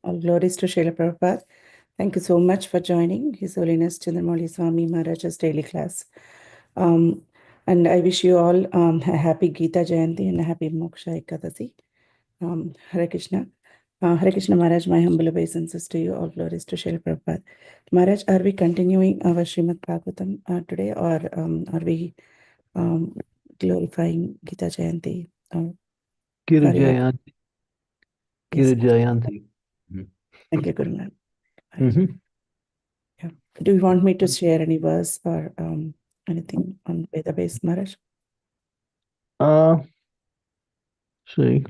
All glories to Srila Prabhupada. Thank you so much for joining His Holiness Candramauli Swami Maharaj's daily class. And I wish you all a happy Gita Jayanti and a happy Moksha Ekadasi. Hare Krishna. Hare Krishna Maharaj, my humble obeisances to you. All glories to Srila Prabhupada. Maharaj, are we continuing our Srimad Bhagavatam today, or are we glorifying Gita Jayanti? Gita Sorry, Jayanti. yes. Gita Jayanti. Thank you, Guru Maharaj. Mhm. Yeah. Do you want me to share any verse or anything on Veda based, Maharaj? See,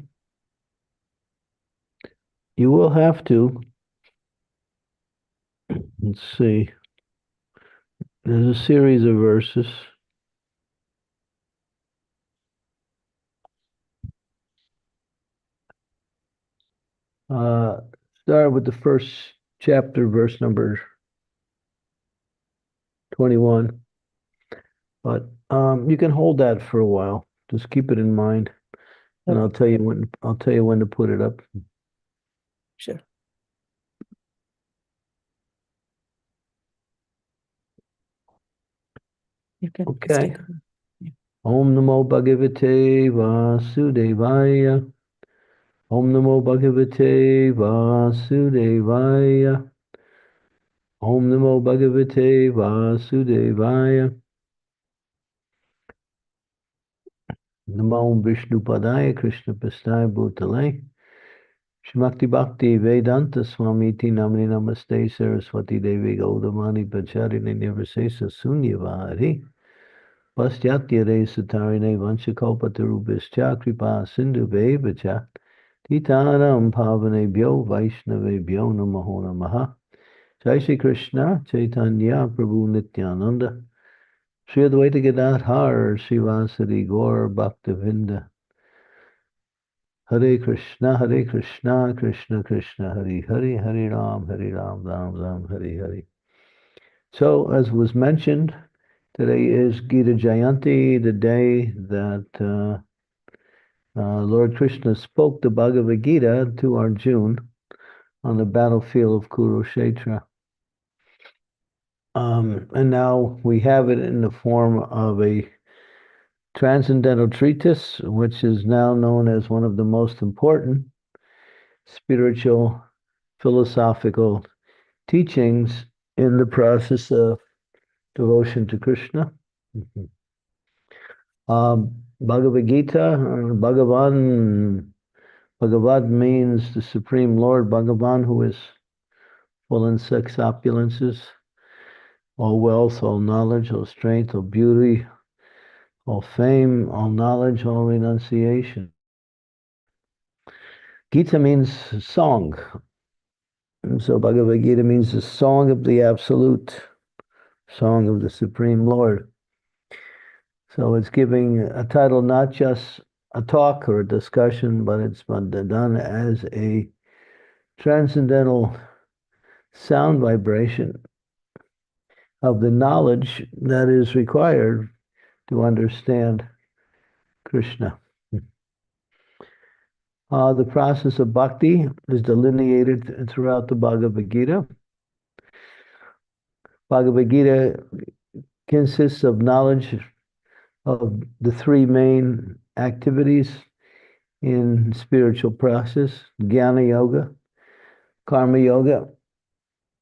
you will have to. Let's see. There's a series of verses. Start with the first chapter, verse number 21. But you can hold that for a while. Just keep it in mind, and I'll tell you when to put it up. Sure. You can Okay. Yeah. Om Namo Bhagavate Vasudevaya. Om Namo Bhagavate Vasudevaya. Om Namo Bhagavate Vasudevaya. Namo Vishnu Padaya Krishna Prasthaya Bhutale. Shmakti Bhakti Vedanta Swamiti Namani Namaste Saraswati Devi Gaudamani Pacharini Nirvasesa Sunyavari. Pastyatya Re Satarine Vanchakalpatarubhischa Kripa Sindhu Vevacha. Titanam Pavane Bhyo Vaishnave Bhyo Namaho Namaha. Jai Shri Krishna Chaitanya Prabhu Nityananda. Shri Advaita Gadadhar Srivasadi Gaur Bhaktavinda. Hare Krishna, Krishna Krishna, Hare Hare, Hare Ram, Ram Ram, Hare Hare. So, as was mentioned, today is Gita Jayanti, the day that Lord Krishna spoke the Bhagavad Gita to Arjuna on the battlefield of Kurukshetra. And now we have it in the form of a transcendental treatise, which is now known as one of the most important spiritual, philosophical teachings in the process of devotion to Krishna. Bhagavad Gita, Bhagavan means the Supreme Lord, Bhagavan, who is full in six opulences, all wealth, all knowledge, all strength, all beauty, all fame, all knowledge, all renunciation. Gita means song. And so Bhagavad Gita means the song of the Absolute, song of the Supreme Lord. So it's giving a title, not just a talk or a discussion, but it's done as a transcendental sound vibration of the knowledge that is required to understand Krishna. The process of bhakti is delineated throughout the Bhagavad Gita. Bhagavad Gita consists of knowledge of the three main activities in spiritual process: Jnana Yoga, Karma Yoga,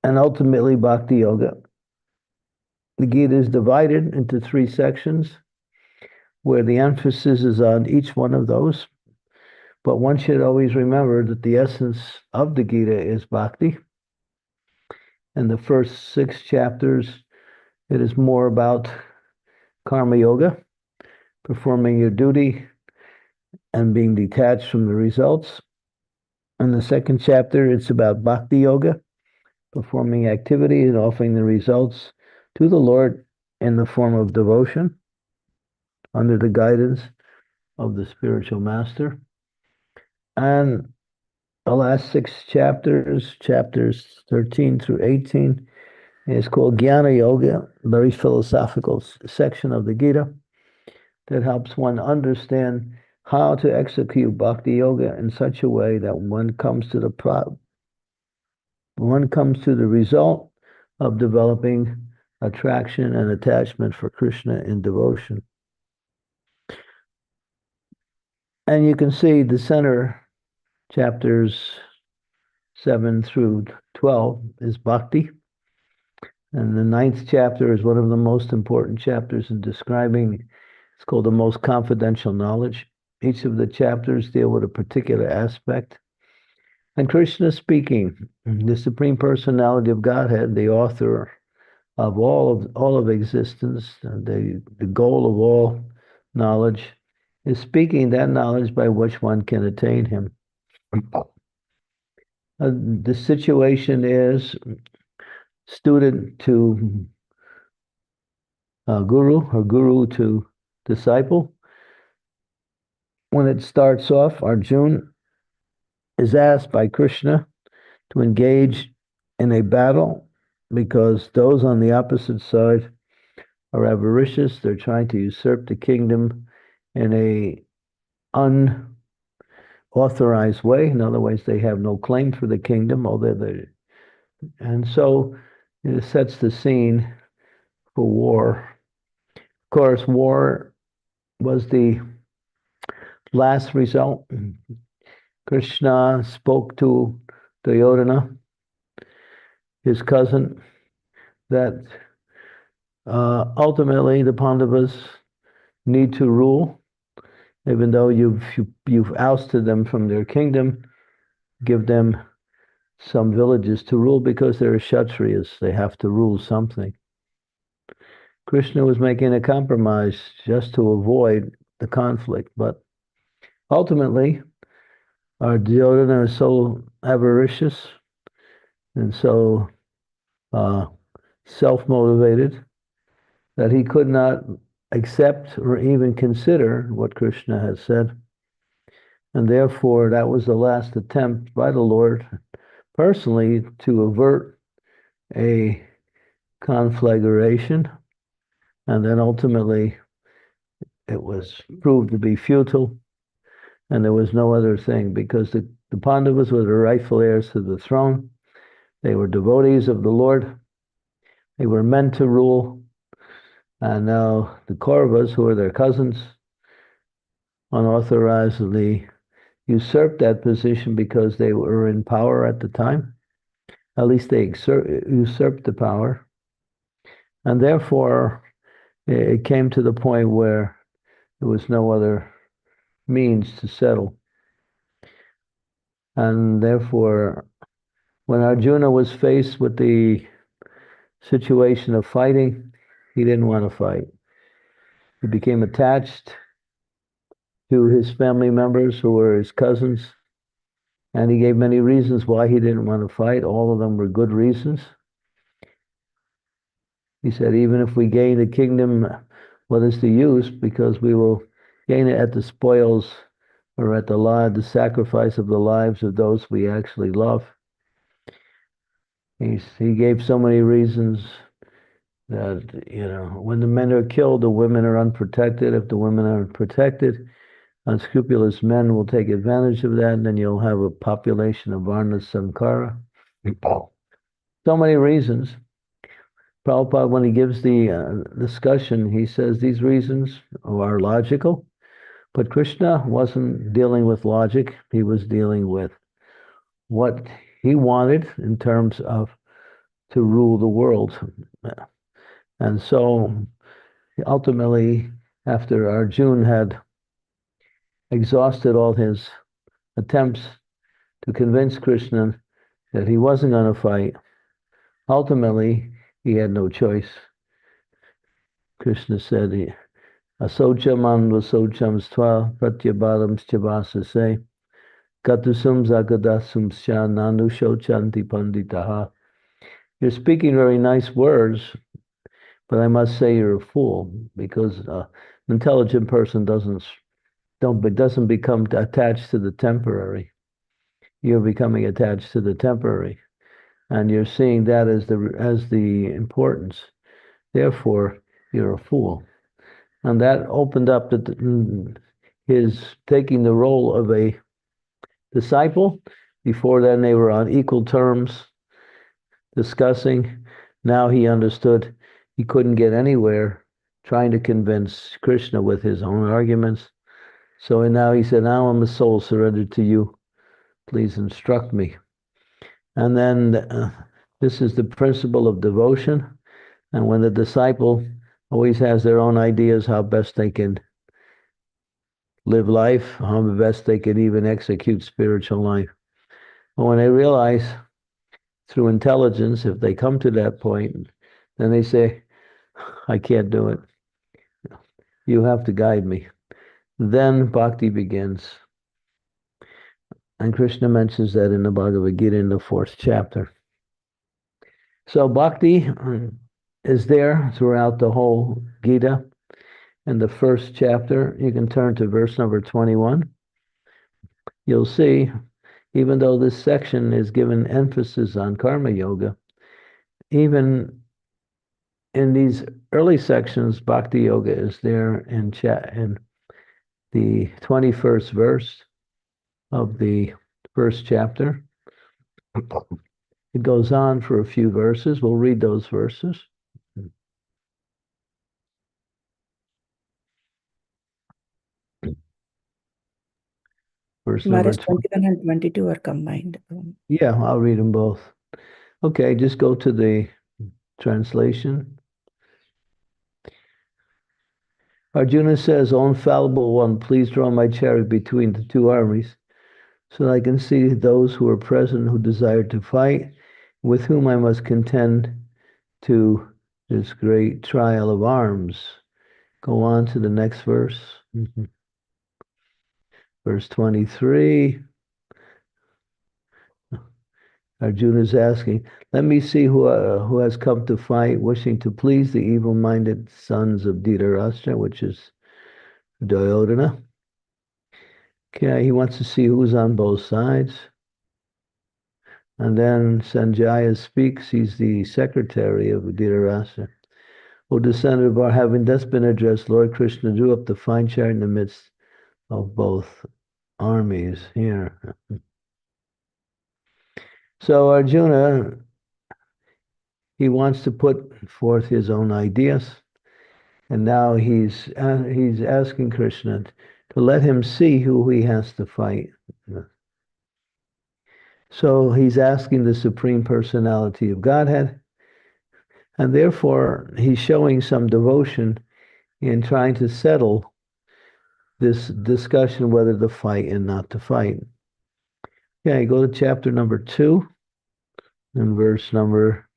and ultimately Bhakti Yoga. The Gita is divided into three sections where the emphasis is on each one of those. But one should always remember that the essence of the Gita is Bhakti. In the first 6 chapters, it is more about Karma Yoga, performing your duty and being detached from the results. In the second chapter, it's about Bhakti Yoga, performing activity and offering the results to the Lord in the form of devotion under the guidance of the spiritual master. And the last 6 chapters, chapters 13 through 18, is called Jnana Yoga, a very philosophical section of the Gita that helps one understand how to execute Bhakti Yoga in such a way that one comes to the one comes to the result of developing attraction and attachment for Krishna in devotion. And you can see the center chapters 7 through 12 is bhakti. And the 9th chapter is one of the most important chapters in describing, it's called the most confidential knowledge. Each of the chapters deal with a particular aspect. And Krishna is speaking, the Supreme Personality of Godhead, the author of all of existence, the goal of all knowledge, is speaking that knowledge by which one can attain him. The situation is student to guru, or guru to disciple. When it starts off, Arjuna is asked by Krishna to engage in a battle because those on the opposite side are avaricious. They're trying to usurp the kingdom in a unauthorized way. In other words, they have no claim for the kingdom, and so it sets the scene for war. Of course, war was the last result. Krishna spoke to Duryodhana, his cousin, that ultimately the Pandavas need to rule. Even though you've ousted them from their kingdom, give them some villages to rule because they're Kshatriyas. They have to rule something. Krishna was making a compromise just to avoid the conflict, but ultimately, our Duryodhana is so avaricious and so self-motivated that he could not accept or even consider what Krishna has said. And therefore, that was the last attempt by the Lord personally to avert a conflagration. And then ultimately, it was proved to be futile. And there was no other thing because the Pandavas were the rightful heirs to the throne. They were devotees of the Lord. They were meant to rule. And now the Kauravas, who are their cousins, unauthorizedly usurped that position because they were in power at the time. At least they usurped the power. And therefore, it came to the point where there was no other means to settle. And therefore, when Arjuna was faced with the situation of fighting, he didn't want to fight. He became attached to his family members who were his cousins, and he gave many reasons why he didn't want to fight. All of them were good reasons. He said, even if we gain the kingdom, what is the use? Because we will gain it at the spoils or at the sacrifice of the lives of those we actually love. He gave so many reasons that, when the men are killed, the women are unprotected. If the women are protected, unscrupulous men will take advantage of that, and then you'll have a population of Varna Sankara. So many reasons. Prabhupada, when he gives the discussion, he says these reasons are logical, but Krishna wasn't dealing with logic. He was dealing with what he wanted in terms of to rule the world. And so ultimately, after Arjuna had exhausted all his attempts to convince Krishna that he wasn't going to fight, ultimately, he had no choice. Krishna said, Asocham anvasocham stva pratyabadam chavasase katusum zagadasum sya nanushochanti panditaha. You're speaking very nice words, but I must say you're a fool, because an intelligent person doesn't become attached to the temporary. You're becoming attached to the temporary, and you're seeing that as the importance. Therefore, you're a fool. And that opened up his taking the role of a disciple. Before then, they were on equal terms. discussing. Now he understood he couldn't get anywhere trying to convince Krishna with his own arguments. So now he said, now I'm a soul surrendered to you. Please instruct me. And then this is the principle of devotion. And when the disciple always has their own ideas how best they can live life, how best they can even execute spiritual life. But when they realize through intelligence, if they come to that point, then they say, I can't do it. You have to guide me. Then bhakti begins. And Krishna mentions that in the Bhagavad Gita in the 4th chapter. So bhakti is there throughout the whole Gita. In the 1st chapter, you can turn to verse number 21. You'll see, even though this section is given emphasis on karma yoga, even in these early sections, bhakti yoga is there in the 21st verse of the 1st chapter. It goes on for a few verses. We'll read those verses. Verse number Maharaj, 21 and 22 are combined. Yeah, I'll read them both. Okay, just go to the translation. Arjuna says, O infallible one, please draw my chariot between the two armies, so that I can see those who are present who desire to fight, with whom I must contend to this great trial of arms. Go on to the next verse. Verse 23. Arjuna is asking, let me see who has come to fight, wishing to please the evil-minded sons of Dhritarashtra, which is Duryodhana. Okay, he wants to see who's on both sides. And then Sanjaya speaks. He's the secretary of Dhritarashtra. O descendant of our, having thus been addressed, Lord Krishna drew up the fine chariot in the midst of both armies here. So Arjuna, he wants to put forth his own ideas, and now he's asking Krishna to let him see who he has to fight. So he's asking the Supreme Personality of Godhead, and therefore he's showing some devotion in trying to settle this discussion whether to fight and not to fight. Okay, go to chapter number 2 and verse number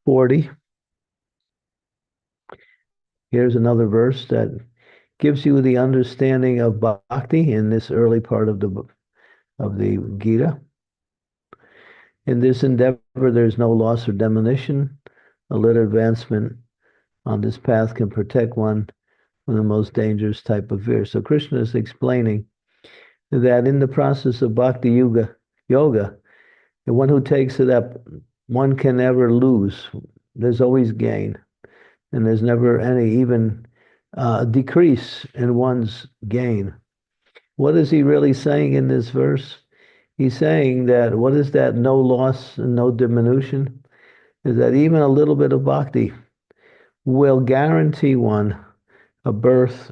40. Here's another verse that gives you the understanding of bhakti in this early part of the Gita. In this endeavor, there's no loss or diminution. A little advancement on this path can protect one from the most dangerous type of fear. So Krishna is explaining that in the process of bhakti yoga, the one who takes it up, one can never lose. There's always gain. And there's never any even decrease in one's gain. What is he really saying in this verse? He's saying that what is that no loss and no diminution? Is that even a little bit of bhakti will guarantee one a birth,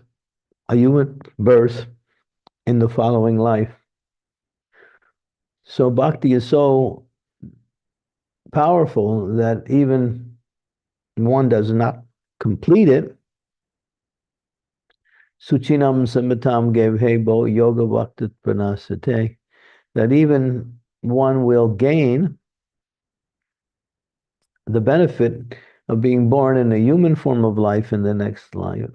a human birth in the following life. So bhakti is so powerful that even one does not complete it. Suchinam samitam gevhebo yoga bhakti pranasate, that even one will gain the benefit of being born in a human form of life in the next life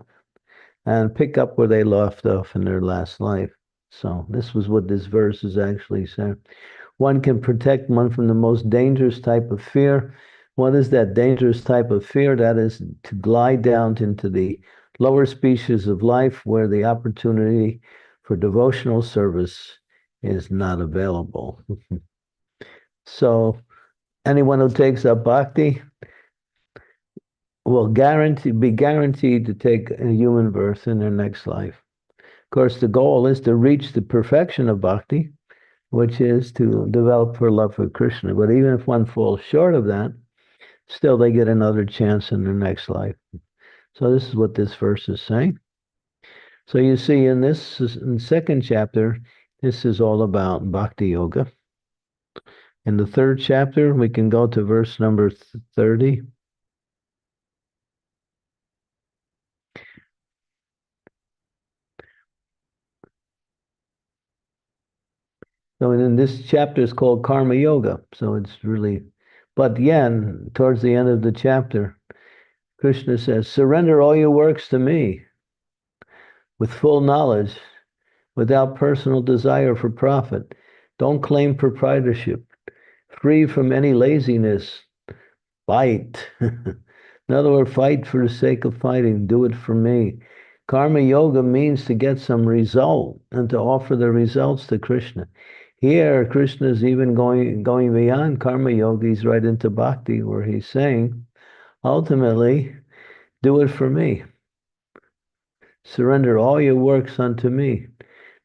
and pick up where they left off in their last life. So this was what this verse is actually saying. One can protect one from the most dangerous type of fear. What is that dangerous type of fear? That is to glide down into the lower species of life where the opportunity for devotional service is not available. So anyone who takes up bhakti will be guaranteed to take a human birth in their next life. Of course, the goal is to reach the perfection of bhakti, which is to develop her love for Krishna. But even if one falls short of that, still they get another chance in their next life. So this is what this verse is saying. So you see in this in second chapter, this is all about bhakti yoga. In the third chapter, we can go to verse number 30. So then this chapter is called Karma Yoga. So it's really, but again, towards the end of the chapter, Krishna says, surrender all your works to me with full knowledge, without personal desire for profit. Don't claim proprietorship. Free from any laziness. Fight. In other words, fight for the sake of fighting. Do it for me. Karma yoga means to get some result and to offer the results to Krishna. Here, Krishna is even going beyond karma yoga. He's right into bhakti, where he's saying, ultimately, do it for me. Surrender all your works unto me,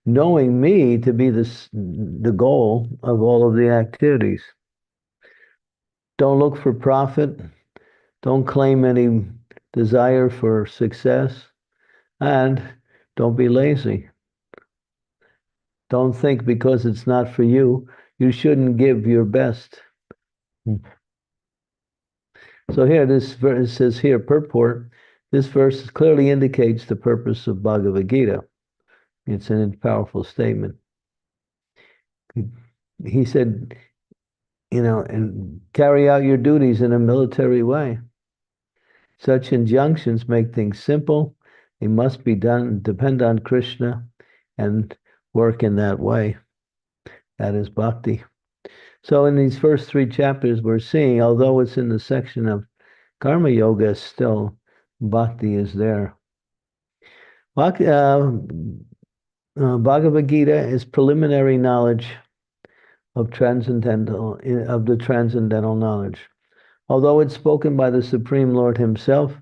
knowing me to be the goal of all of the activities. Don't look for profit. Don't claim any desire for success. And don't be lazy. Don't think because it's not for you, you shouldn't give your best. So here, this verse says here, purport, this verse clearly indicates the purpose of Bhagavad Gita. It's a powerful statement. He said, and carry out your duties in a military way. Such injunctions make things simple. They must be done, depend on Krishna, and work in that way. That is bhakti. So in these first three chapters, we're seeing, although it's in the section of karma yoga, still bhakti is there. Bhagavad Gita is preliminary knowledge of the transcendental knowledge. Although it's spoken by the Supreme Lord himself,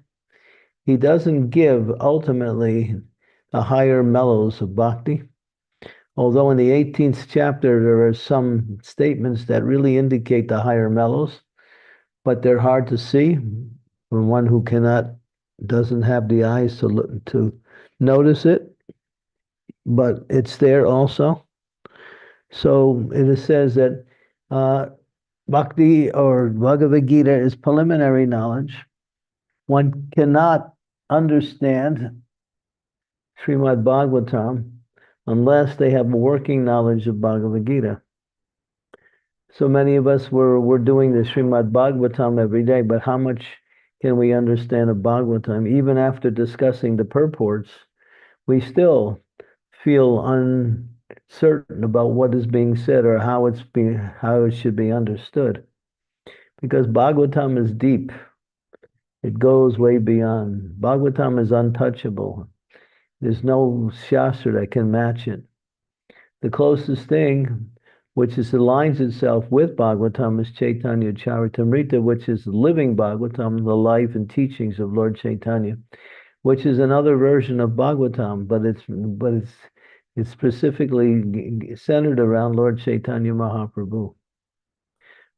he doesn't give ultimately the higher mellows of bhakti. Although in the 18th chapter, there are some statements that really indicate the higher mellows, but they're hard to see from one who doesn't have the eyes to notice it, but it's there also. So it says that Bhakti or Bhagavad Gita is preliminary knowledge. One cannot understand Srimad Bhagavatam unless they have a working knowledge of Bhagavad Gita. So many of us we're doing the Srimad Bhagavatam every day, but how much can we understand of Bhagavatam? Even after discussing the purports, we still feel uncertain about what is being said or how it should be understood. Because Bhagavatam is deep. It goes way beyond. Bhagavatam is untouchable. There's no shastra that can match it. The closest thing, which aligns itself with Bhagavatam, is Chaitanya Charitamrita, which is living Bhagavatam, the life and teachings of Lord Chaitanya, which is another version of Bhagavatam, but it's specifically centered around Lord Chaitanya Mahaprabhu.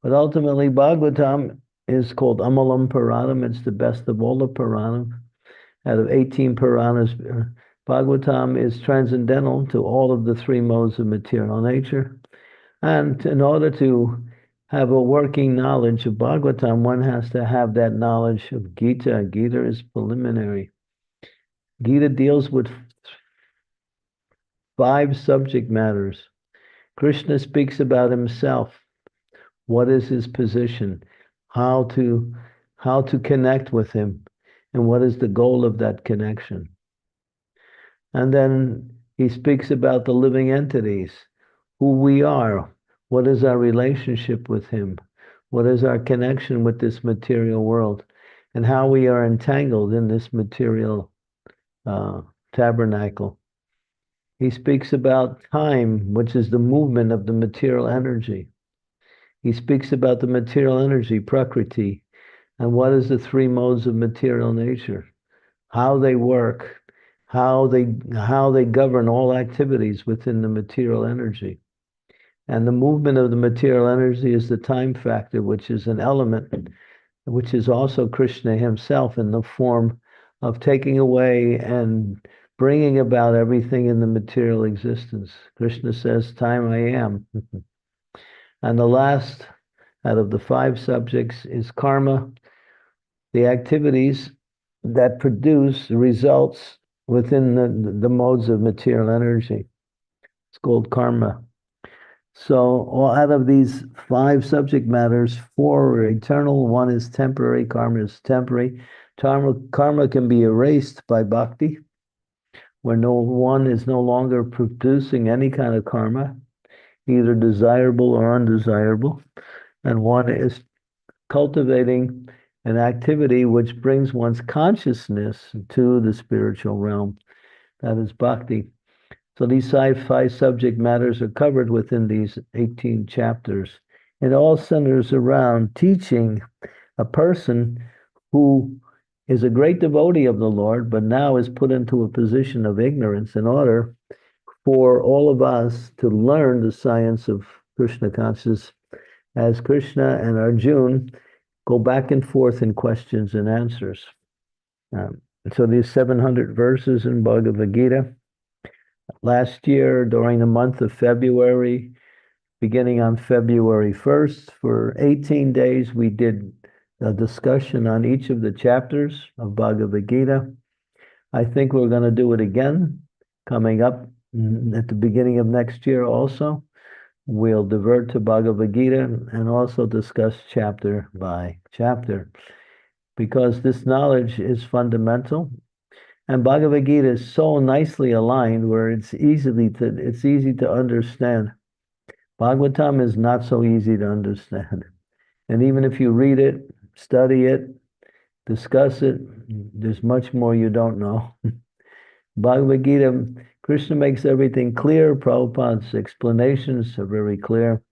But ultimately, Bhagavatam is called Amalam Puranam. It's the best of all the Puranam. Out of 18 Puranas, Bhagavatam is transcendental to all of the three modes of material nature. And in order to have a working knowledge of Bhagavatam, one has to have that knowledge of Gita. Gita is preliminary. Gita deals with 5 subject matters. Krishna speaks about himself. What is his position? How to connect with him? And what is the goal of that connection? And then he speaks about the living entities, who we are, what is our relationship with him, what is our connection with this material world, and how we are entangled in this material tabernacle. He speaks about time, which is the movement of the material energy. He speaks about the material energy, Prakriti, and what is the 3 modes of material nature, how they work, how they govern all activities within the material energy. And the movement of the material energy is the time factor, which is an element, which is also Krishna himself in the form of taking away and bringing about everything in the material existence. Krishna says, time I am. And the last out of the 5 subjects is karma, the activities that produce results within the modes of material energy. It's called karma. So out of these 5 subject matters, 4 are eternal, 1 is temporary, karma is temporary. Karma can be erased by bhakti, where one is no longer producing any kind of karma, either desirable or undesirable, and one is cultivating an activity which brings one's consciousness to the spiritual realm. That is bhakti. So these 5 subject matters are covered within these 18 chapters. It all centers around teaching a person who is a great devotee of the Lord, but now is put into a position of ignorance in order for all of us to learn the science of Krishna consciousness as Krishna and Arjuna go back and forth in questions and answers. So these 700 verses in Bhagavad Gita. Last year, during the month of February, beginning on February 1st, for 18 days, we did a discussion on each of the chapters of Bhagavad Gita. I think we're going to do it again coming up at the beginning of next year also. We'll divert to Bhagavad Gita and also discuss chapter by chapter, because this knowledge is fundamental. And Bhagavad Gita is so nicely aligned where it's easy to understand. Bhagavatam is not so easy to understand. And even if you read it, study it, discuss it, there's much more you don't know. Bhagavad Gita, Krishna makes everything clear. Prabhupada's explanations are very clear.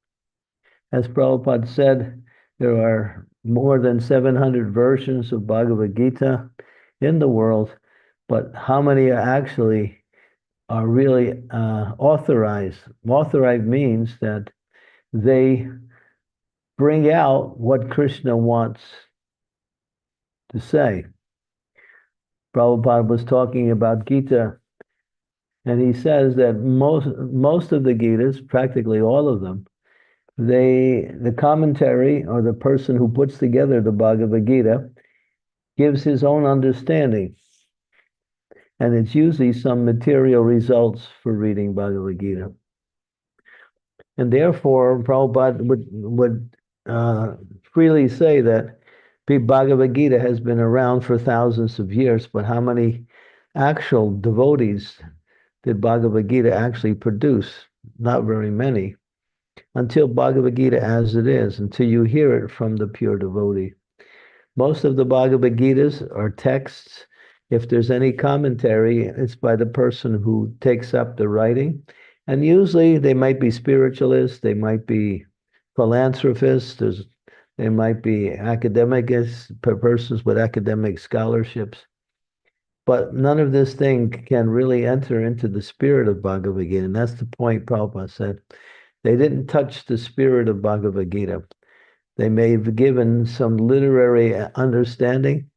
As Prabhupada said, there are more than 700 versions of Bhagavad Gita in the world, but how many are really authorized? Authorized means that they bring out what Krishna wants to say. Prabhupada was talking about Gita, and he says that most of the Gitas, practically all of them, the commentary or the person who puts together the Bhagavad Gita gives his own understanding. And it's usually some material results for reading Bhagavad Gita. And therefore, Prabhupada would freely say that Bhagavad Gita has been around for thousands of years, but how many actual devotees did Bhagavad Gita actually produce? Not very many. Until Bhagavad Gita as it is, until you hear it from the pure devotee. Most of the Bhagavad Gitas are texts. If there's any commentary, it's by the person who takes up the writing. And usually they might be spiritualists, they might be philanthropists, they might be persons with academic scholarships. But none of this thing can really enter into the spirit of Bhagavad Gita. And that's the point Prabhupada said. They didn't touch the spirit of Bhagavad Gita. They may have given some literary understanding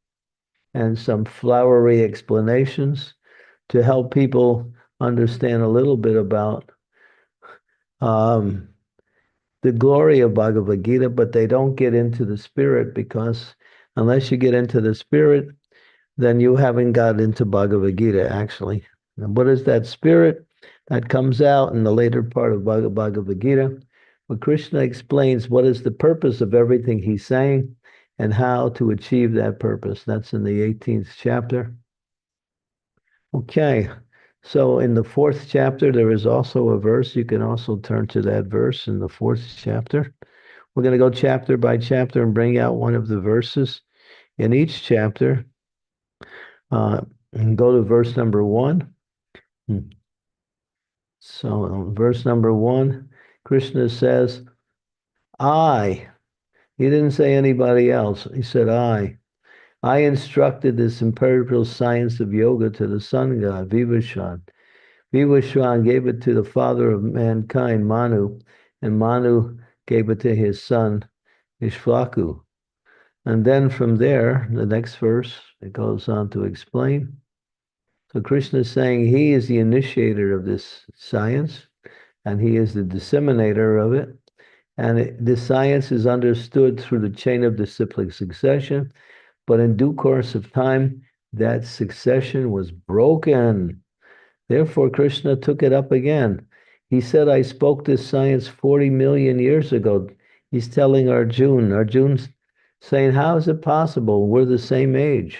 and some flowery explanations to help people understand a little bit about the glory of Bhagavad Gita, but they don't get into the spirit, because unless you get into the spirit, then you haven't got into Bhagavad Gita, actually. And what is that spirit? That comes out in the later part of Bhagavad Gita, where Krishna explains what is the purpose of everything he's saying and how to achieve that purpose. That's in the 18th chapter. Okay, so in the 4th chapter, there is also a verse. You can also turn to that verse in the 4th chapter. We're going to go chapter by chapter and bring out one of the verses in each chapter. And go to verse number 1. So verse number 1, Krishna says, I. He didn't say anybody else. He said, I instructed this empirical science of yoga to the sun god, Vivaswan. Vivaswan gave it to the father of mankind, Manu, and Manu gave it to his son, Ishvaku. And then from there, the next verse, it goes on to explain. So Krishna is saying he is the initiator of this science, and he is the disseminator of it. And this science is understood through the chain of disciplic succession, but in due course of time, that succession was broken. Therefore, Krishna took it up again. He said, I spoke this science 40 million years ago. He's telling Arjuna. Arjuna's saying, how is it possible? We're the same age.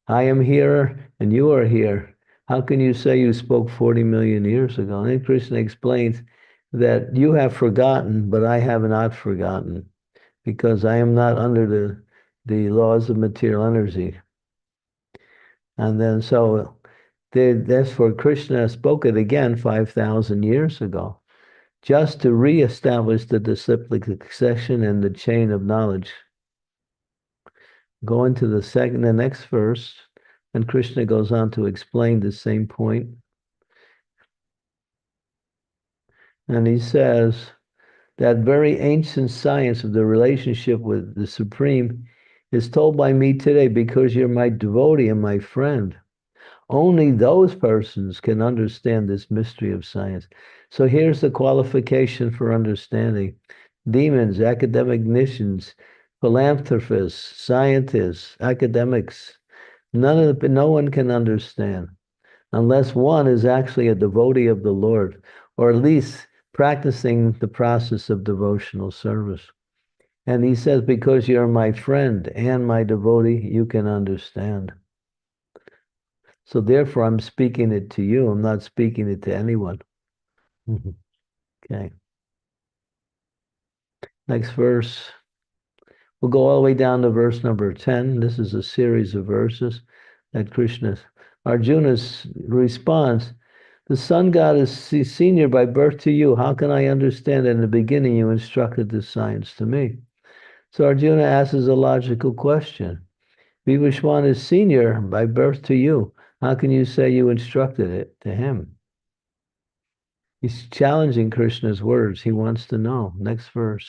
I am here and you are here. How can you say you spoke 40 million years ago? And then Krishna explains that you have forgotten, but I have not forgotten, because I am not under the laws of material energy. And then so that's for Krishna spoke it again 5,000 years ago, just to reestablish the disciplic succession and the chain of knowledge. Go into the next verse, and Krishna goes on to explain the same point. And he says that very ancient science of the relationship with the Supreme is told by me today because you're my devotee and my friend. Only those persons can understand this mystery of science. So here's the qualification for understanding. Demons, academicians, philanthropists, scientists, academics, no one can understand unless one is actually a devotee of the Lord, or at least practicing the process of devotional service. And he says, because you're my friend and my devotee, you can understand. So therefore, I'm speaking it to you. I'm not speaking it to anyone. Okay. Next verse. We'll go all the way down to verse number 10. This is a series of verses that Arjuna's response, the sun god is senior by birth to you. How can I understand that in the beginning you instructed this science to me? So Arjuna asks a logical question. Vivishwan is senior by birth to you. How can you say you instructed it to him? He's challenging Krishna's words. He wants to know. Next verse.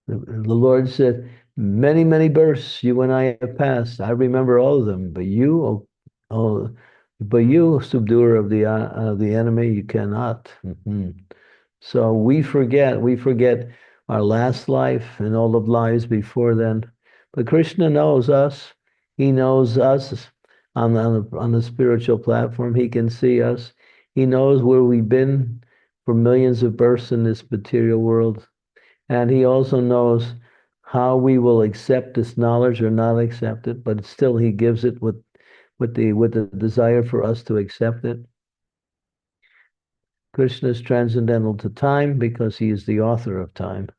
The Lord said, many, many births you and I have passed. I remember all of them, but you, subduer of the enemy, you cannot. So we forget our last life and all of lives before then. But Krishna knows us. He knows us on the spiritual platform. He can see us. He knows where we've been for millions of births in this material world. And he also knows how we will accept this knowledge or not accept it, but still he gives it with the desire for us to accept it. Krishna is transcendental to time because he is the author of time.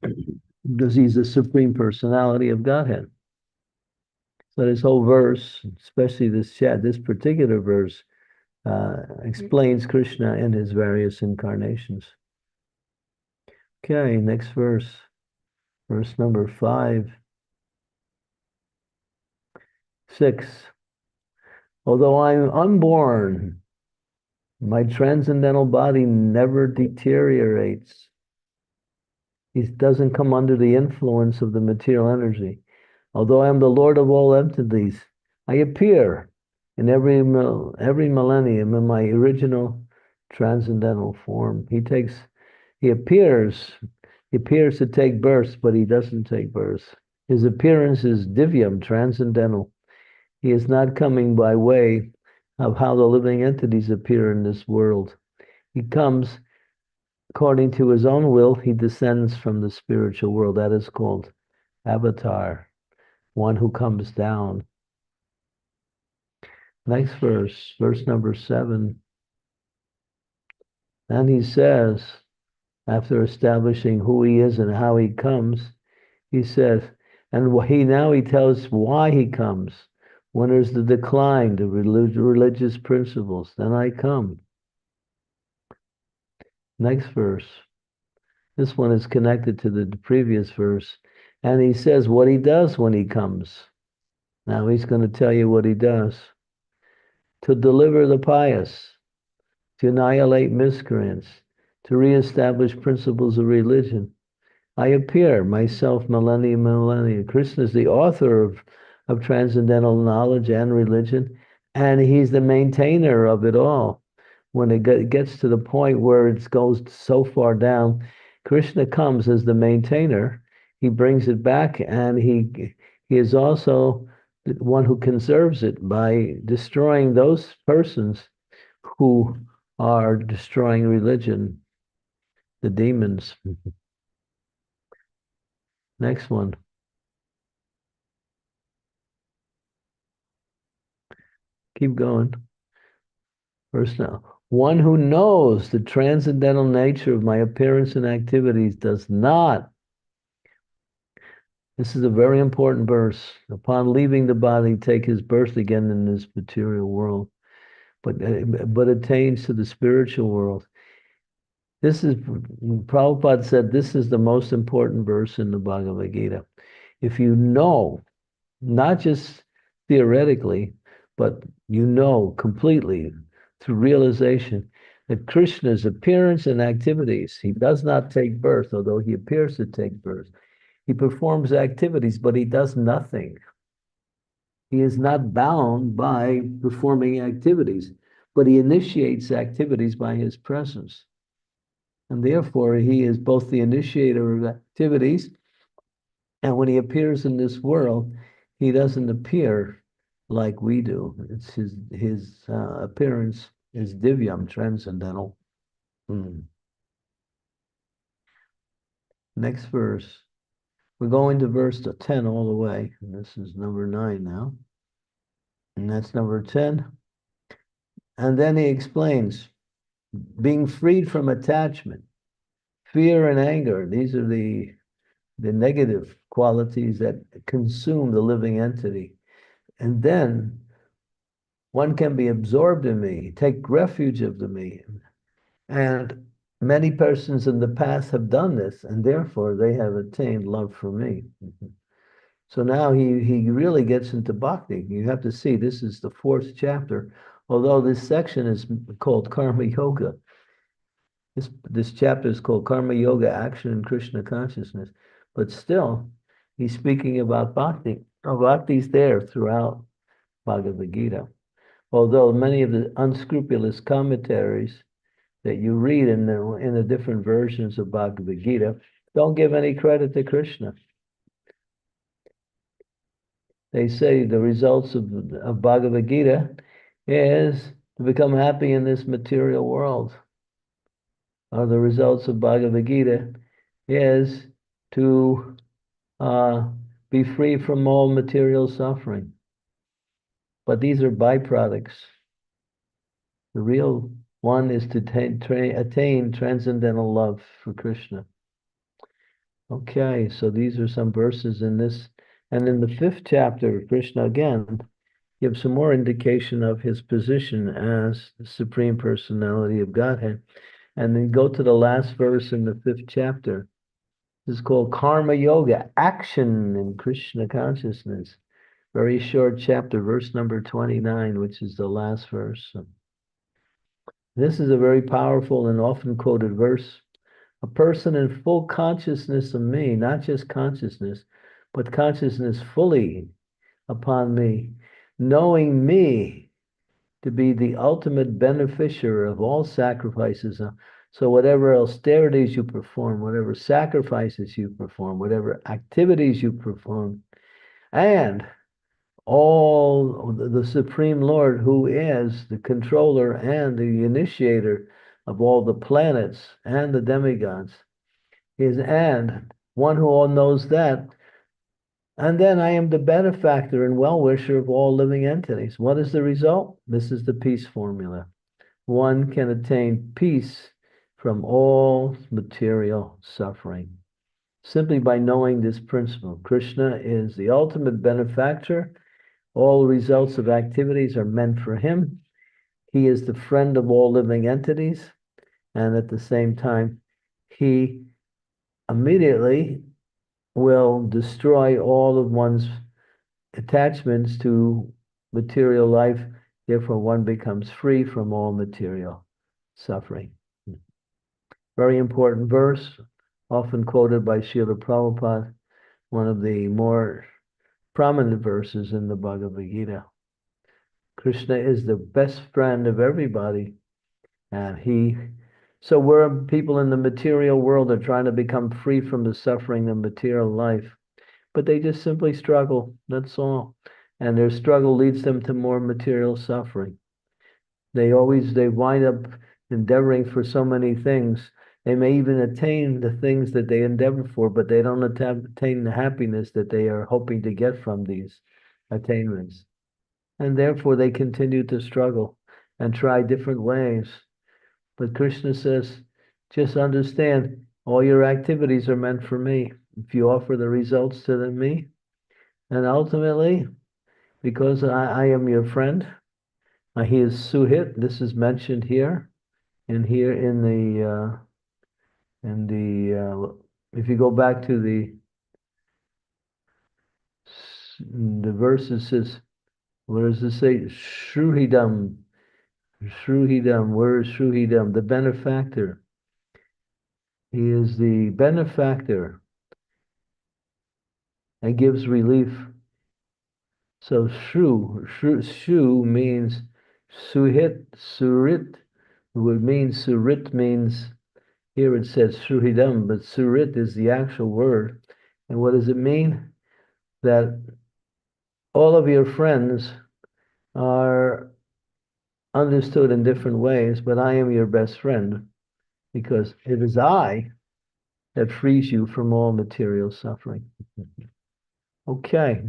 Because he's the supreme personality of Godhead. So this whole verse, especially this particular verse, explains Krishna in his various incarnations. Okay, next verse. Verse number 5. 6. Although I'm unborn, my transcendental body never deteriorates. It doesn't come under the influence of the material energy. Although I am the Lord of all entities, I appear in every millennium in my original transcendental form. He appears to take births, but he doesn't take births. His appearance is divyam, transcendental. He is not coming by way of how the living entities appear in this world. He comes according to his own will. He descends from the spiritual world. That is called avatar, one who comes down. Next verse, verse number 7. And he says, after establishing who he is and how he comes, he says, and he tells why he comes. When there's the decline to religious principles, then I come. Next verse. This one is connected to the previous verse. And he says what he does when he comes. Now he's going to tell you what he does. To deliver the pious, to annihilate miscreants, to reestablish principles of religion. I appear, myself, millennia. Krishna is the author of transcendental knowledge and religion, and he's the maintainer of it all. When it gets to the point where it goes so far down, Krishna comes as the maintainer. He brings it back, and he is also the one who conserves it by destroying those persons who are destroying religion, the demons. Next one. Keep going. Verse now. One who knows the transcendental nature of my appearance and activities does not. This is a very important verse. Upon leaving the body, take his birth again in this material world, but attains to the spiritual world. This is, Prabhupada said, this is the most important verse in the Bhagavad Gita. If you know, not just theoretically, but you know completely through realization that Krishna's appearance and activities, he does not take birth, although he appears to take birth. He performs activities, but he does nothing. He is not bound by performing activities, but he initiates activities by his presence. And therefore, he is both the initiator of activities, and when he appears in this world, he doesn't appear like we do. It's his appearance is divyam, transcendental. Next verse. We're going to verse 10 all the way. And this is number 9 now. And that's number 10. And then he explains, being freed from attachment, fear and anger. These are the negative qualities that consume the living entity. And then one can be absorbed in me, take refuge of me. And many persons in the past have done this, and therefore they have attained love for me. So now he really gets into bhakti. You have to see, this is the 4th chapter, although this section is called Karma Yoga. This chapter is called Karma Yoga, Action in Krishna Consciousness. But still, he's speaking about bhakti. Bhakti's there throughout Bhagavad Gita. Although many of the unscrupulous commentaries that you read in the different versions of Bhagavad Gita don't give any credit to Krishna. They say the results of Bhagavad Gita is to become happy in this material world. Or the results of Bhagavad Gita is to be free from all material suffering. But these are byproducts. The real one is to attain transcendental love for Krishna. Okay, so these are some verses in this. And in the 5th chapter, Krishna again gives some more indication of his position as the Supreme Personality of Godhead. And then go to the last verse in the 5th chapter. This is called Karma Yoga, Action in Krishna Consciousness. Very short chapter, verse number 29, which is the last verse. This is a very powerful and often quoted verse. A person in full consciousness of me, not just consciousness, but consciousness fully upon me, knowing me to be the ultimate beneficiary of all sacrifices. So whatever austerities you perform, whatever sacrifices you perform, whatever activities you perform, and all the Supreme Lord, who is the controller and the initiator of all the planets and the demigods, is and one who all knows that. And then I am the benefactor and well-wisher of all living entities. What is the result? This is the peace formula. One can attain peace from all material suffering simply by knowing this principle. Krishna is the ultimate benefactor. All results of activities are meant for him. He is the friend of all living entities. And at the same time, he immediately will destroy all of one's attachments to material life. Therefore, one becomes free from all material suffering. Very important verse, often quoted by Srila Prabhupada, one of the more prominent verses in the Bhagavad Gita. Krishna is the best friend of everybody, and so where people in the material world are trying to become free from the suffering of material life, but they just simply struggle, that's all. And their struggle leads them to more material suffering. They wind up endeavoring for so many things. They may even attain the things that they endeavor for, but they don't attain the happiness that they are hoping to get from these attainments. And therefore they continue to struggle and try different ways. But Krishna says, just understand, all your activities are meant for me. If you offer the results to me, and ultimately, because I am your friend, he is Suhit. This is mentioned here, and here in the if you go back to the verses, says, where does it say? Shruhidam, Shruhidam. Where is Shruhidam? The benefactor. He is the benefactor and gives relief. So Shu means Suhit, Surit. What means Surit means, here it says Sruhidam, but Surit is the actual word. And what does it mean? That all of your friends are understood in different ways, but I am your best friend because it is I that frees you from all material suffering. Okay.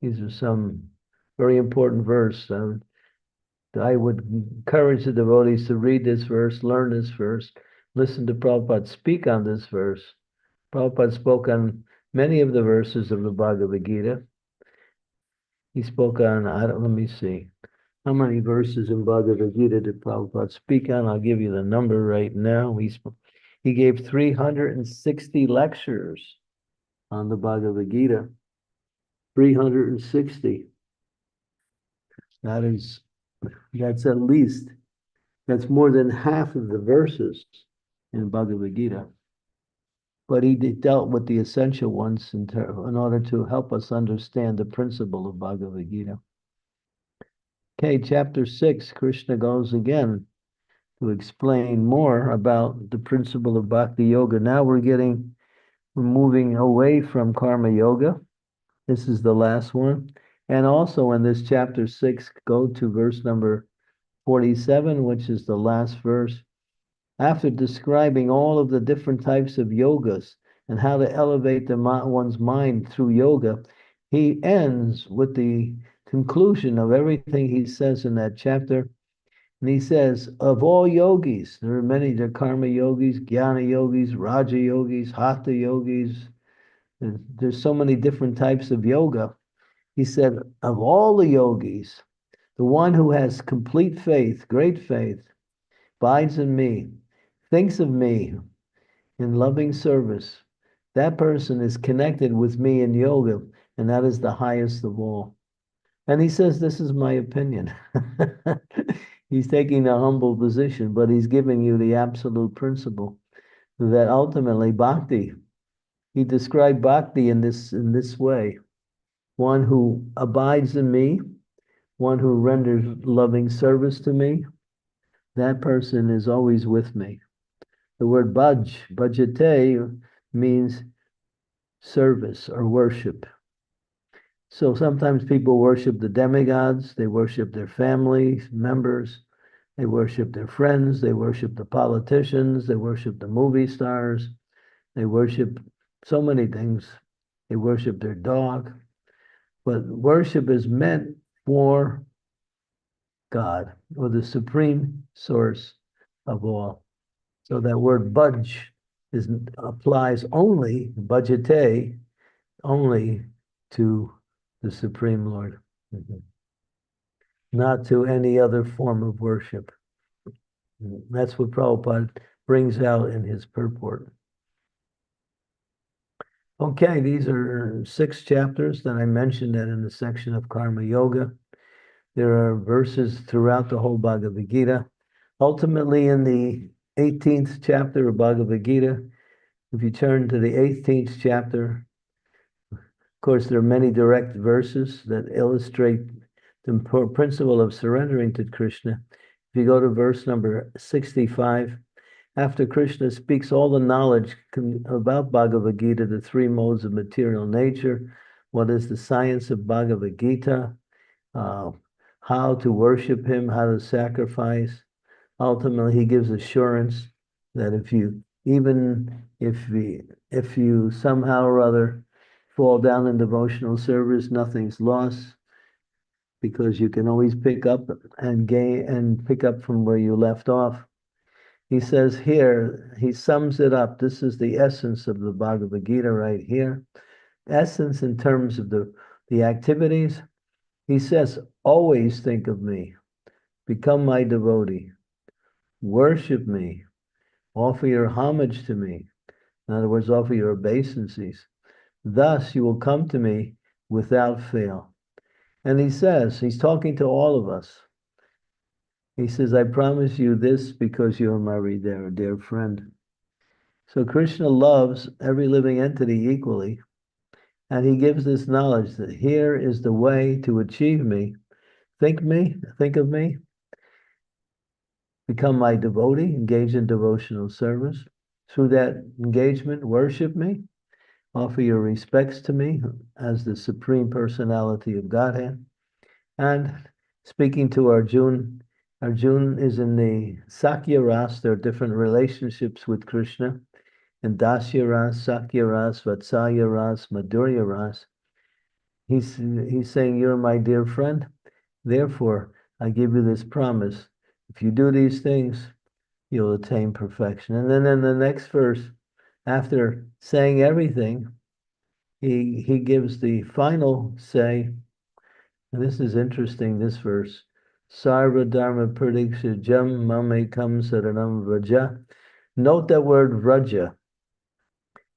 These are some very important verse. I would encourage the devotees to read this verse, learn this verse, listen to Prabhupada speak on this verse. Prabhupada spoke on many of the verses of the Bhagavad Gita. He spoke on, let me see, how many verses in Bhagavad Gita did Prabhupada speak on? I'll give you the number right now. He gave 360 lectures on the Bhagavad Gita. 360. That's at least, that's more than half of the verses in Bhagavad Gita. But he dealt with the essential ones in order to help us understand the principle of Bhagavad Gita. Okay, chapter 6, Krishna goes again to explain more about the principle of Bhakti Yoga. Now we're moving away from Karma Yoga. This is the last one. And also in this chapter 6, go to verse number 47, which is the last verse. After describing all of the different types of yogas and how to elevate one's mind through yoga, he ends with the conclusion of everything he says in that chapter. And he says, of all yogis, there are karma yogis, jnana yogis, raja yogis, hatha yogis. There's so many different types of yoga. He said, of all the yogis, the one who has complete faith, great faith, abides in me, thinks of me in loving service, that person is connected with me in yoga, and that is the highest of all. And he says, this is my opinion. He's taking a humble position, but he's giving you the absolute principle that ultimately bhakti, he described bhakti in this way. One who abides in me, one who renders loving service to me, that person is always with me. The word bhajate, means service or worship. So sometimes people worship the demigods, they worship their family members, they worship their friends, they worship the politicians, they worship the movie stars, they worship so many things. They worship their dog. But worship is meant for God, or the supreme source of all. So that word applies only, bhajate, only to the Supreme Lord, not to any other form of worship. That's what Prabhupada brings out in his purport. Okay, these are 6 chapters that I mentioned that in the section of Karma Yoga. There are verses throughout the whole Bhagavad Gita. Ultimately, in the 18th chapter of Bhagavad Gita, if you turn to the 18th chapter, of course, there are many direct verses that illustrate the principle of surrendering to Krishna. If you go to verse number 65, after Krishna speaks all the knowledge about Bhagavad Gita, the 3 modes of material nature, what is the science of Bhagavad Gita, how to worship him, how to sacrifice. Ultimately, he gives assurance that if you somehow or other fall down in devotional service, nothing's lost, because you can always pick up and gain and pick up from where you left off. He says here, he sums it up. This is the essence of the Bhagavad Gita right here. Essence in terms of the activities. He says, always think of me, become my devotee, worship me, offer your homage to me. In other words, offer your obeisances. Thus you will come to me without fail. And he says, he's talking to all of us. He says, I promise you this because you're my dear friend. So Krishna loves every living entity equally. And he gives this knowledge that here is the way to achieve me. Think of me, become my devotee, engage in devotional service. Through that engagement, worship me, offer your respects to me as the Supreme Personality of Godhead. And speaking to Arjuna, Arjuna is in the Sakya Ras. There are different relationships with Krishna. And Dasya Ras, Sakya Ras, Vatsalya Ras, Madhurya Ras. He's saying, you're my dear friend. Therefore, I give you this promise. If you do these things, you'll attain perfection. And then in the next verse, after saying everything, he gives the final say, and this is interesting, this verse, Sarva Dharma Pradiksha Jam Mamekam Saranam Vraja. Note that word Vraja.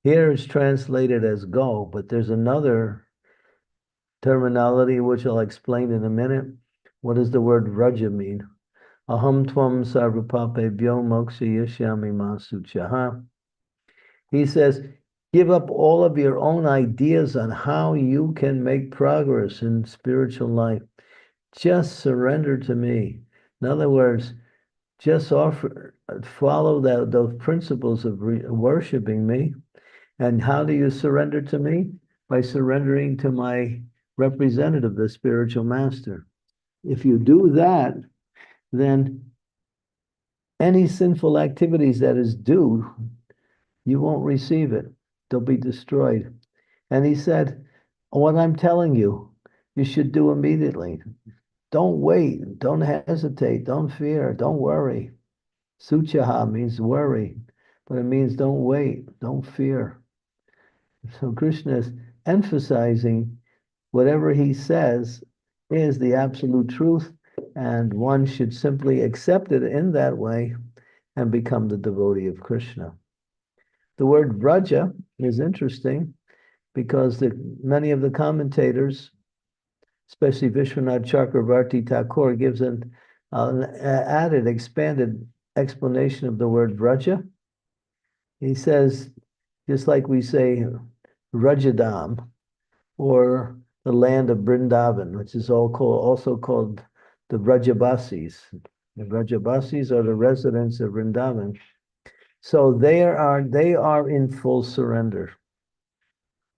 Here is translated as go, but there's another terminology which I'll explain in a minute. What does the word Vraja mean? Aham tvam sarvapapebhyo mokshayishyami masuchaha. He says, give up all of your own ideas on how you can make progress in spiritual life. Just surrender to me. In other words, just follow those principles of worshiping me. And how do you surrender to me? By surrendering to my representative, the spiritual master. If you do that, then any sinful activities that is due, you won't receive it. They'll be destroyed. And he said, what I'm telling you, you should do immediately. Don't wait. Don't hesitate. Don't fear. Don't worry. Suchaha means worry, but it means don't wait. Don't fear. So Krishna is emphasizing whatever he says is the absolute truth, and one should simply accept it in that way and become the devotee of Krishna. The word Vraja is interesting because many of the commentators, especially Vishwanath Chakravarti Thakur, gives an added, expanded explanation of the word Vraja. He says, just like we say Rajadam, or the land of Vrindavan, which is also called the Vrajabasis. The Vrajabasis are the residents of Vrindavan. So they are in full surrender.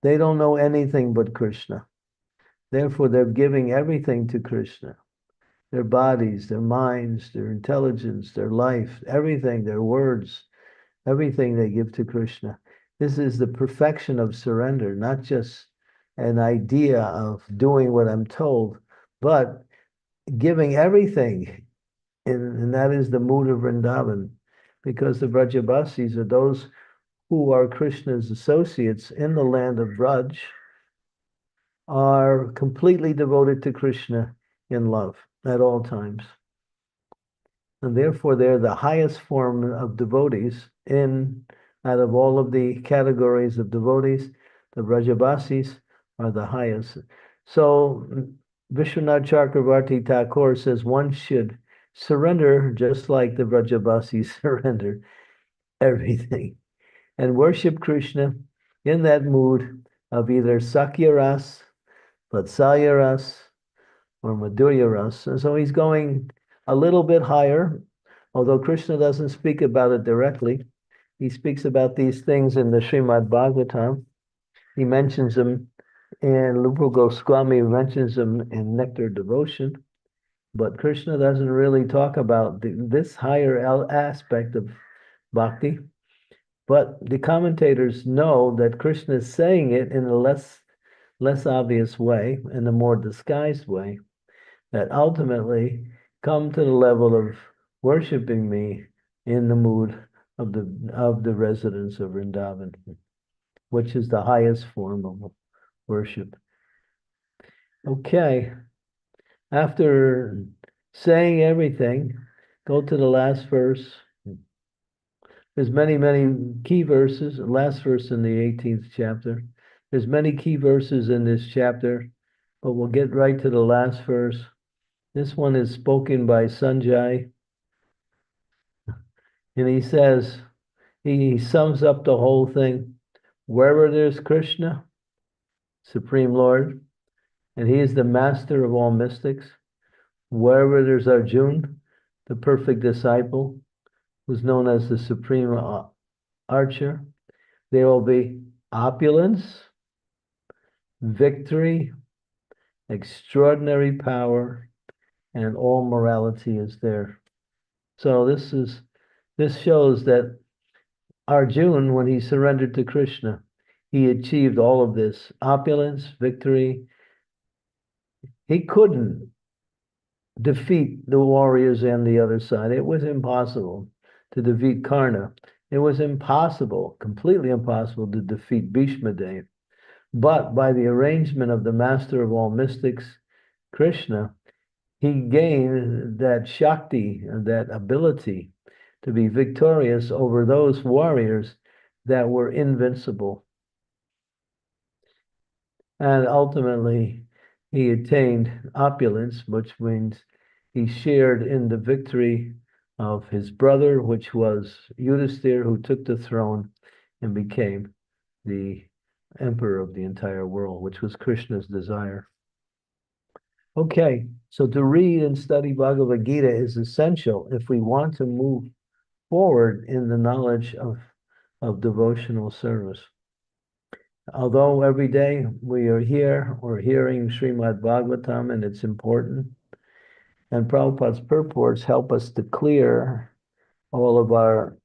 They don't know anything but Krishna. Therefore, they're giving everything to Krishna. Their bodies, their minds, their intelligence, their life, everything, their words, everything they give to Krishna. This is the perfection of surrender, not just an idea of doing what I'm told, but giving everything. And that is the mood of Vrindavan, because the Vrajabasis are those who are Krishna's associates in the land of Vraj, are completely devoted to Krishna in love at all times. And therefore, they're the highest form of devotees out of all of the categories of devotees. The Vrajabasis are the highest. So Vishwanath Chakravarti Thakur says one should surrender just like the Vrajabasis surrender everything and worship Krishna in that mood of either Sakya Ras, Vatsalya Ras, or Madhurya Ras. And so he's going a little bit higher, although Krishna doesn't speak about it directly. He speaks about these things in the Srimad Bhagavatam. He mentions them, and Lupa Goswami mentions them in Nectar Devotion. But Krishna doesn't really talk about this higher aspect of bhakti. But the commentators know that Krishna is saying it in a less obvious way, in a more disguised way, that ultimately come to the level of worshiping me in the mood of the residents of Vrindavan, which is the highest form of worship. Okay, after saying everything, go to the last verse. There's many key verses. Last verse in the 18th chapter. There's many key verses in this chapter, but we'll get right to the last verse. This one is spoken by Sanjay, and he says, he sums up the whole thing. Wherever there's Krishna, Supreme Lord, and he is the master of all mystics. Wherever there's Arjuna, the perfect disciple, who's known as the supreme archer, there will be opulence, victory, extraordinary power, and all morality is there. So this shows that Arjuna, when he surrendered to Krishna, he achieved all of this opulence, victory. He couldn't defeat the warriors on the other side. It was impossible to defeat Karna. It was impossible, completely impossible to defeat Bhishma Dev. But by the arrangement of the master of all mystics, Krishna, he gained that Shakti, that ability to be victorious over those warriors that were invincible. And ultimately, he attained opulence, which means he shared in the victory of his brother, which was Yudhisthira, who took the throne and became the emperor of the entire world, which was Krishna's desire. Okay, so to read and study Bhagavad Gita is essential if we want to move forward in the knowledge of devotional service. Although every day we are here, we're hearing Srimad Bhagavatam, and it's important, and Prabhupada's purports help us to clear all of our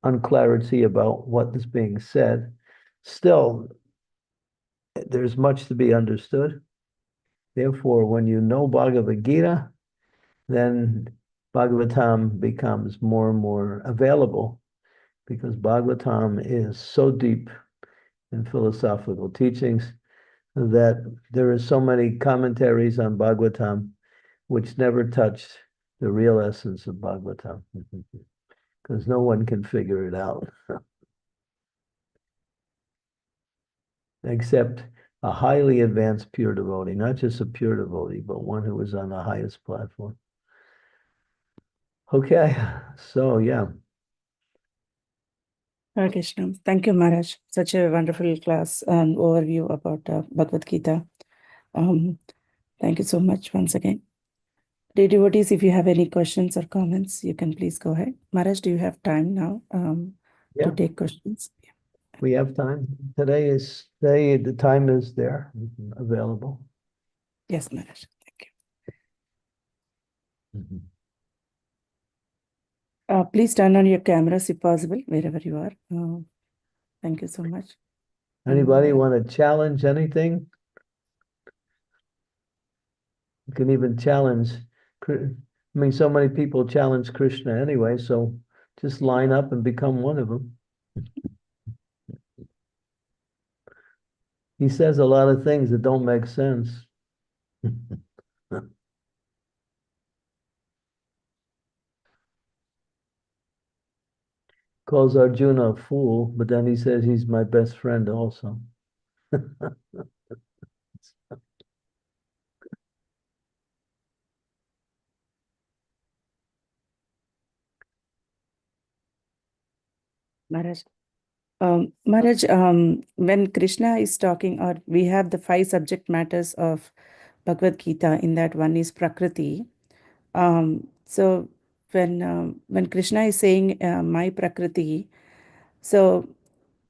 unclarity about what is being said. Still, there's much to be understood. Therefore, when you know Bhagavad Gita, then Bhagavatam becomes more and more available, because Bhagavatam is so deep in philosophical teachings that there are so many commentaries on Bhagavatam which never touch the real essence of Bhagavatam, because no one can figure it out except a highly advanced pure devotee, not just a pure devotee, but one who is on the highest platform. Okay, so yeah. Hare Krishna. Thank you, Maharaj. Such a wonderful class and overview about Bhagavad Gita. Thank you so much once again. Dear devotees, if you have any questions or comments, you can please go ahead. Maharaj, do you have time now Yeah. to take questions? We have time. Today, the time is there, available. Yes, Maharaj. Thank you. Please turn on your cameras if possible, wherever you are. Thank you so much. Anybody want to challenge anything? You can even challenge. I mean, so many people challenge Krishna anyway, so just line up and become one of them. He says a lot of things that don't make sense. calls Arjuna a fool, but then he says he's my best friend also. Maharaj. Maharaj, when Krishna is talking, or we have the 5 subject matters of Bhagavad Gita, in that one is Prakriti. So when Krishna is saying my Prakriti, so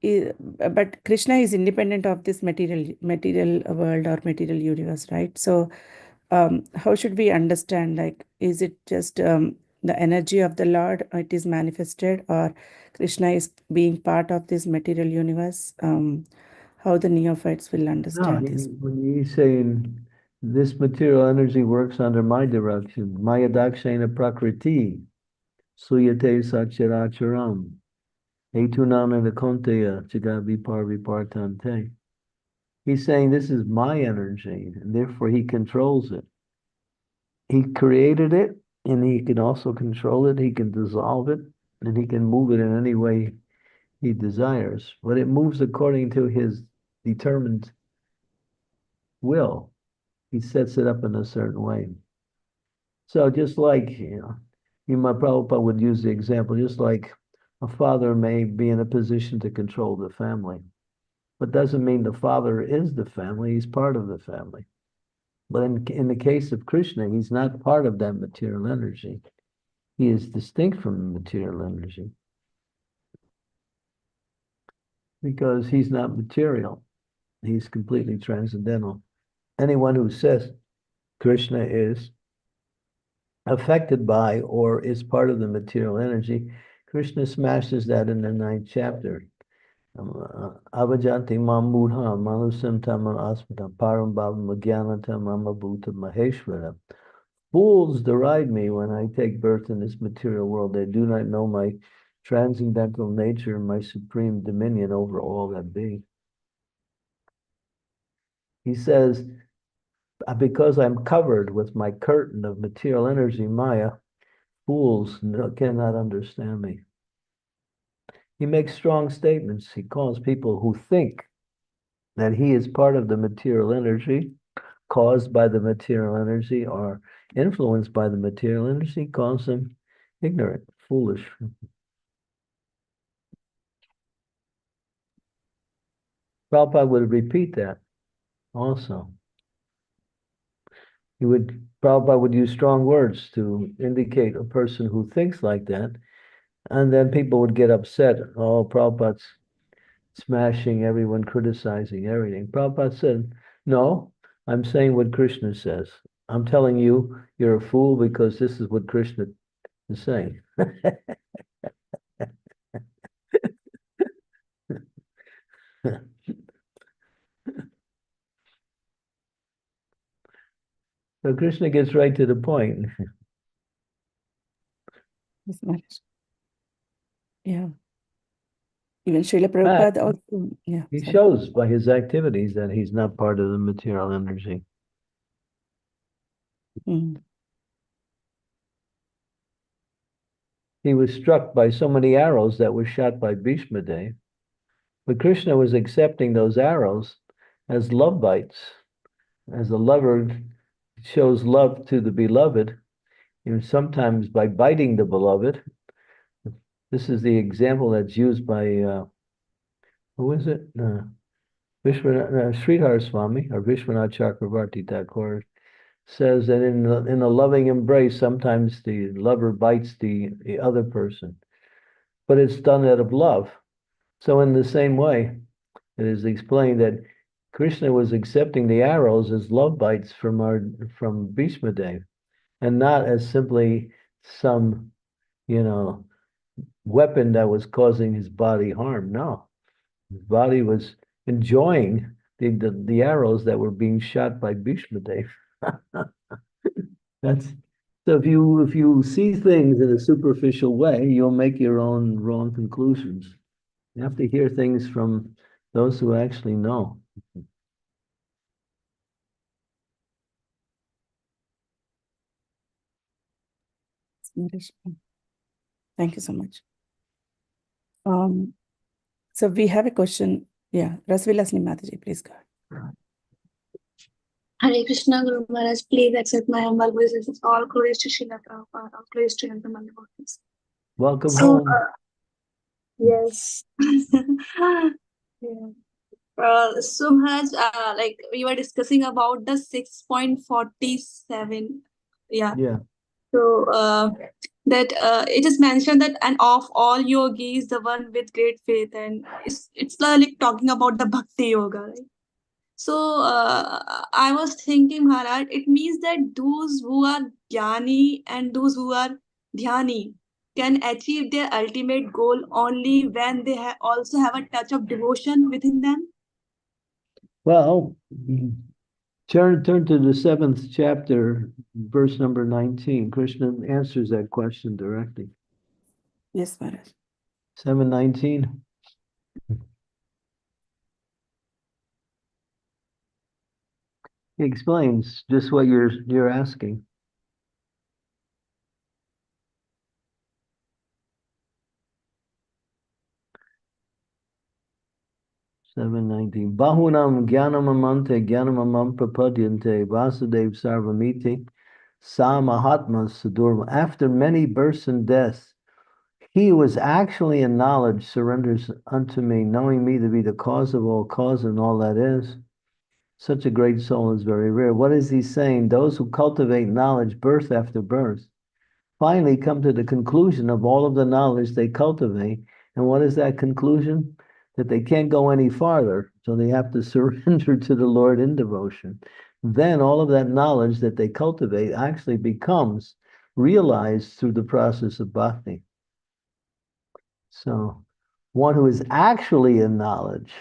but Krishna is independent of this material world or material universe, right? So how should we understand, like, is it just the energy of the Lord, it is manifested, or Krishna is being part of this material universe? How the neophytes will No, understand this? when he's saying this material energy works under my direction, Maya dakshena prakriti, suyate sachiracharam, etunana nakonteya chagavi parvipartante. He's saying this is my energy, and therefore he controls it. He created it, and he can also control it. He can dissolve it, and he can move it in any way he desires. But it moves according to his determined will. He sets it up in a certain way. So just like, my Prabhupada would use the example, just like a father may be in a position to control the family, but doesn't mean the father is the family, he's part of the family. But in the case of Krishna, he's not part of that material energy. He is distinct from the material energy because he's not material. He's completely transcendental. Anyone who says Krishna is affected by or is part of the material energy, Krishna smashes that in the 9th chapter. Avajanti mam mudha manusam tamam asmita param bhavam magyanatam amabhuta maheshwara. Fools deride me when I take birth in this material world. They do not know my transcendental nature and my supreme dominion over all that be. He says, because I'm covered with my curtain of material energy, Maya, fools cannot understand me. He makes strong statements. He calls people who think that he is part of the material energy, caused by the material energy, or influenced by the material energy, calls them ignorant, foolish. Prabhupada would repeat that also. Prabhupada would use strong words to indicate a person who thinks like that, and then people would get upset. Oh, Prabhupada's smashing everyone, criticizing everything. Prabhupada said, no, I'm saying what Krishna says. I'm telling you, you're a fool because this is what Krishna is saying. So Krishna gets right to the point. Yes, Maharaj. Yeah. Even Srila But Prabhupada also, yeah, he sorry. shows by his activities that he's not part of the material energy. Mm. He was struck by so many arrows that were shot by Bhishma Dev, but Krishna was accepting those arrows as love bites, as a lover shows love to the beloved, sometimes by biting the beloved. This is the example that's used by, who is it? Sridhar Swami, or Vishwanath Chakravarti Thakur, says that in a loving embrace, sometimes the lover bites the other person, but it's done out of love. So in the same way, it is explained that Krishna was accepting the arrows as love bites from Bhishma Dev, and not as simply some, weapon that was causing his body harm. No, his body was enjoying the arrows that were being shot by Bhishma Dev. That's so if you see things in a superficial way, you'll make your own wrong conclusions. You have to hear things from those who actually know. Maharaj. Thank you so much. So we have a question. Yeah, Rasvilasni Mataji, please go ahead. Hare Krishna, Guru Maharaj, please accept my humble wishes. All glories to Srila Prabhupada, all glories to Him, the devotees. Welcome So, home. yes. Yeah. So Maharaj, like we were discussing about the 6.47. Yeah. Yeah. So that it is mentioned that and of all yogis, the one with great faith, and it's like talking about the bhakti yoga, right? So I was thinking, Maharaj, it means that those who are jnani and those who are dhyani can achieve their ultimate goal only when they also have a touch of devotion within them. Well, turn to the 7th chapter, verse number 19. Krishna answers that question directly. Yes, Maharaj. 7:19. He explains just what you're asking. Bahunam jnanamamante jnanamam prapadyante vasudev sarvamiti sa mahatma sadurma. After many births and deaths, he who is actually in knowledge surrenders unto me, knowing me to be the cause of all cause and all that is. Such a great soul is very rare. What is he saying? Those who cultivate knowledge birth after birth finally come to the conclusion of all of the knowledge they cultivate. And what is that conclusion? That they can't go any farther, so they have to surrender to the Lord in devotion. Then all of that knowledge that they cultivate actually becomes realized through the process of bhakti. So one who is actually in knowledge,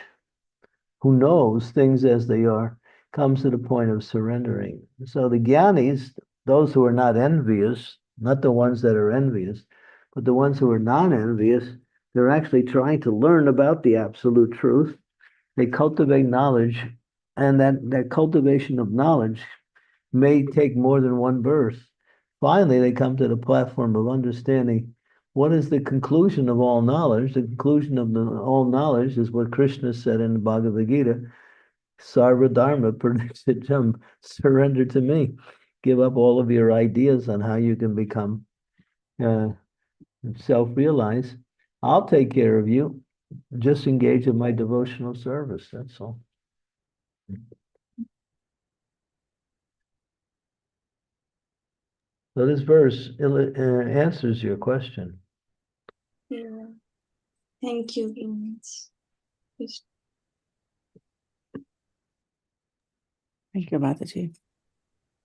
who knows things as they are, comes to the point of surrendering. So the jnanis, those who are not envious, not the ones that are envious, but the ones who are non-envious, they're actually trying to learn about the absolute truth. They cultivate knowledge, and that cultivation of knowledge may take more than one birth. Finally, they come to the platform of understanding what is the conclusion of all knowledge. The conclusion of all knowledge is what Krishna said in the Bhagavad Gita, Sarva Dharma Pradikshijam, surrender to me. Give up all of your ideas on how you can become self-realized. I'll take care of you. Just engage in my devotional service. That's all. So this verse answers your question. Yeah. Thank you very much. Thank you, Mataji.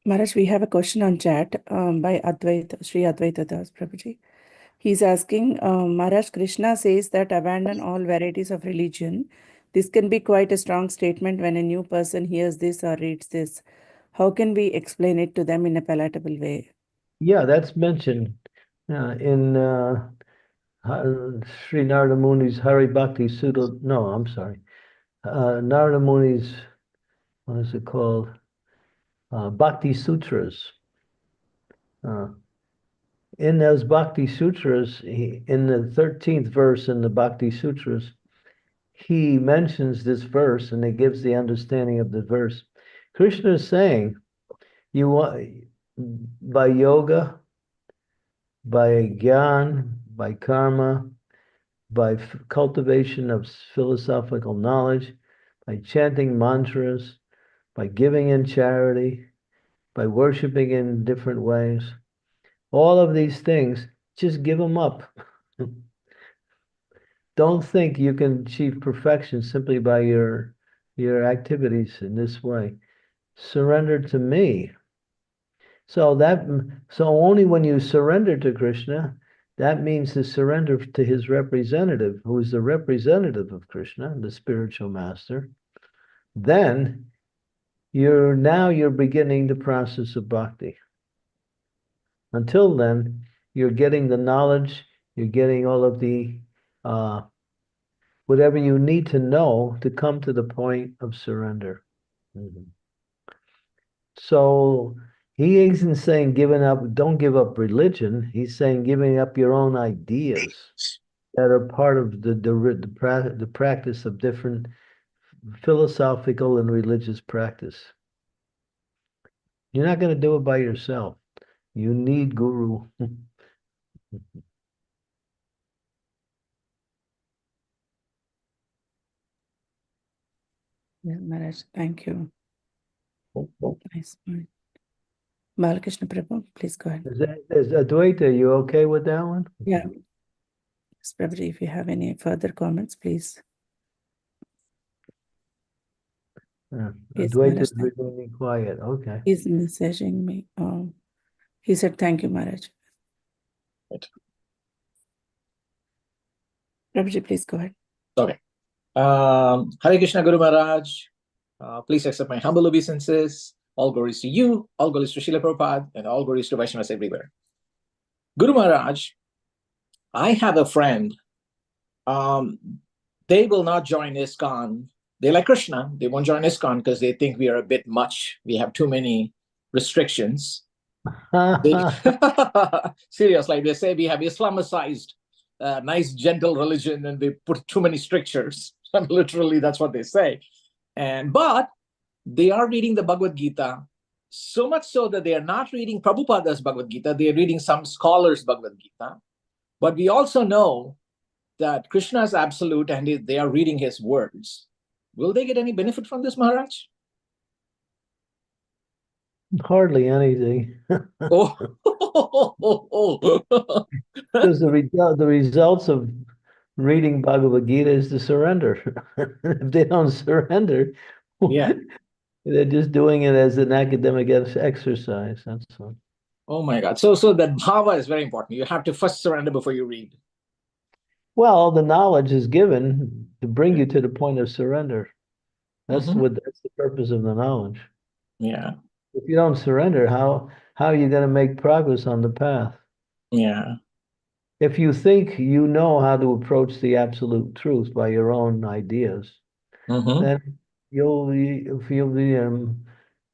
Maharaj, we have a question on chat by Advaita, Sri Advaita Das Prabhuji. He's asking, Maharaj, Krishna says that abandon all varieties of religion. This can be quite a strong statement when a new person hears this or reads this. How can we explain it to them in a palatable way? Yeah, that's mentioned in Sri Narada Muni's Hari Bhakti Sutta. No, I'm sorry. Narada Muni's, what is it called? Bhakti Sutras. In those Bhakti Sutras, in the 13th verse in the Bhakti Sutras, he mentions this verse and it gives the understanding of the verse. Krishna is saying, you want by yoga, by gyan, by karma, by cultivation of philosophical knowledge, by chanting mantras, by giving in charity, by worshiping in different ways. All of these things, just give them up. Don't think you can achieve perfection simply by your activities in this way. Surrender to me. So only when you surrender to Krishna, that means to surrender to his representative, who is the representative of Krishna, the spiritual master. Then you're beginning the process of bhakti. Until then, you're getting the knowledge, you're getting all of the whatever you need to know to come to the point of surrender. So he isn't saying don't give up religion. He's saying giving up your own ideas. that are part of the practice of different philosophical and religious practice. You're not going to do it by yourself. You need guru. Yeah, Maharaj, thank you. Nice point. Balakrishna Prabhu, please go ahead. Is Advaita, you okay with that one? Yeah. Yes, Prabhuji, if you have any further comments, please. Yes, Advaita Maharaj, is remaining quiet. Okay. he's messaging me. He said, thank you, Maharaj. Right. Prabhuji, please go ahead. Okay. Hare Krishna Guru Maharaj. Please accept my humble obeisances. All glories to you, all glories to Srila Prabhupada, and all glories to Vaishnavas everywhere. Guru Maharaj, I have a friend. They will not join ISKCON. They like Krishna. They won't join ISKCON because they think we are a bit much. We have too many restrictions. Serious, like they say, we have Islamicized, nice, gentle religion, and they put too many strictures. Literally, that's what they say. But they are reading the Bhagavad Gita, so much so that they are not reading Prabhupada's Bhagavad Gita. They are reading some scholars' Bhagavad Gita. But we also know that Krishna is absolute and they are reading his words. Will they get any benefit from this, Maharaj? Hardly anything. Oh. Because the results of reading Bhagavad Gita is to surrender. If they don't surrender, Yeah. they're just doing it as an academic exercise. That's all. Oh my God. So that bhava is very important. You have to first surrender before you read. Well, the knowledge is given to bring you to the point of surrender. That's that's the purpose of the knowledge. Yeah. If you don't surrender, how are you going to make progress on the path? Yeah. If you think you know how to approach the absolute truth by your own ideas, then you'll be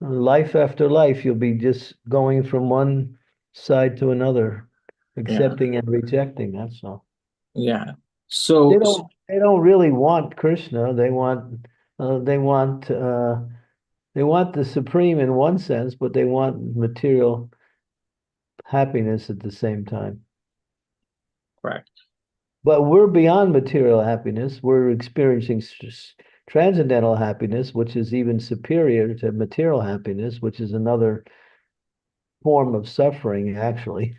life after life, you'll be just going from one side to another, accepting and rejecting. That's all. Yeah. So they don't really want Krishna. They want the supreme in one sense, but they want material happiness at the same time. correct. But we're beyond material happiness. We're experiencing transcendental happiness, which is even superior to material happiness, which is another form of suffering, actually.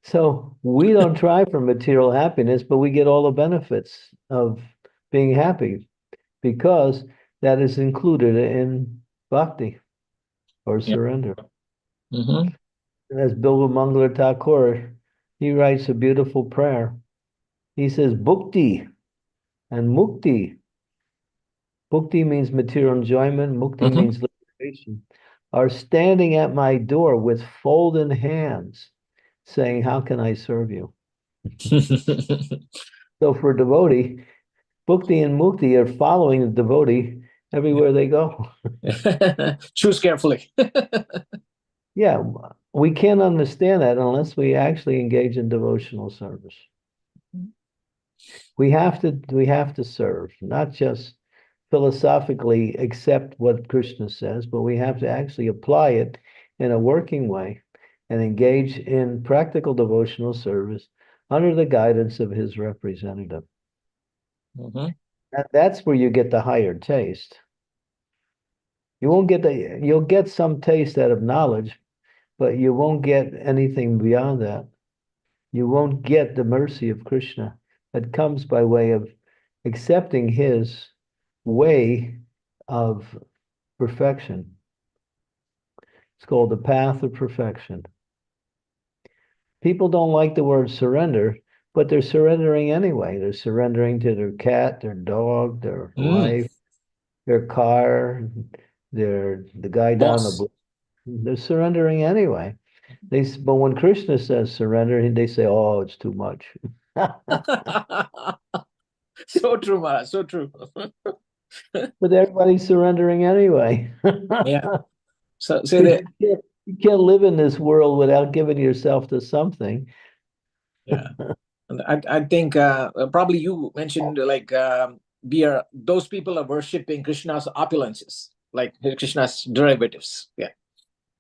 So we don't try for material happiness, but we get all the benefits of being happy because that is included in bhakti or surrender. As Bilba Mangala Thakur, he writes a beautiful prayer. He says, Bhukti and Mukti. Bhukti means material enjoyment, Mukti means liberation, are standing at my door with folded hands, saying, how can I serve you? So for devotee, Bhukti and Mukti are following the devotee everywhere they go. Choose carefully. Yeah, we can't understand that unless we actually engage in devotional service. We have to serve, not just philosophically accept what Krishna says, but we have to actually apply it in a working way and engage in practical devotional service under the guidance of his representative. That's where you get the higher taste. You'll get some taste out of knowledge, but you won't get anything beyond that. You won't get the mercy of Krishna that comes by way of accepting his way of perfection. It's called the path of perfection. People don't like the word surrender, but they're surrendering anyway. They're surrendering to their cat, their dog, their wife, their car, the guy down the block. They're surrendering anyway. But when Krishna says surrender, they say, "Oh, it's too much." So true, Maharaj. So true. But everybody's surrendering anyway. Yeah. So say that. You can't live in this world without giving yourself to something. Yeah. And I think probably you mentioned like those people are worshipping Krishna's opulences, like Krishna's derivatives. Yeah.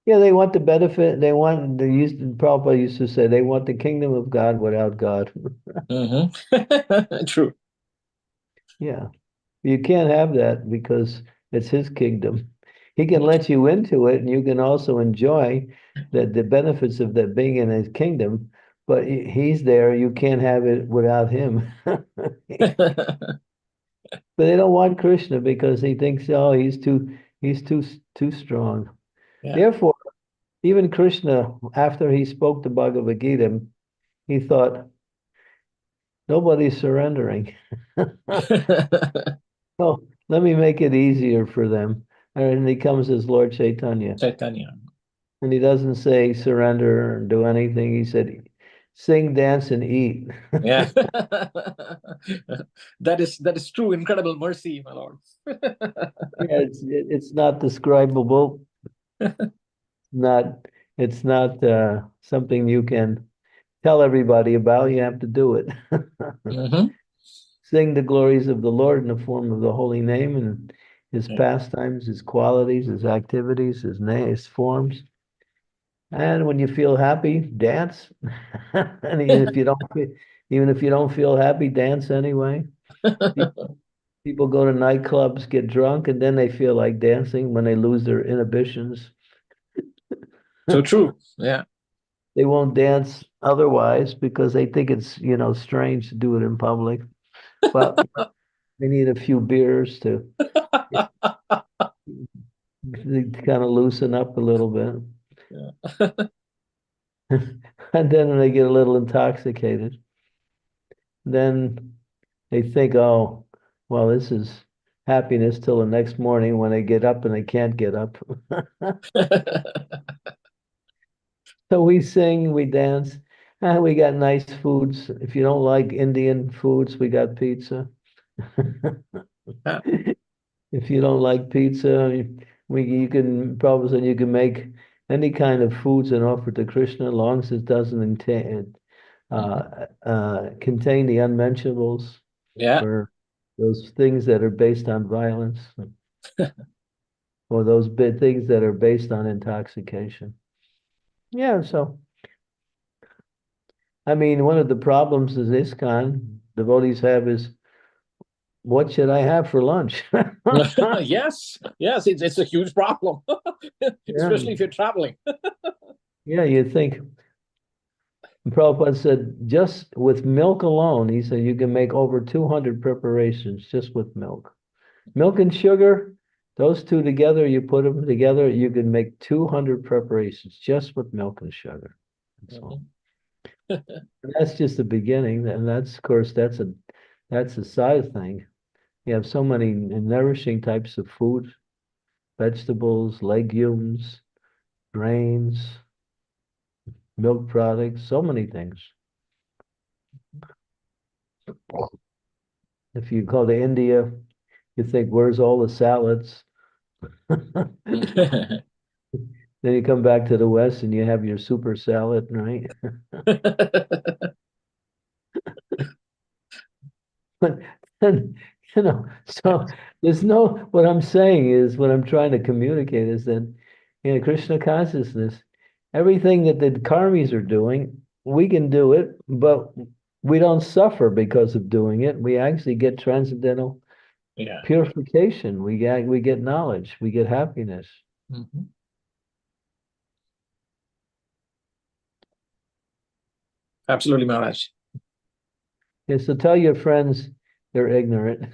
Yeah, they want the benefit. Prabhupada used to say they want the kingdom of God without God. True. Yeah. You can't have that because it's his kingdom. He can let you into it, and you can also enjoy the benefits of that being in his kingdom, but he's there. You can't have it without him. But they don't want Krishna because he thinks, oh, he's too strong. Yeah. Therefore, even Krishna, after he spoke the Bhagavad Gita, he thought, nobody's surrendering. Oh, let me make it easier for them. And he comes as Lord Chaitanya. Chaitanya. And he doesn't say surrender or do anything. He said, sing, dance, and eat. Yeah. That is true, incredible mercy, my lord. Yeah, it's not describable. It's not something you can tell everybody about. You have to do it. Sing the glories of the Lord in the form of the holy name and his pastimes, his qualities, his activities, his forms. And when you feel happy, dance. And even if you don't feel happy, dance anyway. People go to nightclubs, get drunk, and then they feel like dancing when they lose their inhibitions. So true. Yeah. They won't dance otherwise because they think it's, strange to do it in public. But they need a few beers to kind of loosen up a little bit. Yeah. And then when they get a little intoxicated, then they think, oh, well, this is happiness till the next morning when they get up and they can't get up. So we sing, we dance, and we got nice foods. If you don't like Indian foods, we got pizza. If you don't like pizza, you can probably you can make any kind of foods and offer to Krishna as long as it doesn't contain the unmentionables or those things that are based on violence or those things that are based on intoxication. Yeah, so I mean, one of the problems is ISKCON devotees have is what should I have for lunch? Yes, it's a huge problem, especially if you're traveling. Yeah, you think Prabhupada said just with milk alone, he said you can make over 200 preparations just with milk. Milk and sugar, those two together, you put them together, you can make 200 preparations just with milk and sugar. So that's just the beginning, and that's of course that's a side thing. You have so many nourishing types of food, vegetables, legumes, grains, milk products, so many things. If you go to India, you think, where's all the salads? Then you come back to the West and you have your super salad, right? But then, so what I'm saying is, what I'm trying to communicate is that, Krishna consciousness, everything that the karmis are doing, we can do it, but we don't suffer because of doing it. We actually get transcendental purification. We get knowledge. We get happiness. Absolutely, Maharaj. Yeah, so tell your friends they're ignorant.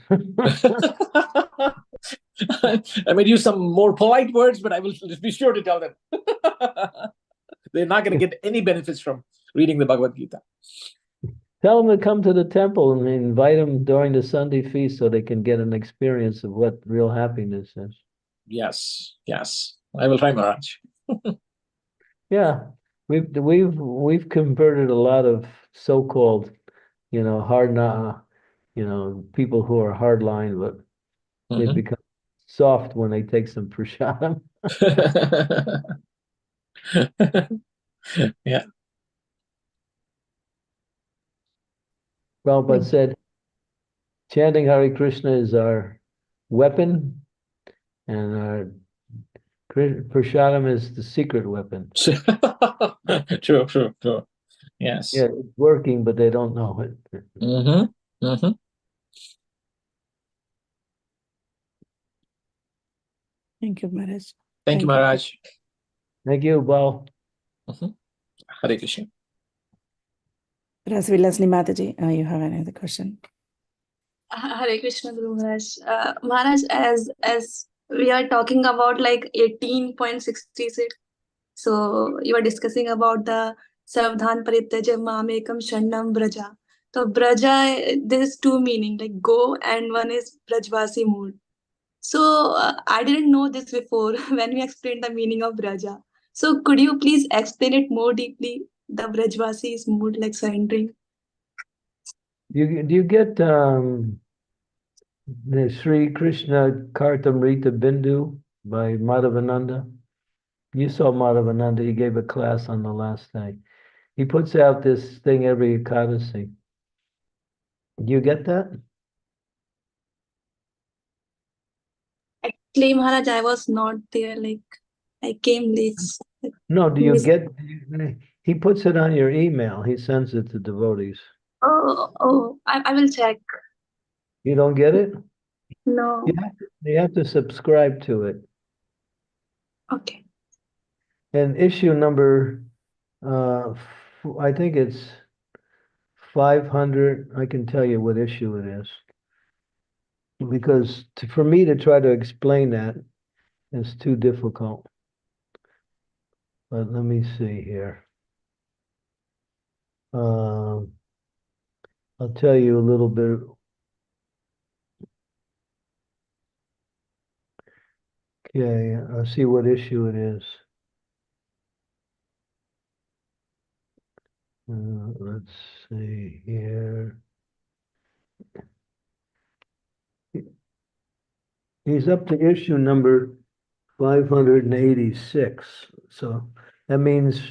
I may use some more polite words, but I will be sure to tell them. They're not going to get any benefits from reading the Bhagavad Gita. Tell them to come to the temple and invite them during the Sunday feast so they can get an experience of what real happiness is. Yes. I will try, Maharaj. Yeah, we've converted a lot of so-called, people who are hardline, but they become soft when they take some prasadam. Yeah. Prabhupada said, chanting Hare Krishna is our weapon, and our prasadam is the secret weapon. True, true, true. Yes. Yeah, it's working, but they don't know it. Mm-hmm. Mm-hmm. Thank you, Maharaj. Thank you, Maharaj. Thank you, Bo. Hare Krishna. Rasvilasni Mataji, you have another question? Hare Krishna, Guru Maharaj. Maharaj, as we are talking about like 18.66, so you are discussing about the Savdhan Parityaja Mamekam Sharnam Braja. So Braja, there's two meaning, like go, and one is Brajvasi mood. So I didn't know this before when we explained the meaning of Braja. So could you please explain it more deeply? The Brajvasi's mood, like surrendering. Do you get the Sri Krishna Kartamrita Bindu by Madhavananda? You saw Madhavananda. He gave a class on the last day. He puts out this thing every Ekadasi. Do you get that? Actually, Maharaj, I was not there. Like I came late. No, do you Yes. get? He puts it on your email. He sends it to devotees. I will check. You don't get it? No. You have to subscribe to it. Okay. And issue number, I think it's 500. I can tell you what issue it is. Because for me to try to explain that is too difficult. But let me see here. I'll tell you a little bit. Okay, I'll see what issue it is. Let's see here. He's up to issue number 586. So that means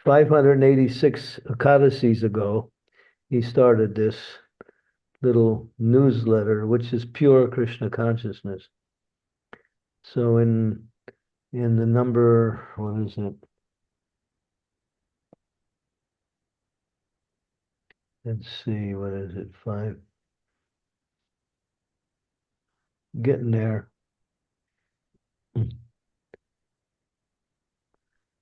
586 Ekadasis ago, he started this little newsletter, which is pure Krishna consciousness. So in the number, what is it? Let's see, what is it? 5. Getting there.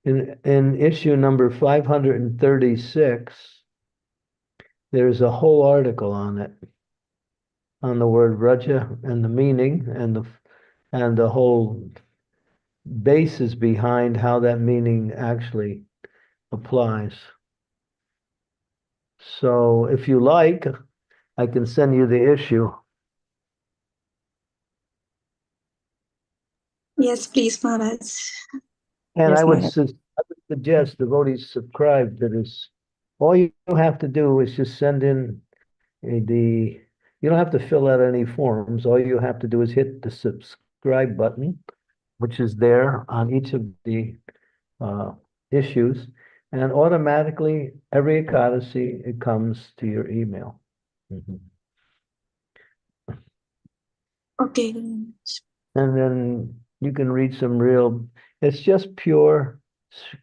In issue number 536, there's a whole article on it, on the word Raja and the meaning and the whole basis behind how that meaning actually applies. So if you like, I can send you the issue. Yes, please, Maharaj. And Yes, I would Maharaj. suggest devotees subscribe to this. All you have to do is just send in you don't have to fill out any forms. All you have to do is hit the subscribe button, which is there on each of the issues, and automatically every Ekadasi, it comes to your email. Okay. And then you can read it's just pure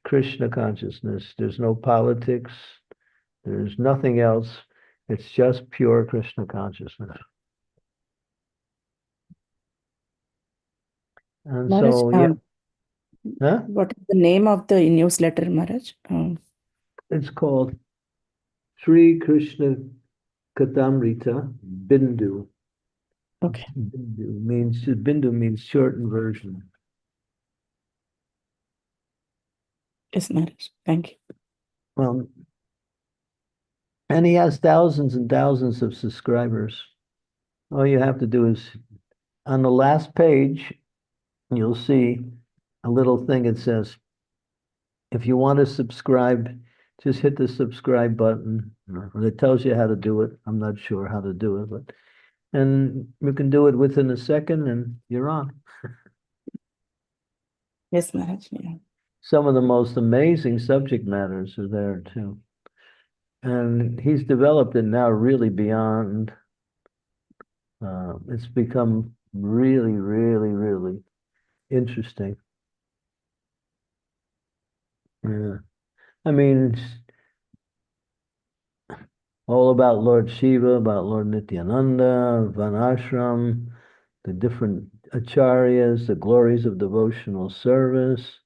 Krishna consciousness. There's no politics. There's nothing else. It's just pure Krishna consciousness. And Maharaj, so, yeah. Huh? what is the name of the newsletter, Maharaj? It's called Sri Krishna Katamrita Bindu. Okay. Bindu means shortened version. Yes, Maharaj. Thank you. And he has thousands and thousands of subscribers. All you have to do is, on the last page, you'll see a little thing that says, if you want to subscribe, just hit the subscribe button. It tells you how to do it. I'm not sure how to do it, and you can do it within a second and you're on. Yes, Maharaj. Yeah. Some of the most amazing subject matters are there too. And he's developed it now really beyond. It's become really, really, really interesting. Yeah. I mean, it's all about Lord Shiva, about Lord Nityananda, Vanashram, the different acharyas, the glories of devotional service,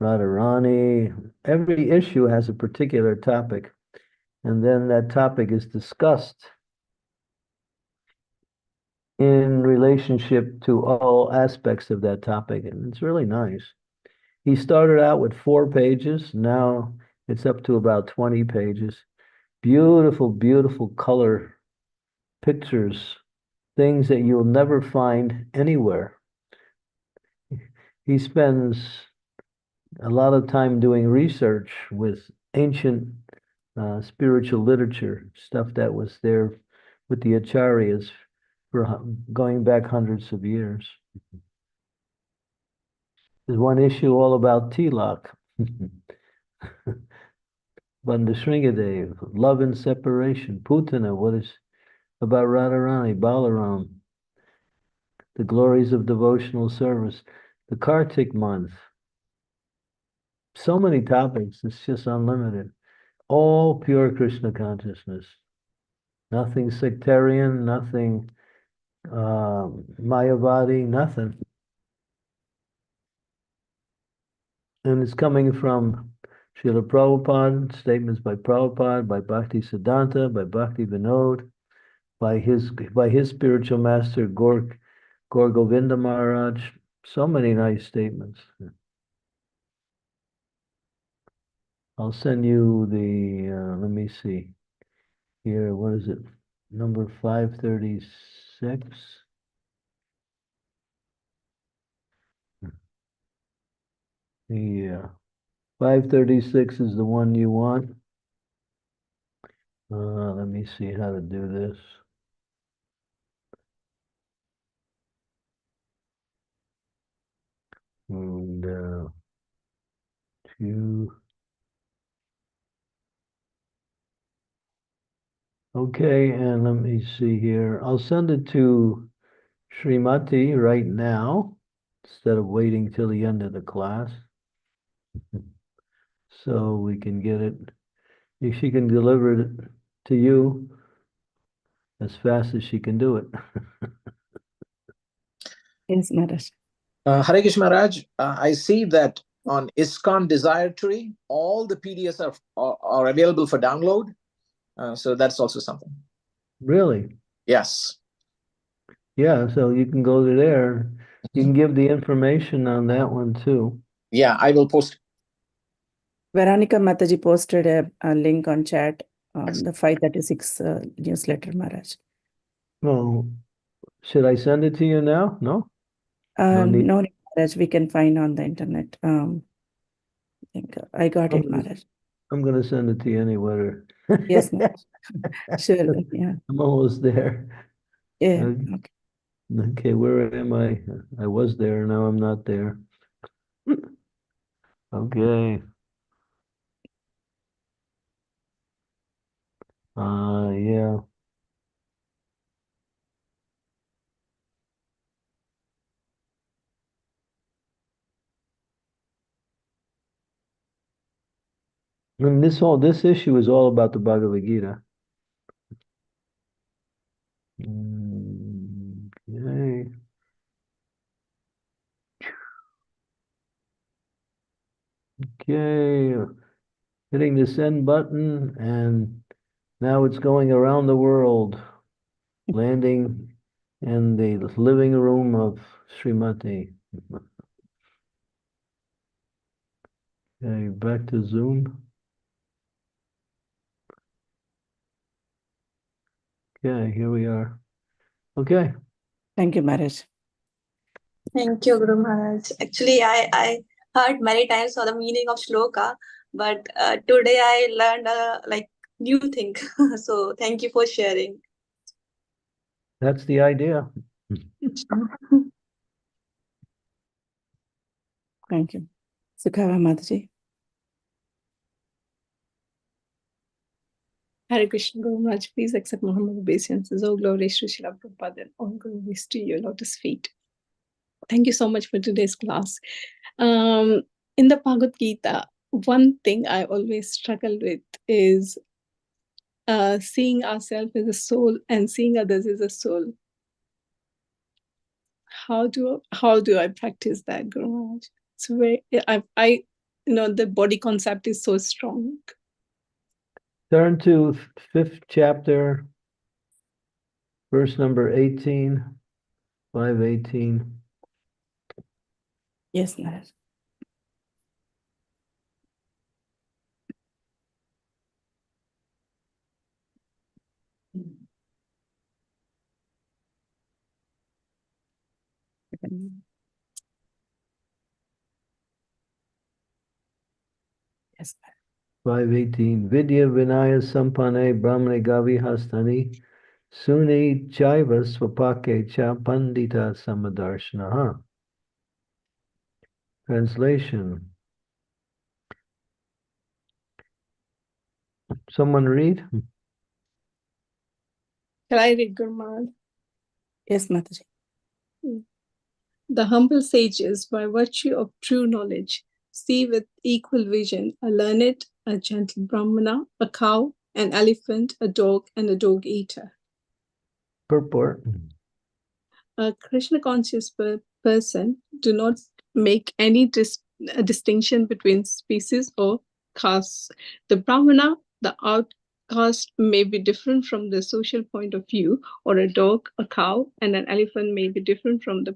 Radharani. Every issue has a particular topic, and then that topic is discussed in relationship to all aspects of that topic, and it's really nice. He started out with 4 pages. Now it's up to about 20 pages. Beautiful, beautiful color pictures, things that you'll never find anywhere. He spends a lot of time doing research with ancient spiritual literature, stuff that was there with the acharyas for going back hundreds of years. There's one issue all about tilak. Bandasringadev, love and separation. Putana, what is about Radharani, Balaram, the glories of devotional service, the Kartik month. So many topics, it's just unlimited. All pure Krishna consciousness. Nothing sectarian, nothing Mayavadi, nothing. And it's coming from Srila Prabhupada, statements by Prabhupada, by Bhakti Siddhanta, by Bhakti Vinod, by his spiritual master Gaur Govinda Maharaj. So many nice statements. I'll send you the, let me see here, what is it? Number 536. Yeah, 536 is the one you want. Let me see how to do this. And okay, and let me see here. I'll send it to Srimati right now instead of waiting till the end of the class. So we can get it. If she can deliver it to you as fast as she can do it. Yes, Maharaj. Hare Krishna Maharaj, I see that on ISKCON Desire Tree, all the PDFs are available for download. So that's also something. Really? Yes. Yeah, so you can go to there. You can give the information on that one too. Yeah, I will post. Veronica Mataji posted a link on chat, the 536 newsletter, Maharaj. Well, should I send it to you now? No? No need. No, Maharaj, we can find on the internet. I think I got it, Maharaj. I'm going to send it to you anyway. Yes, Maharaj. Sure, yeah. I'm almost there. Yeah, Okay. okay. Okay, where am I? I was there, now I'm not there. Okay. Yeah. And this issue is all about the Bhagavad Gita. Okay. Okay. Hitting the send button, and now it's going around the world, landing in the living room of Srimati. Okay, back to Zoom. Okay, here we are. Okay. Thank you, Maharaj. Thank you, Guru Maharaj. Actually, I heard many times for the meaning of shloka, but today I learned like new thing. So thank you for sharing. That's the idea. Thank you. Sukhava Mataji. Hare Krishna, Guru Maharaj, please accept Muhammad obeisances. All glories to Srila Prabhupada and all glories to your lotus feet. Thank you so much for today's class. In the Bhagavad Gita, one thing I always struggle with is seeing ourselves as a soul and seeing others as a soul. How do I practice that, Guru Maharaj? It's very, I the body concept is so strong. Turn to 5th chapter, verse number 18, 5:18. Yes, Maharaj. Yes, Maharaj. 5:18. Vidya Vinaya Sampane Brahmane Gavi Hastani Suni Chaiva Swapake Cha Pandita Samadarshanaha. Translation. Someone read? Shall I read, Guru Maharaj? Yes, Mataji. The humble sages, by virtue of true knowledge, see with equal vision a learned, a gentle Brahmana, a cow, an elephant, a dog, and a dog eater. Purport. A Krishna conscious person do not make any distinction between species or castes. The Brahmana, the outcast, may be different from the social point of view, or a dog, a cow, and an elephant may be different from the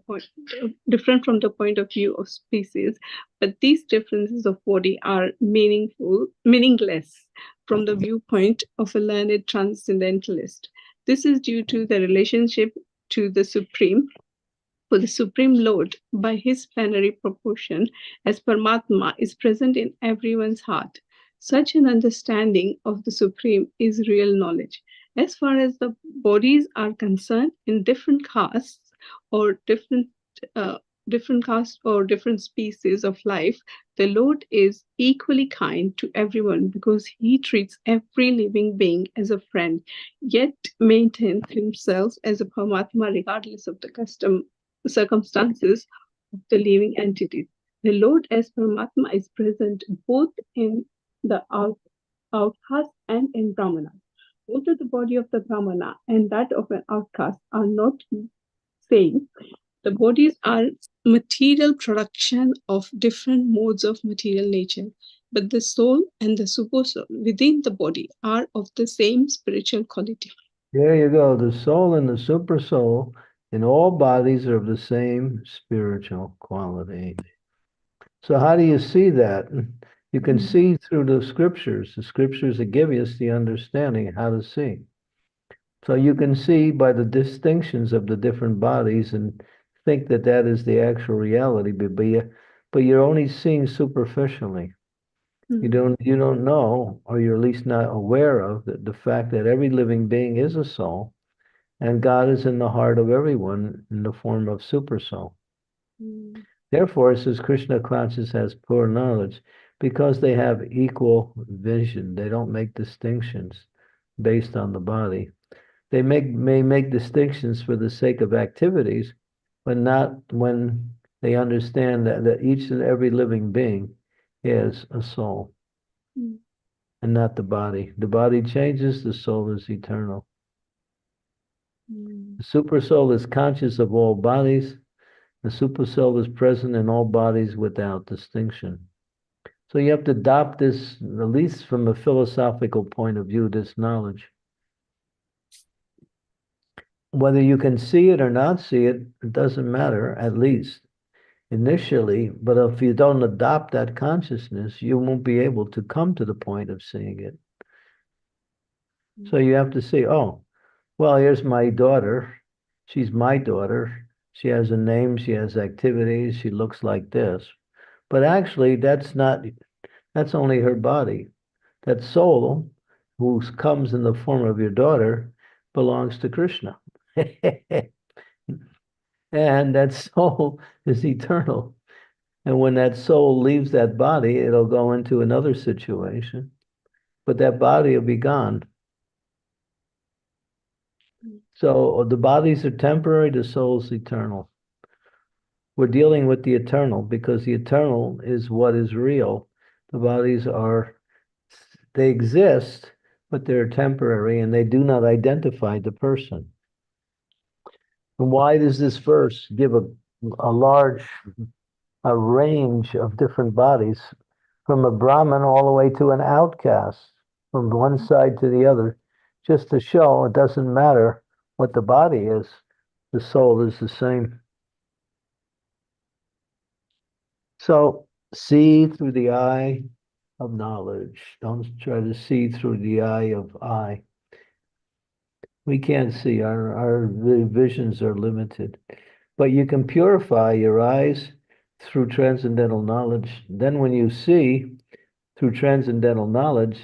point of view of species. But these differences of body are meaningless from the viewpoint of a learned transcendentalist. This is due to the relationship to the Supreme, for the Supreme Lord, by his plenary proportion, as Paramatma, is present in everyone's heart. Such an understanding of the Supreme is real knowledge. As far as the bodies are concerned, in different castes or different species of life, the Lord is equally kind to everyone because he treats every living being as a friend, yet maintains himself as a Paramatma regardless of the circumstances of the living entities. The Lord as Paramatma is present both in the outcast and in Brahmana. Both the body of the Brahmana and that of an outcast are not same. The bodies are material production of different modes of material nature, but the soul and the super soul within the body are of the same spiritual quality. There you go. The soul and the super soul in all bodies are of the same spiritual quality. So how do you see that? You can see through the scriptures that give us the understanding how to see. So you can see by the distinctions of the different bodies and think that that is the actual reality, but you're only seeing superficially. You don't know, or you're at least not aware of the fact that every living being is a soul, and God is in the heart of everyone in the form of super soul. Therefore, it says Krishna conscious has pure knowledge because they have equal vision. They don't make distinctions based on the body. They may make distinctions for the sake of activities, but not when they understand that each and every living being is a soul and not the body. The body changes, the soul is eternal. The super soul is conscious of all bodies. The super soul is present in all bodies without distinction. So you have to adopt this, at least from a philosophical point of view, this knowledge. Whether you can see it or not see it, it doesn't matter, at least initially. But if you don't adopt that consciousness, you won't be able to come to the point of seeing it. So you have to say, oh, well, here's my daughter. She's my daughter. She has a name, she has activities, she looks like this. But actually, that's only her body. That soul, who comes in the form of your daughter, belongs to Krishna. And that soul is eternal. And when that soul leaves that body, it'll go into another situation. But that body will be gone. So the bodies are temporary, the soul is eternal. We're dealing with the eternal because the eternal is what is real. The bodies they exist, but they're temporary and they do not identify the person. And why does this verse give a large range of different bodies, from a Brahmin all the way to an outcast, from one side to the other, just to show it doesn't matter what the body is, the soul is the same. So see through the eye of knowledge. Don't try to see through the eye of I. We can't see, our visions are limited. But you can purify your eyes through transcendental knowledge. Then when you see through transcendental knowledge,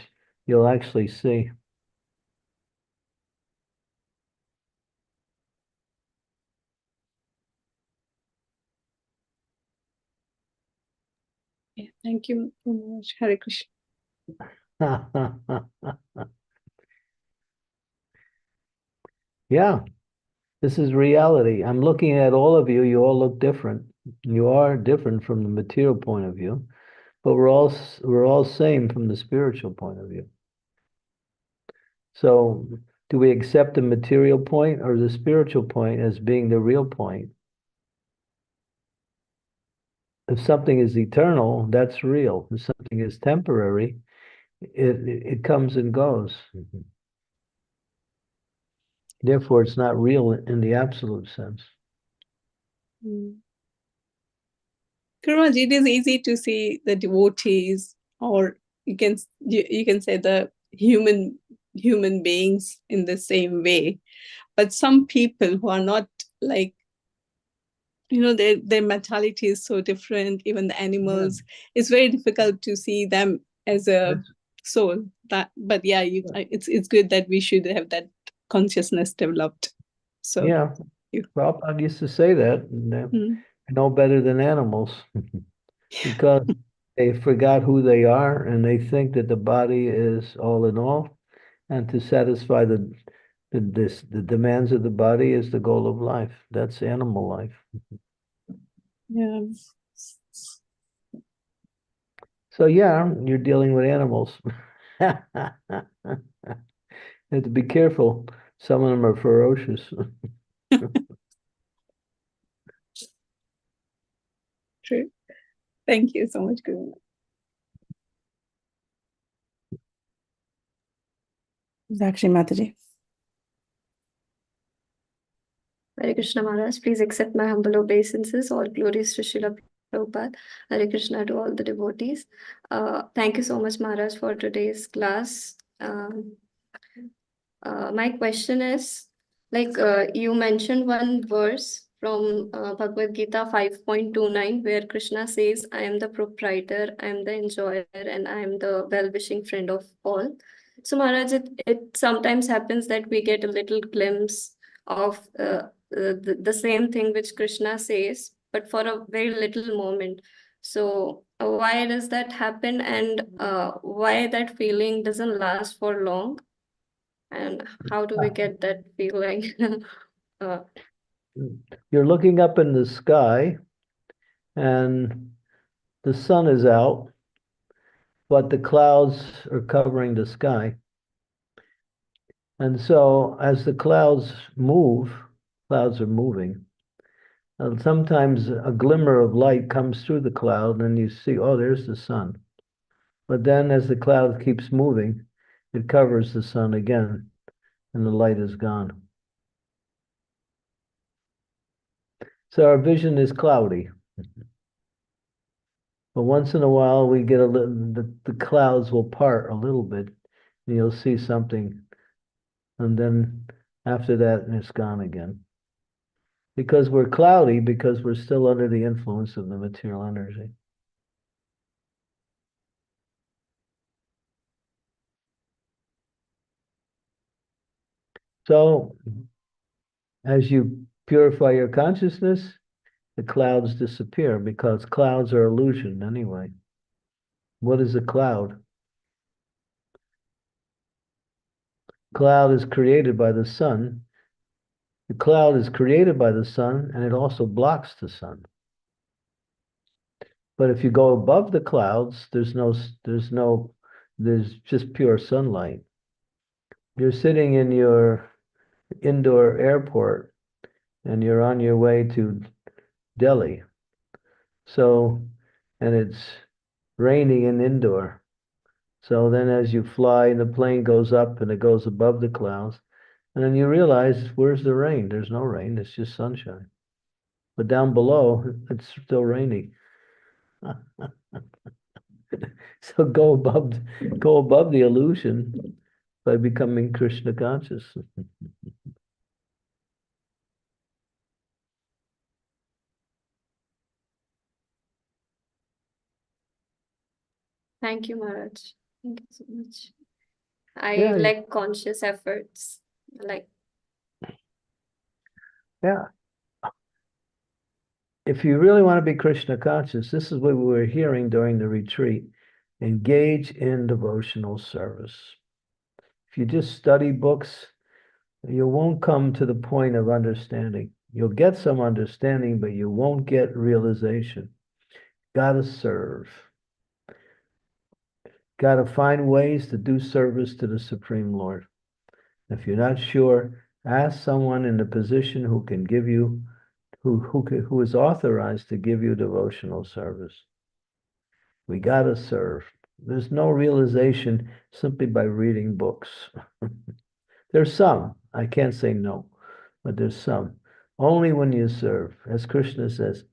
you'll actually see. Yeah, thank you so much. Hare Krishna. Yeah, this is reality. I'm looking at all of you. You all look different. You are different from the material point of view, but we're all same from the spiritual point of view. So do we accept the material point or the spiritual point as being the real point? If something is eternal, that's real. If something is temporary, it comes and goes. Therefore, it's not real in the absolute sense. Guruji, it is easy to see the devotees, or you can say the human beings in the same way. But some people who are not like, their mentality is so different. Even the animals, it's very difficult to see them as a soul. But yeah, it's good that we should have that consciousness developed. So yeah, Prabhupada used to say that. No better than animals, because they forgot who they are and they think that the body is all in all, and to satisfy the demands of the body is the goal of life. That's animal life. Yeah. So yeah, you're dealing with animals. You have to be careful. Some of them are ferocious. True. Thank you so much, Guru. Dakshi Mataji. Hare Krishna Maharaj, please accept my humble obeisances. All glories to Srila Prabhupada. Hare Krishna to all the devotees. Thank you so much, Maharaj, for today's class. My question is, you mentioned one verse from Bhagavad Gita 5.29, where Krishna says, I am the proprietor, I am the enjoyer, and I am the well-wishing friend of all. So Maharaj, it sometimes happens that we get a little glimpse of the same thing which Krishna says, but for a very little moment. So why does that happen, and why that feeling doesn't last for long? And how do we get that feeling? You're looking up in the sky and the sun is out, but the clouds are covering the sky. And so as the clouds move, clouds are moving. And sometimes a glimmer of light comes through the cloud and you see, oh, there's the sun. But then as the cloud keeps moving, it covers the sun again and the light is gone. So our vision is cloudy. But once in a while we get the clouds will part a little bit and you'll see something. And then after that, it's gone again. Because we're cloudy, because we're still under the influence of the material energy. So as you purify your consciousness, the clouds disappear, because clouds are illusion anyway. What is a cloud? Cloud is created by the sun, The cloud is created by the sun, and it also blocks the sun. But if you go above the clouds, there's just pure sunlight. You're sitting in your indoor airport and you're on your way to Delhi. So, and it's raining in indoor. So then as you fly and the plane goes up and it goes above the clouds, and then you realize, where's the rain? There's no rain, it's just sunshine. But down below, it's still raining. So go above the illusion by becoming Krishna conscious. Thank you, Maharaj. Thank you so much. I Yeah. like conscious efforts. Like, Yeah. If you really want to be Krishna conscious, this is what we were hearing during the retreat. Engage in devotional service. If you just study books, you won't come to the point of understanding. You'll get some understanding, but you won't get realization. Gotta serve. Gotta find ways to do service to the Supreme Lord. If you're not sure, ask someone in the position who can give you, who is authorized to give you devotional service. We gotta serve. There's no realization simply by reading books. There's some, I can't say no, but there's some. Only when you serve, as Krishna says,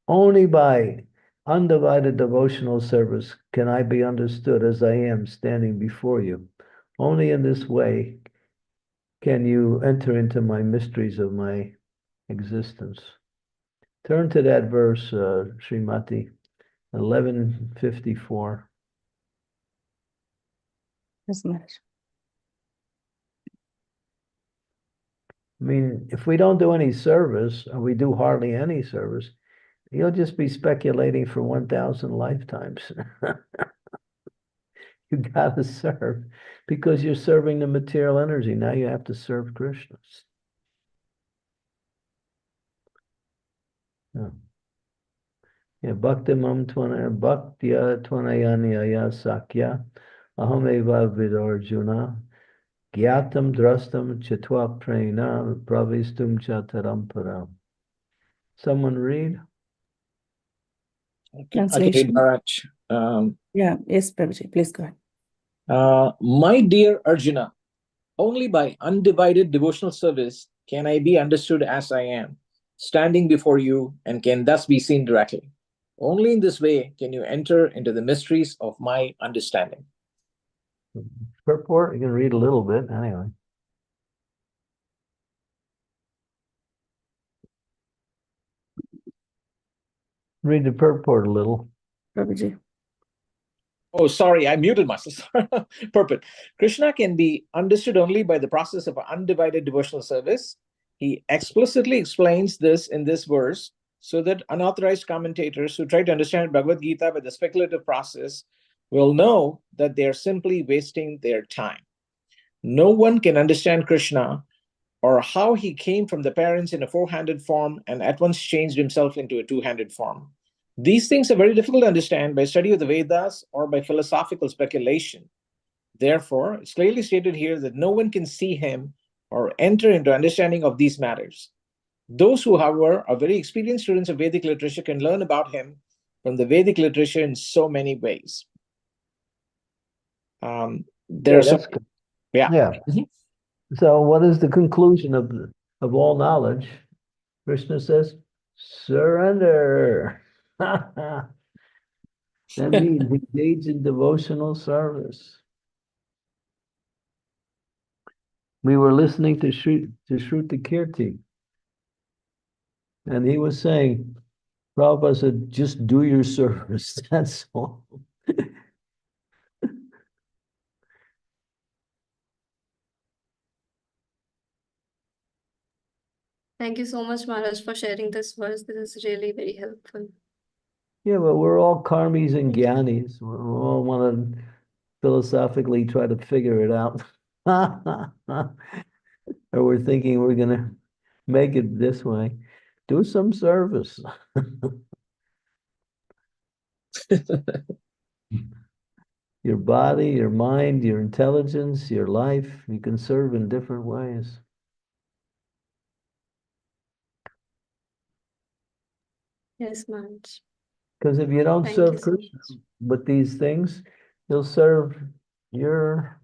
only by undivided devotional service can I be understood as I am standing before you. Only in this way can you enter into my mysteries of my existence. Turn to that verse, Srimati, 1154. Yes, Maharaj. I mean, if we don't do any service, or we do hardly any service, you'll just be speculating for 1,000 lifetimes. You gotta serve because you're serving the material energy. Now you have to serve Krishna. Yeah, bhakti mam tvana bhaktya tvanayanyaya sakya ahameva vidorjuna gyatam drastam chitva prena pravistum chataram param. Someone read? I can read, Translation. Maharaj. Yeah, yes, Prabhuji, please go ahead. My dear Arjuna, only by undivided devotional service can I be understood as I am, standing before you, and can thus be seen directly. Only in this way can you enter into the mysteries of my understanding. Purport, you can read a little bit anyway. Read the purport a little. Prabhuji. Oh, sorry, I muted myself. Purport. Krishna can be understood only by the process of undivided devotional service. He explicitly explains this in this verse so that unauthorized commentators who try to understand Bhagavad Gita by the speculative process will know that they are simply wasting their time. No one can understand Krishna or how he came from the parents in a four-handed form and at once changed himself into a two-handed form. These things are very difficult to understand by study of the Vedas or by philosophical speculation. Therefore, it's clearly stated here that no one can see him or enter into understanding of these matters. Those who, however, are very experienced students of Vedic literature can learn about him from the Vedic literature in so many ways. There's that's good. Yeah. Yeah. So what is the conclusion of all knowledge? Krishna says, surrender. That means engage in devotional service. We were listening to Shruti Kirti, and he was saying, Prabhupada said, just do your service, that's all. thank you so much, Maharaj, for sharing this verse. This is really very helpful. Yeah, but we're all karmis and gyanis. We all want to philosophically try to figure it out. Or we're thinking we're going to make it this way. Do some service. Your body, your mind, your intelligence, your life, you can serve in different ways. Yes, Maharaj. Because if you don't Thank you serve so Krishna much. with these things, you'll serve your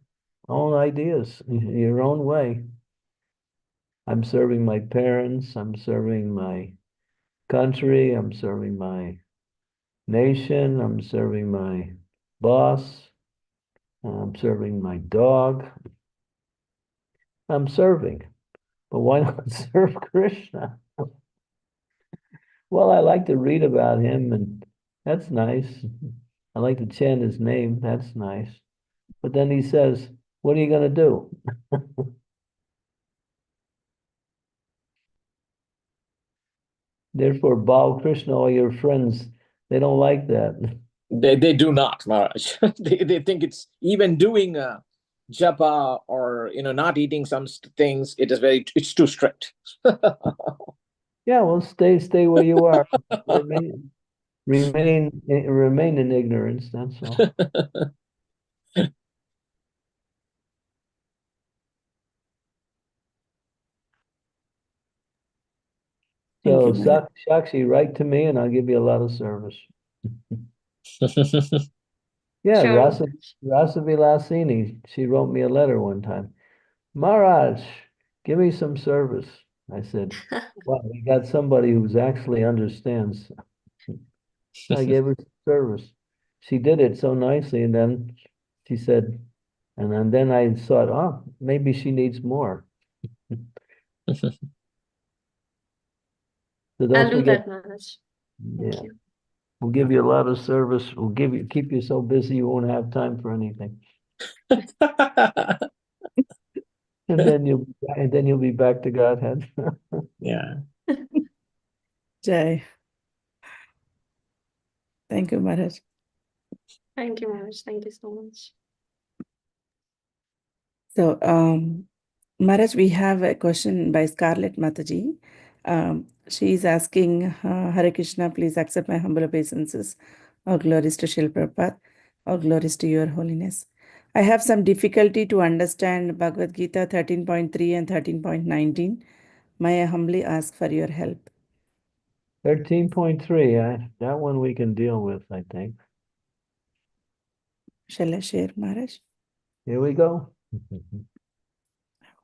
own ideas, your own way. I'm serving my parents, I'm serving my country, I'm serving my nation, I'm serving my boss, I'm serving my dog. I'm serving, but why not serve Krishna? Well, I like to read about him, and that's nice. I like to chant his name, that's nice. But then he says, what are you going to do? Therefore, Bal Krishna, all your friends, they don't like that. They do not, Maharaj. They think it's even doing a japa or not eating some things. It's too strict. Yeah, well, stay where you are. Remain in ignorance. That's all. Thank you, So Maharaj. Shakshi, write to me, and I'll give you a lot of service. Yeah, Sure, Rasa Maharaj. Vilasini, she wrote me a letter one time. Maharaj, give me some service. I said, wow, we got somebody who's actually understands. I gave her some service. She did it so nicely, and then she said, and then I thought, oh, maybe she needs more. So I'll don't do forget, that, Maharaj. yeah, Thank you. we'll give you a lot of service. We'll keep you so busy you won't have time for anything. And then you'll be back to Godhead. Yeah. Jai. Thank you, Maharaj. Thank you, Maharaj. Thank you so much. So, Maharaj, we have a question by Scarlett Mataji. She is asking, Hare Krishna, please accept my humble obeisances. All glories to Srila Prabhupada. All glories to your holiness. I have some difficulty to understand Bhagavad Gita 13.3 and 13.19. May I humbly ask for your help? 13.3, that one we can deal with, I think. Shall I share, Maharaj? Here we go.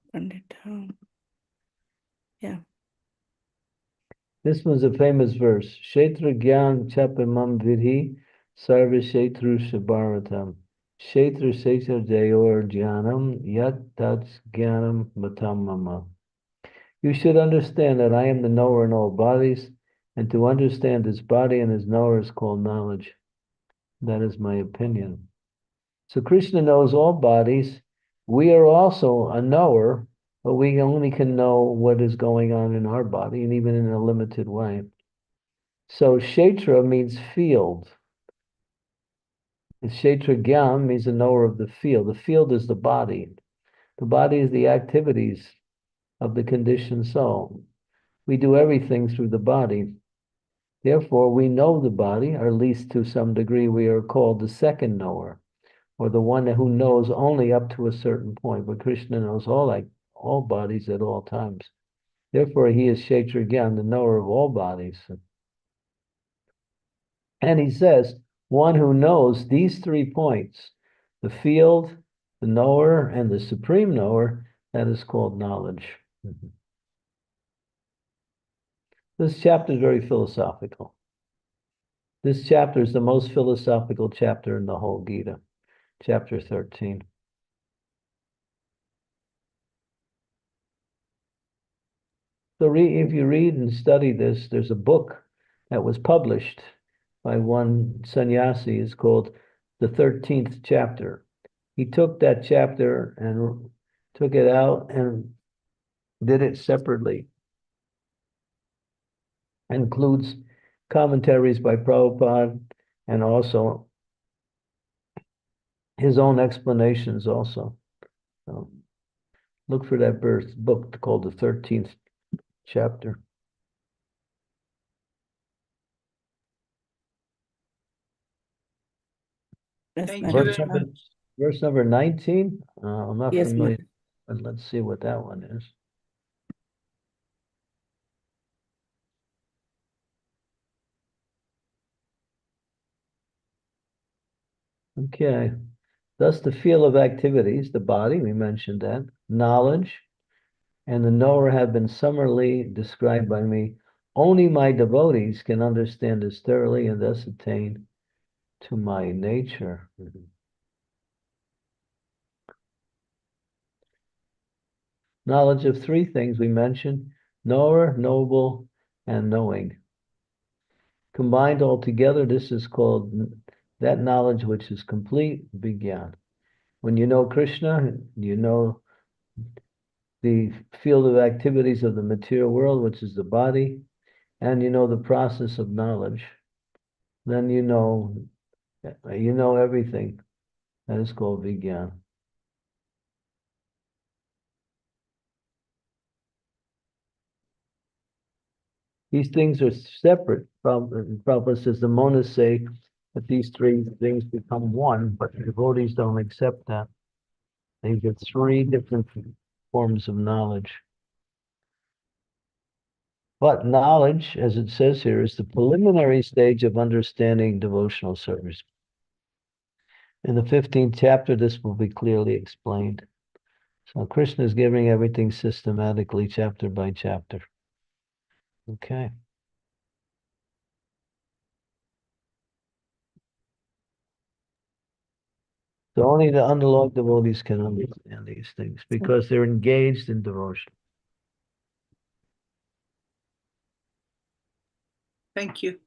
Opened it down. Yeah. This was a famous verse. Kshetra Gyan Chapimam Vidhi Sarva Kshetru Shabharatam. Kshetra Kshetra Jayor Jnanam Yat Tats Jnanam Matam Mama. You should understand that I am the knower in all bodies, and to understand this body and his knower is called knowledge. That is my opinion. So Krishna knows all bodies. We are also a knower, but we only can know what is going on in our body, and even in a limited way. So Kshetra means field. And Kshetra Gyan means the knower of the field. The field is the body. The body is the activities of the conditioned soul. We do everything through the body. Therefore, we know the body, or at least to some degree, we are called the second knower, or the one who knows only up to a certain point. But Krishna knows all bodies at all times. Therefore, he is Kshetra Gyan, the knower of all bodies. And he says, one who knows these 3 points, the field, the knower, and the supreme knower, that is called knowledge. This chapter is very philosophical. This chapter is the most philosophical chapter in the whole Gita, chapter 13. So if you read and study this, there's a book that was published by one sannyasi. It's called the 13th chapter. He took that chapter and took it out and did it separately. Includes commentaries by Prabhupada and also his own explanations also. So look for that book called the 13th chapter? Yes, Thank Maharaj. you. Verse number 19. I'm not Yes, familiar, Maharaj. but let's see what that one is. Okay. Thus, the field of activities, the body, we mentioned that, knowledge, and the knower have been summarily described by me. Only my devotees can understand this thoroughly and thus attain to my nature. Knowledge of three things we mentioned: knower, knowable, and knowing. Combined all together, this is called that knowledge which is complete, Vigyan. When you know Krishna, you know the field of activities of the material world, which is the body, and you know the process of knowledge. Then you know everything. That is called Vigyan. These things are separate. Prabhupada says the monas say that these three things become one, but the devotees don't accept that. They get three different forms of knowledge. But knowledge, as it says here, is the preliminary stage of understanding devotional service. In the 15th chapter, this will be clearly explained. So Krishna is giving everything systematically, chapter by chapter. Okay. So only the undeveloped devotees can understand these things because they're engaged in devotion. Thank you.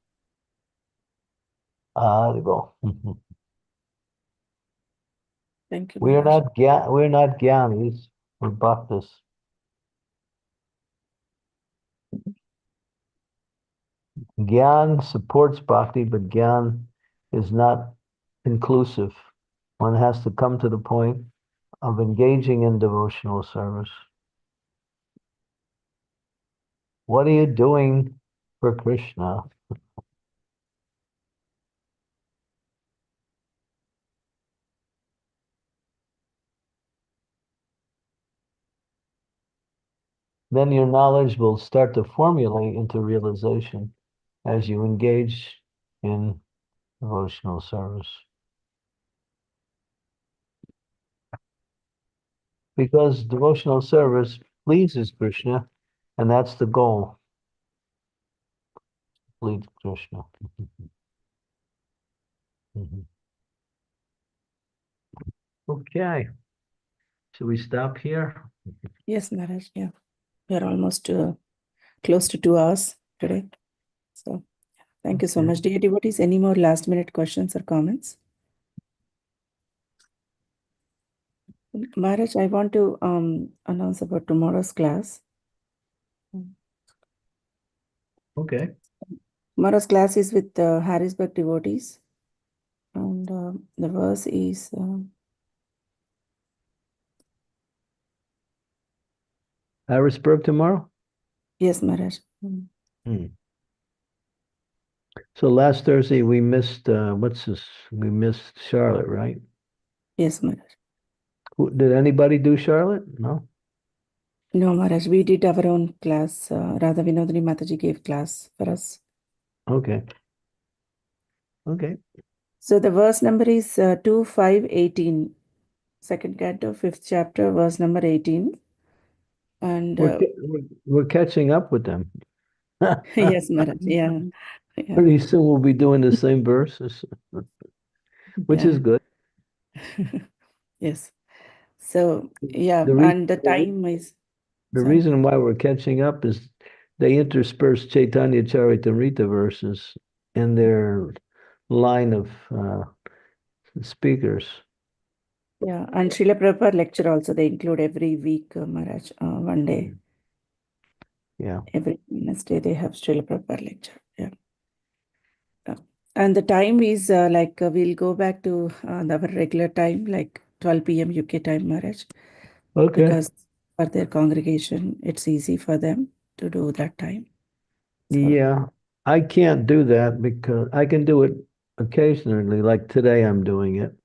Aribo. Thank you, We're Maharaj. not gyanis, we're bhaktas. Gyan supports bhakti, but gyan is not inclusive. One has to come to the point of engaging in devotional service. What are you doing for Krishna? Then your knowledge will start to formulate into realization as you engage in devotional service. Because devotional service pleases Krishna, and that's the goal. Please Krishna. Mhm. Okay. Should we stop here? Yes, Maharaj. Yeah. We are almost close to 2 hours today. So thank you so Okay. much. Dear devotees, any more last minute questions or comments? Maharaj, I want to announce about tomorrow's class. Okay. Tomorrow's class is with Harrisburg devotees. And the verse is Harrisburg tomorrow? yes, Maharaj. So last Thursday we missed we missed Charlotte, right? Yes, Maharaj. Did anybody do Charlotte? No? No, Maharaj, we did our own class. Radha Vinodini Mataji gave class for us. Okay. Okay. So the verse number is 2:5:18. Second canto, 5th chapter, verse number 18. And We're catching up with them. yes, Maharaj. Yeah. Yeah. Pretty soon we'll be doing the same verses, which is Yeah. good. Yes. So yeah, The and the reason, time is the sorry. reason why we're catching up is they intersperse Chaitanya Charitamrita verses in their line of speakers. Yeah, and Srila Prabhupada lecture also they include every week, Maharaj, one day. Yeah. Every Wednesday they have Srila Prabhupada lecture. Yeah. And the time is we'll go back to our regular time, like 12 p.m. UK time, Maharaj. Okay. Because for their congregation, it's easy for them to do that time. So, Yeah, I can't do that because I can do it occasionally, like today I'm doing it.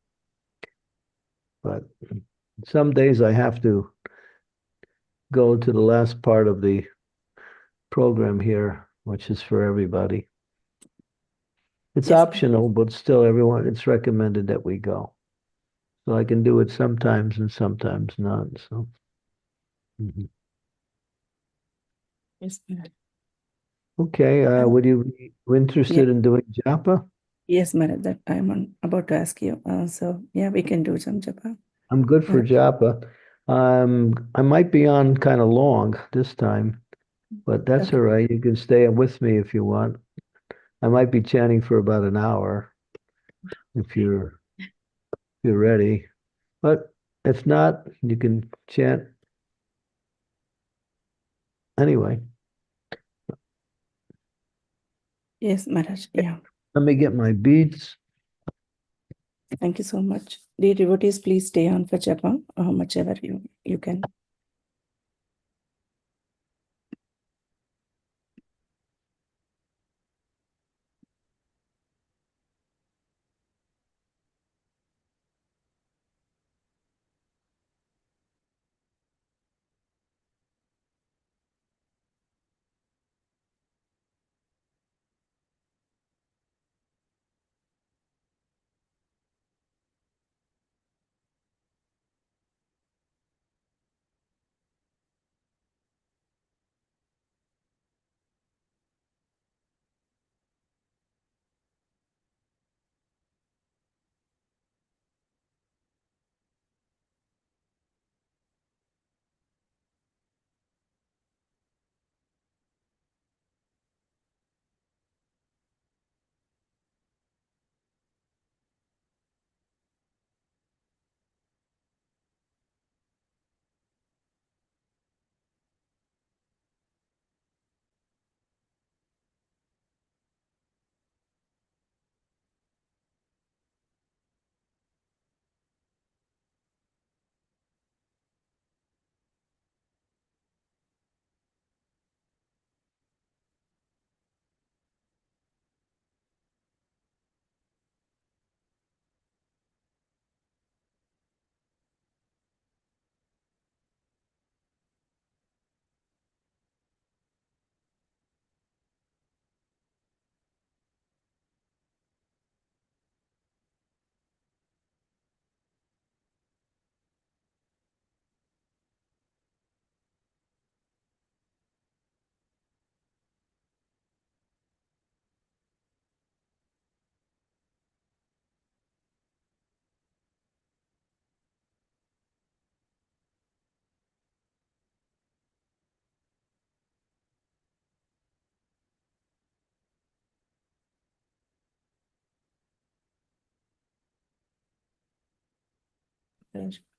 But some days I have to go to the last part of the program here, which is for everybody. It's yes, optional, but still it's recommended that we go. So I can do it sometimes and sometimes not. So mhm. yes, Maharaj. Okay, would you be interested in doing japa? Yes, Maharaj, that about to ask you. So yeah, we can do some japa. I'm good for Maharaj. japa. I might be on kind of long this time, but that's Okay. all right. You can stay with me if you want. I might be chanting for about an hour if you're ready. But if not, you can chant anyway. Yes, Maharaj. Yeah. Let me get my beads. Thank you so much. Dear devotees, please stay on for japa, muchever you can.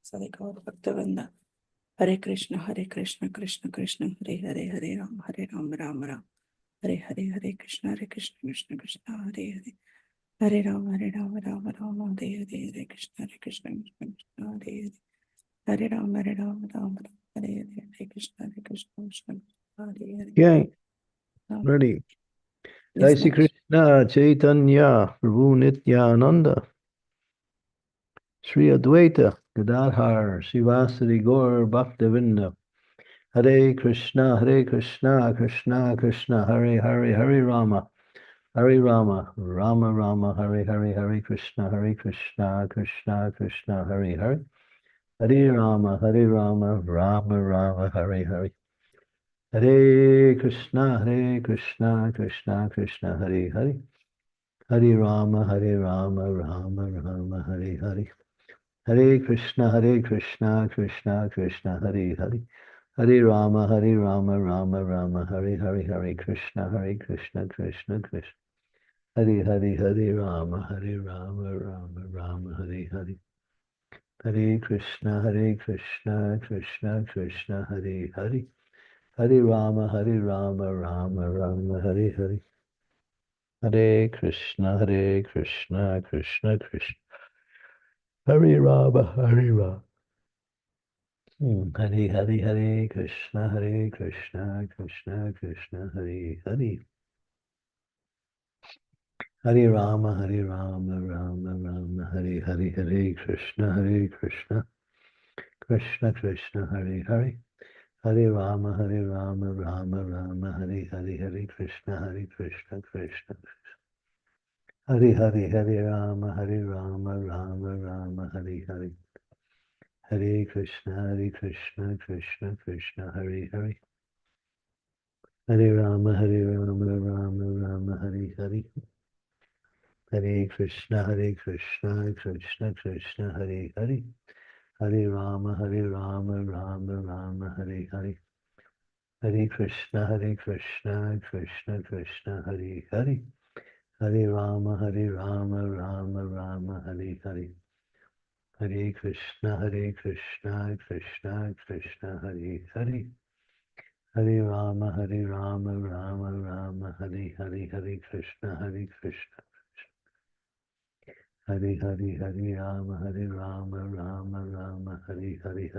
Sadhikaur Bhaktivinoda. Hare Krishna, Krishna Krishna, Hare Ram, Ram Ram. Hare Hare Krishna, Krishna Krishna, Hare Ram, Ram Ram, Hare Krishna, Krishna Krishna, Hare Ram, Ram Ram, Hare Krishna, Krishna Krishna, Hare Okay, Ram. ready. Yes, Jai Shri Maharaj. Krishna Chaitanya Prabhu Nityananda Sri Advaita Gadadhar Srivasadi Gaur Bhaktavinda Hare Krishna Krishna Krishna Hare Hare Hare Rama Rama Rama Hare Hare Krishna Krishna Krishna Hare Hare Hare Rama Rama Rama Hare Hare Hare Krishna Krishna Krishna Hare Hare Hare Rama Rama Rama Hare Hare Hare Krishna Krishna Krishna Hare Hare Hare Rama Rama Rama Hare Hare Hare Krishna Krishna Krishna Hare Rama Rama Hare Hare Hare Krishna Krishna Krishna Hare Hare Hare Rama Rama Hare Hare Hare Krishna Krishna Krishna Hare Rama Hare Hare Hare Krishna Krishna Krishna Hare Hare. Hare Rama Rama Rama Hare Hare Hare Krishna Krishna Krishna Hare Hare. Hare Rama Rama Rama Hare Hare Krishna Krishna Hare Hare Rama Rama Rama Hare Hare. Hare Krishna Krishna Krishna Hare Hare. Hare Rama Rama Rama Hare Hare. Hare Krishna Krishna Krishna Hare Hare. Hare Rama Rama Rama Hare Hare. Hare Krishna Krishna Krishna Hare Hare. Hare Rama Rama Rama Hare Hare. Hare Krishna Krishna Krishna Hare Hare. Hare Rama Rama Rama Hare Hare. Hare Krishna Hare Rama Rama Rama Hare Hare.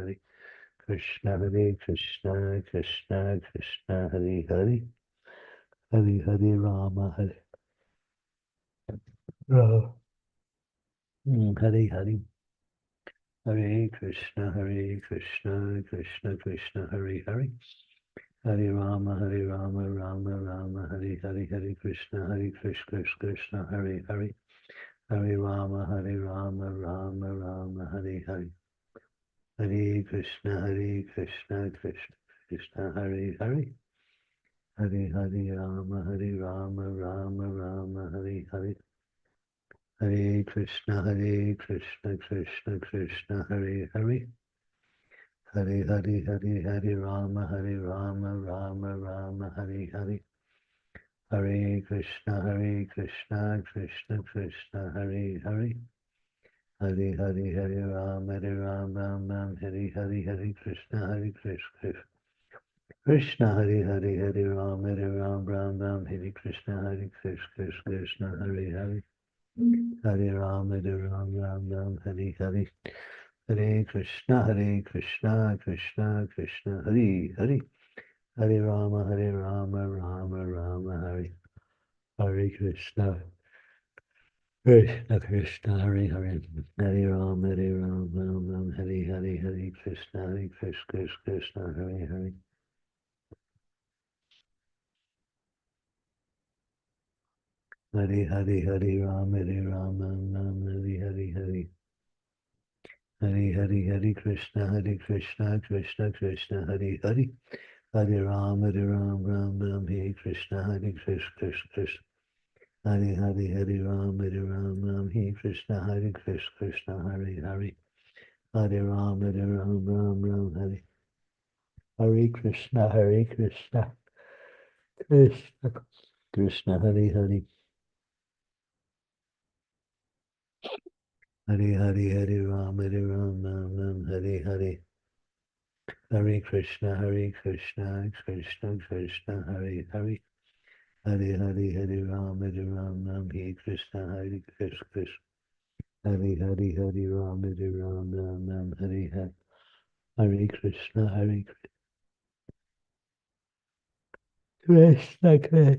Hare Krishna Krishna Krishna Hare Hare. Hare Rama Rama. Hare Hare. Hare Krishna Krishna Hare Hare. Hare Rama Rama Rama Hare Hare. Hare Krishna Krishna Hare Hare. Hare Rama Rama Rama Hare Hare. Hare Krishna Krishna Hare Hare. Hare Rama Rama Rama Hare Hare. Hare Krishna Krishna Hare Hare. Hare Rama Rama Rama Hare Hare. Hare Krishna Krishna Hare Hare. Hare Rama Hare Krishna Krishna Hare Rama Hare Krishna Krishna Hare Hare. Hare Rama Hare Hare. Hare Krishna Krishna Hare Hare. Hare Rama Rama Hare. Hare Krishna Krishna Hare Hare. Hare Rama Hare Hare. Hare Krishna Krishna Hare Hare. Hare Rama Hare Hare. Hare Krishna Krishna Hare Hare. Hare Rama Hare Krishna Krishna. Hare Rama Hare Krishna Krishna Hare Hare. Hare Rama Hare. Hare Krishna Krishna Krishna Hare Hare. Hare Rama Hare Hare. Hare Krishna Krishna Krishna Hare Hare. Hare Rama Hare Krishna Krishna. Hare Rama Hare Hare. Hare Krishna Krishna Krishna.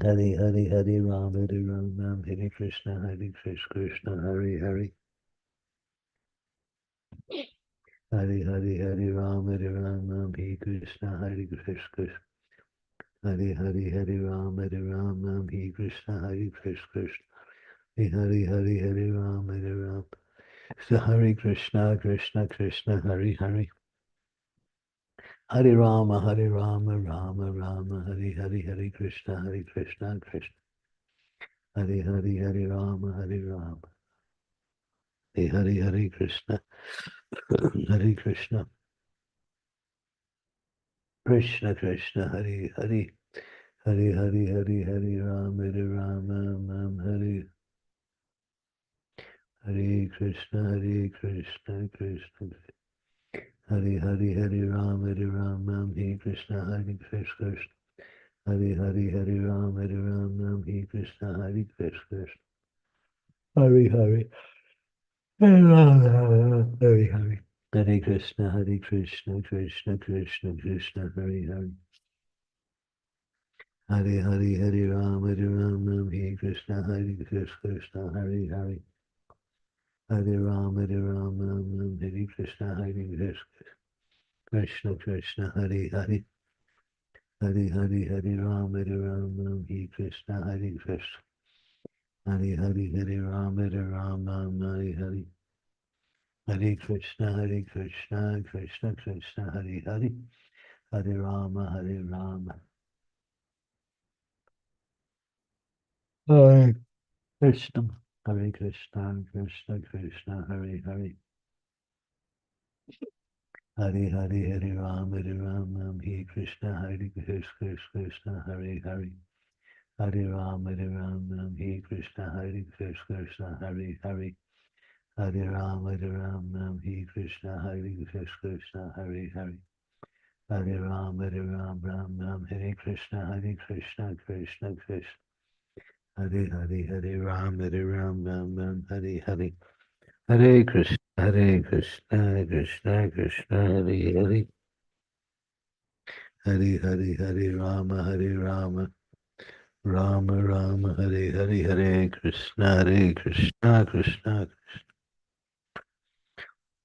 Hare Rama Hare Krishna Krishna Hare Hare. Hare Rama Hare Krishna Krishna. Hare Rama Hare Krishna Krishna. Hare Rama. So Hare Krishna Krishna Hare Hare. Hare Rama Rama Hare Hare. Hare Krishna Krishna. Hare Rama Rama. Hare Krishna. Hare Krishna. Krishna Hare Hare. Hare Rama Hare. Hare Krishna Krishna. Hare Rama Hare Krishna Krishna. Hare Rama Hare Krishna Krishna. Hare Rama Hare Hare. Hare Krishna, Krishna Krishna, Hare Hare. Hare Hare, Hare Ram, Hare Krishna, Krishna, Hare Hare. Hare Ram, Hare Krishna, Krishna Krishna, Hare Hare. Hare Hare, Hare Ram, Hare Krishna, Krishna. Hare Hare, Hare Ram, Hare Hare. Hare Krishna, Krishna Krishna, Hare Hare. Hare Rama, Hare Rama. Hare Krishna, Hare Krishna, Krishna Krishna, Hare Hare. Hare Hare, Hare Ram, Hare Krishna, Krishna, Hare Hare. Hare Ram, Hare Krishna, Krishna, Hare Hare. Hare Ram, Hare Krishna, Krishna, Hare Hare. Hare Ram, Hare Krishna, Krishna, Krishna. Hare Hare, Hare Ram, Hare Hare. Hare Krishna, Krishna Krishna, Hare Hare. Hare Hare, Hare Rama, Rama, Hare Hare. Hare Krishna, Krishna Krishna.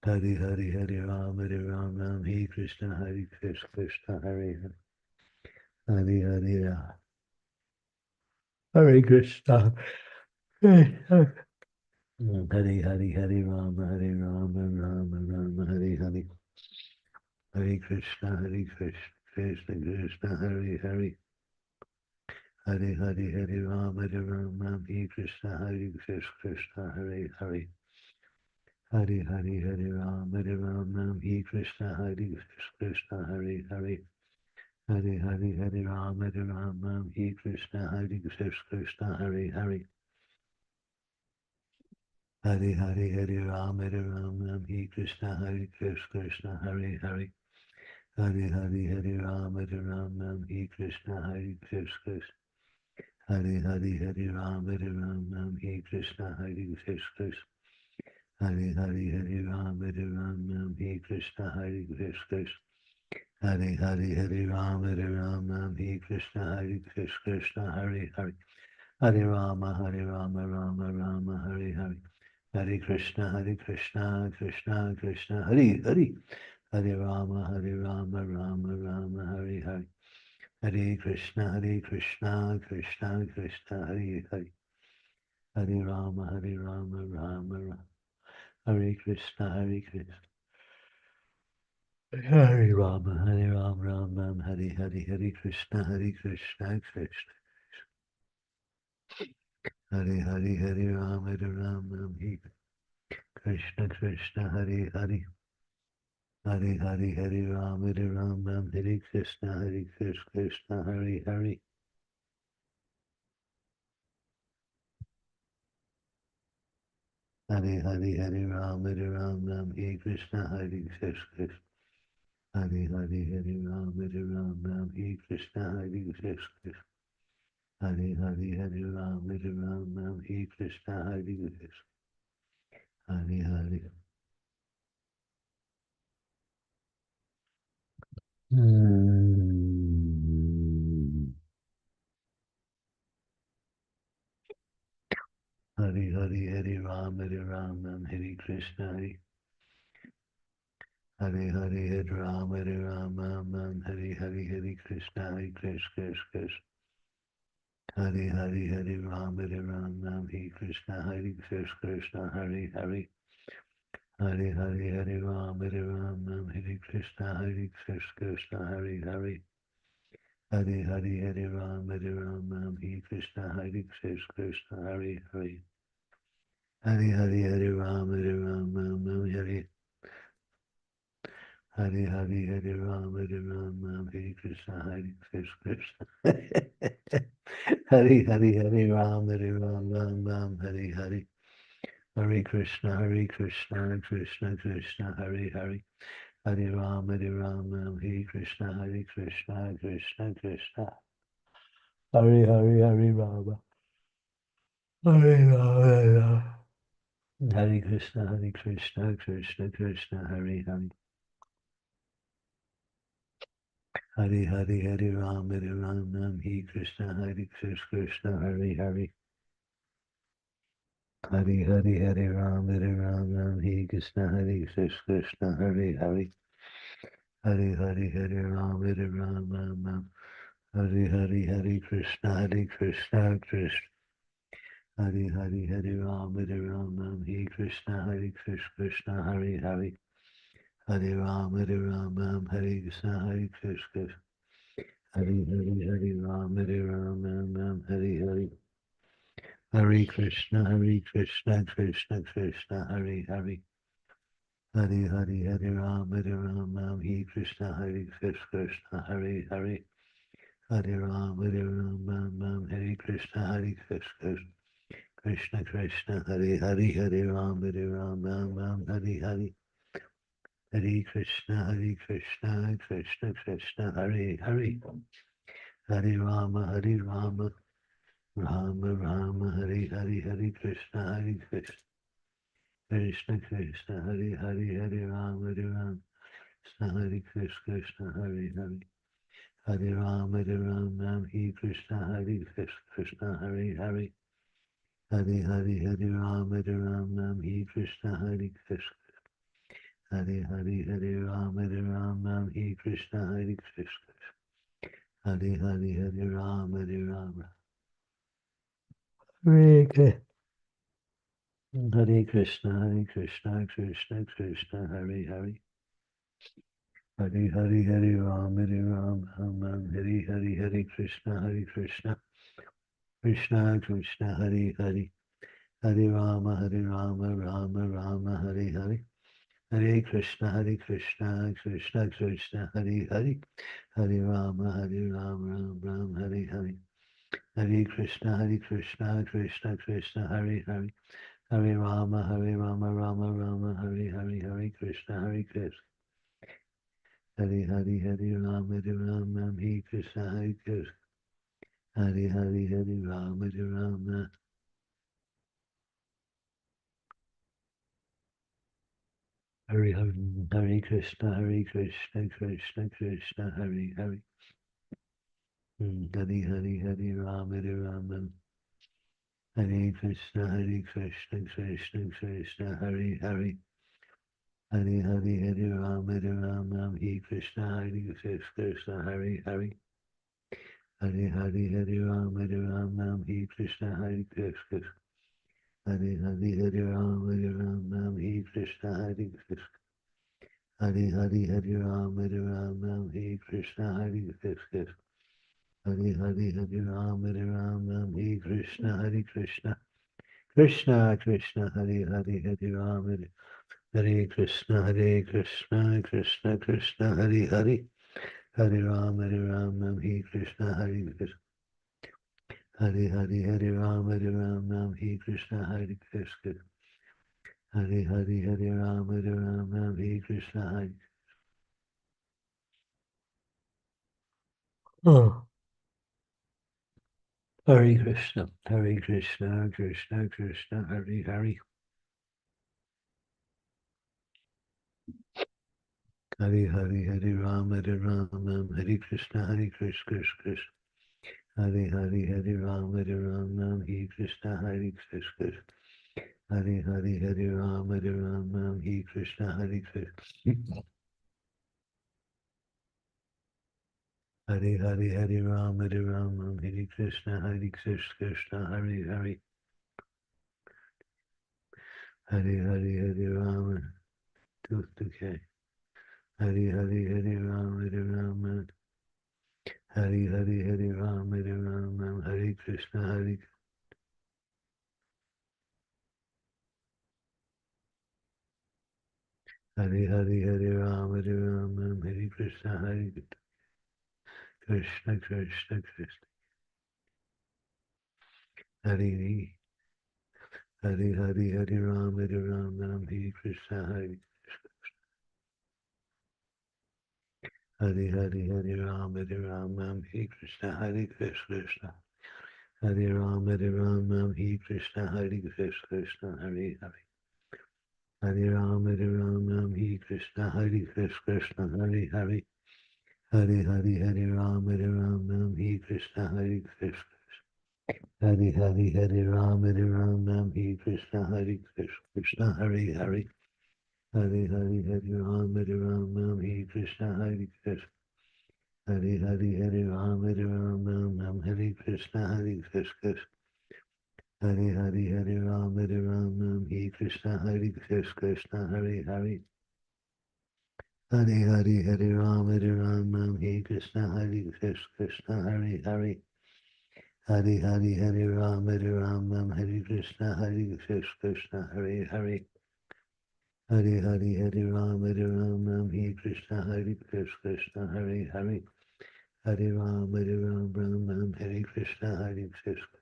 Hare Hare, Hare Ram, Hare Krishna, Krishna, Hare Hare. Hare Hare, Hare Krishna. Hare Hare, Hare Rama, Rama, Hare Hare. Hare Krishna, Krishna Krishna, Hare Hare. Hare Hare, Hare Rama, Hare Krishna, Krishna, Hare Hare. Hare Hare, Hare Rama, Hare Krishna, Krishna, Hare Hare. Hare Hare, Hare Rama, Hare Krishna, Krishna, Hare Hare. Hare Hare, Hare Rama, Hare Krishna, Krishna, Hare Hare. Hare Hare, Hare Rama, Hare Krishna, Krishna. Hare Hare, Hare Rama, Hare Krishna, Krishna. Hare Hare, Hare Rama, Hare Krishna, Krishna. Hare Hare, Hare Rama, Hare Krishna, Krishna, Hare Hare. Hare Rama, Rama, Hare Hare. Hare Krishna, Krishna Krishna, Hare Hare. Hare Rama, Rama, Hare Hare. Hare Krishna, Krishna Krishna, Hare Hare. Hare Rama, Rama, Rama. Hare Krishna, Krishna. Hare Rama, Rama, Hare Hare. Hare Krishna, Krishna Krishna. Hare Hare, Hare Rama, Hare Krishna, Krishna, Hare Hare. Hare Hare, Hare Rama, Hare Krishna, Krishna, Hare Hare. Hare Hare, Hare Rama, Hare Krishna, Krishna. Hare Hare, Hare Rama, Hare Krishna, Krishna. Hare Hare, Hare Rama, Hare Krishna, Krishna. Hare Hare. Hare Hare, Hare Rama, Hare Krishna, Hare Hare, Hare Rama, Hare Hare, Hare Krishna, Krishna. Hare Hare, Hare Rama, Hare Krishna, Krishna, Hare Hare. Hare Hare, Hare Rama, Hare Krishna, Krishna, Hare Hare. Hare Hare, Hare Rama, Hare Krishna, Krishna, Hare Hare. Hare Hare, Hare Rama, Hare Hare, Hare Rama, Hare Krishna, Krishna. Hare Hare, Hare Rama, Hare Hare. Hare Krishna, Krishna Krishna, Hare Hare. Hare Rama, Hare Krishna, Krishna Krishna. Hare Hare, Hare Rama, Hare Rama. Hare Krishna, Krishna Krishna, Hare Hare. Hare Hare, Hare Ram, Ram, Hare Krishna, Krishna, Hare Hare. Hare Hare, Hare Ram, Ram, Hare Krishna, Krishna, Hare Hare. Hare Hare, Hare Ram, Ram, Hare Hare, Hare Krishna, Krishna. Hare Hare, Hare Ram, Ram, Hare Krishna, Krishna, Hare Hare. Hare Ram, Hare Krishna, Krishna. Hare Hare, Hare Ram, Ram, Hare Hare. Hare Krishna, Krishna Krishna, Hare Hare. Hare Hare, Hare Ram, Ram, Hare Krishna, Krishna, Hare Hare. Hare Ram, Hare Krishna, Krishna. Krishna Krishna, Hare Hare, Hare Ram, Hare Hare. Hare Krishna, Krishna Krishna, Hare Hare. Hare Rama, Rama, Hare Hare, Hare Krishna, Krishna. Krishna Krishna, Hare Hare, Hare Rama, Krishna, Hare Krishna, Hare Hare. Hare Rama, Hare Krishna, Krishna, Hare Hare. Hare Hare, Hare Rama, Hare Krishna, Krishna. Hare Hare, Hare Ram, Hare Krishna, Krishna. Hare Hare, Hare Ram, Hare Krishna. Hare Krishna, Krishna Krishna, Hare Hare. Hare Hare, Hare Ram, Hare Hare, Hare Krishna, Krishna. Krishna Krishna, Hare Hare. Hare Rama, Rama, Hare Hare. Hare Krishna, Krishna Krishna, Hare Hare. Hare Rama, Ram, Hare Hare. Hare Krishna, Krishna Krishna, Hare Hare. Hare Rama, Rama, Hare Hare. Hare Krishna, Krishna. Hare Hare, Hare Rama, Hare Krishna, Krishna. Hare Hare, Hare Rama, Hare Hare. Hare Krishna, Krishna Krishna, Hare Hare. Hare Hare, Hare Rama, Hare Krishna, Krishna, Hare Hare. Hare Hare, Hare Rama, Hare Krishna, Krishna, Hare Hare. Hare Hare, Hare Rama, Hare Krishna, Krishna. Hare Hare, Hare Rama, Hare Krishna, Krishna. Hare Hare, Hare Rama, Hare Krishna, Krishna. Hare Hare, Hare Rama, Hare Krishna, Krishna. Krishna Krishna, Hare Hare, Hare Rama, Hare Krishna, Krishna Krishna, Hare Hare. Hare Rama, Hare Krishna, Krishna. Hare Hare, Hare Rama, Hare Krishna, Krishna. Hare Hare, Hare Rama, Hare Krishna, Hare. Oh, Hare Krishna, Krishna Krishna, Hare Hare. Hare Hare, Hare Rama, Hare Krishna, Krishna. Hare Hare, Hare Rama, Hare Krishna, Krishna. Hare Hare, Hare Rama, Hare Krishna, Krishna. Hare Hare, Hare Rama, Hare Krishna, Krishna, Hare Hare. Hare Hare, Hare Rama, okay. Hare Hare, Hare Rama, Hare Hare, Hare Rama, Hare Krishna, Hare Hare, Hare Rama, Hare Krishna, Krishna, Krishna. Hare Hare, Hare Rama, Hare Krishna, Hare Hare, Hare Rama, Hare Krishna, Krishna. Hare Rama, Hare Krishna, Krishna, Hare Hare. Hare Ram, Hare Krishna, Hare Krishna, Hare Hare. Hare Hare, Hare Ram, Hare Krishna, Hare Krishna. Hare Hare, Hare Ram, Hare Krishna, Hare Krishna, Hare Hare. Hare Hare, Hare Ram, Hare Krishna, Hare Krishna. Hare Hare, Hare Ram, Hare Krishna, Hare Krishna. Hare Hare, Hare Ram, Hare Krishna, Hare Krishna, Hare Hare. Hare Hare, Hare Ram, Hare Krishna, Hare Krishna, Hare Hare. Hare Hare, Hare Ram, Hare Krishna, Hare Krishna, Hare Hare. Hare Hare, Hare Ram, Hare Krishna, Hare Krishna, Hare Hare. Hare Ram, Hare Krishna, Hare Krishna.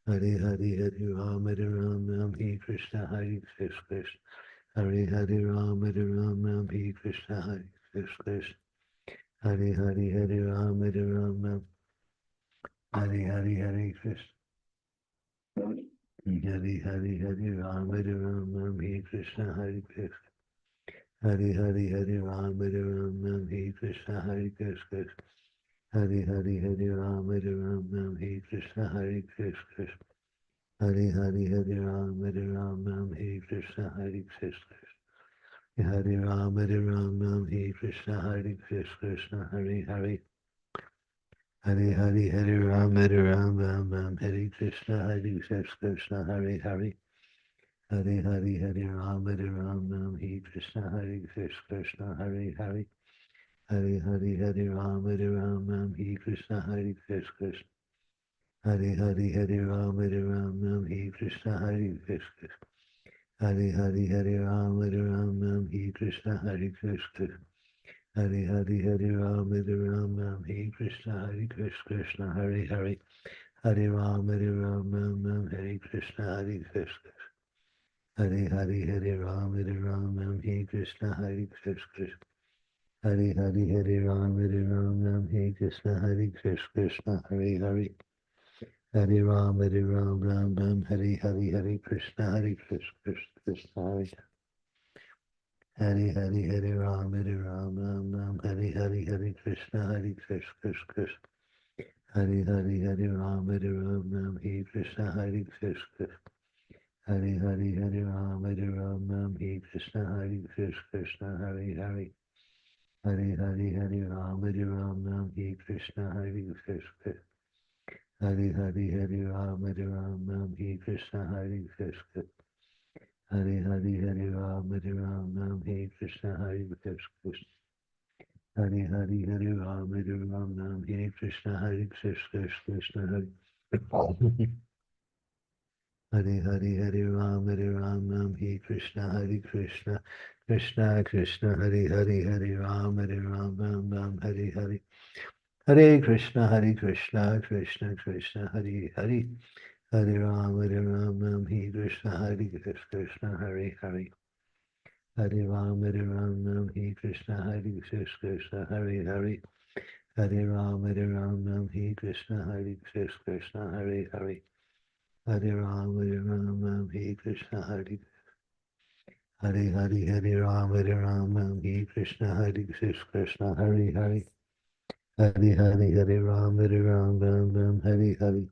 Hare Hare, Hare Ram, Hare Krishna, Hare Krishna. Hare Hare Ram, Hare Krishna, Hare Krishna. Hare Hare, Hare Ram, Hare Hare Krishna. Hare Hare, Hare Ram, Hare Krishna, Hare Krishna. Hare Hare, Hare Ram, Hare Krishna, Hare Krishna. Hare Hare, Hare Ram, Hare Krishna, Hare Krishna. Hare Hare, Hare Ram, Hare Krishna, Hare Krishna. Hare Ram, Hare Krishna, Hare Krishna, Hare Hare. Hare Hare, Hare Ram, Hare Krishna, Hare Krishna, Hare Hare. Hare Hare, Hare Ram, Hare Krishna, Hare Krishna, Hare Hare. Hare Hare, Hare Ram, Hare Krishna, Hare Krishna. Hare Hare, Hare Ram, Hare Krishna, Hare Krishna. Hare Hare, Hare Ram, Hare Krishna, Hare Krishna. Hare Hare, Hare Ram, Hare Krishna, Hare Krishna, Hare Hare. Hare Ram, Hare Krishna, Hare Krishna. Hare Hare, Hare Ram, Hare Krishna, Hare Krishna. Hare Hare, Hare Ram, Hare Krishna, Hare Krishna, Hare Hare. Hare Ram, Hare Hare Hare Krishna, Hare Krishna, Krishna Hare. Hare Hare, Hare Ram, Hare Hare Hare Krishna, Hare Krishna, Krishna. Hare Hare, Hare Ram, Hare Krishna, Hare Krishna. Hare Hare, Hare Ram, Hare Krishna, Hare Krishna, Hare Hare. Hare Hare, Hare Ram, Hare Krishna, Hare Krishna. Hare Hare, Hare Ram, Hare Krishna, Hare Krishna. Hare Hare, Hare Ram, Hare Krishna, Hare Krishna. Hare Hare, Hare Ram, Hare Krishna, Hare Krishna, Krishna Hare. Hare Hare, Hare Ram, Krishna, Hare Krishna, Krishna Krishna, Hare Hare, Hare Ram, Hare Hare. Hare Krishna, Krishna Krishna, Hare Hare. Hare Ram, Krishna, Hare Krishna, Hare Hare. Hare Ram, Krishna, Hare Krishna, Hare Hare. Hare Ram, Krishna, Hare Krishna, Hare Hare. Hare Ram, Krishna, Hare Hare Hare. Hare Ram, Krishna, Hare Krishna, Hare Hare. Hare Hare, Hare Ram, Hare Hare.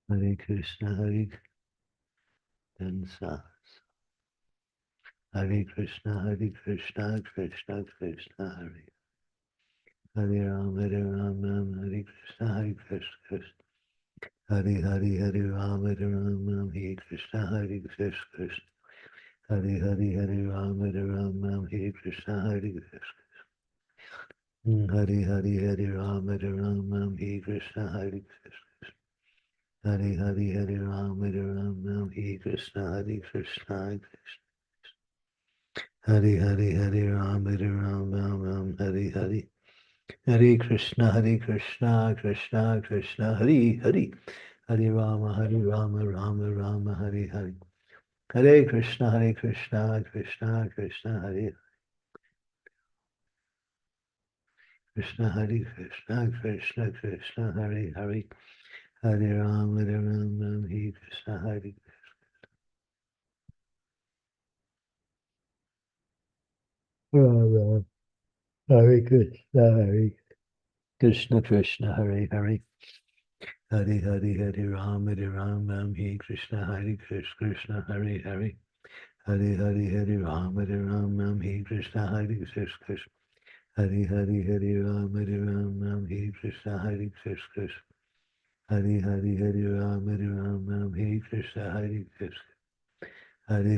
Hare Krishna, Hare Krishna. Hare Krishna, Krishna Krishna, Hare Hare Ram, Hare Krishna, Hare Krishna. Hare Hare, Hare Ram, Hare Krishna, Hare Krishna. Hare Hare, Hare Ram, Hare Krishna, Hare Krishna. Hare Hare, Hare Ram, Hare Krishna, Hare Krishna. Hare Hare, Hare Ram, Hare Krishna, Hare Krishna, Krishna. Hare Hare, Hare Ram, Hare Hare. Hare Krishna, Krishna Krishna, Hare Hare. Hare Rama, Rama Rama, Hare Hare. Hare Krishna, Krishna Krishna, Hare Krishna, Hare Krishna, Krishna Krishna, Hare Hare. Hare Ram, Hare Krishna, Hare Ram, Hare Krishna, Krishna, Hare Hare. Hare Ram, Hare Krishna, Krishna, Hare Hare. Hare Ram, Hare Krishna, Krishna. Hare Ram, Hare Krishna, Krishna. Hare Ram, Hare Krishna, Krishna. Hare Ram, Hare Krishna, Krishna. Hare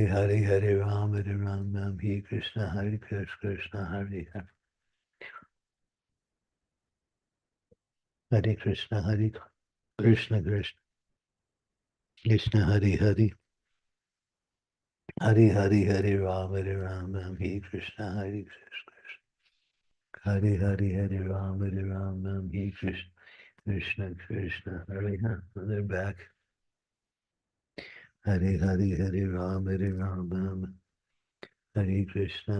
Ram, Hare Ram, Hare Krishna, Krishna, Hare Hare. Hare Krishna, Krishna, Krishna, Hare Hare. Hare Ram, Hare Krishna, Krishna. Hare Ram, Hare Krishna, Krishna, Hare Hare. They're back. Hare Ram, Hare Krishna,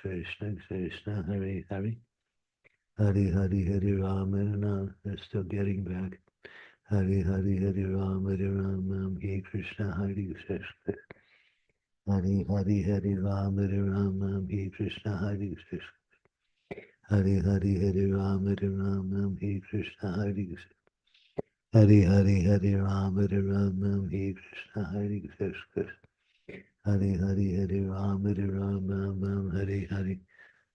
Krishna, Krishna, Hare Hare. Hare Ram, they're still getting back. Hare Ram, Hare Krishna, Krishna. Hare Ram, Hare Krishna, Krishna. Hare Ram, Hare Krishna, Krishna. Hare Ram, Hare Krishna, Krishna. Hare Ram, Hare Hare.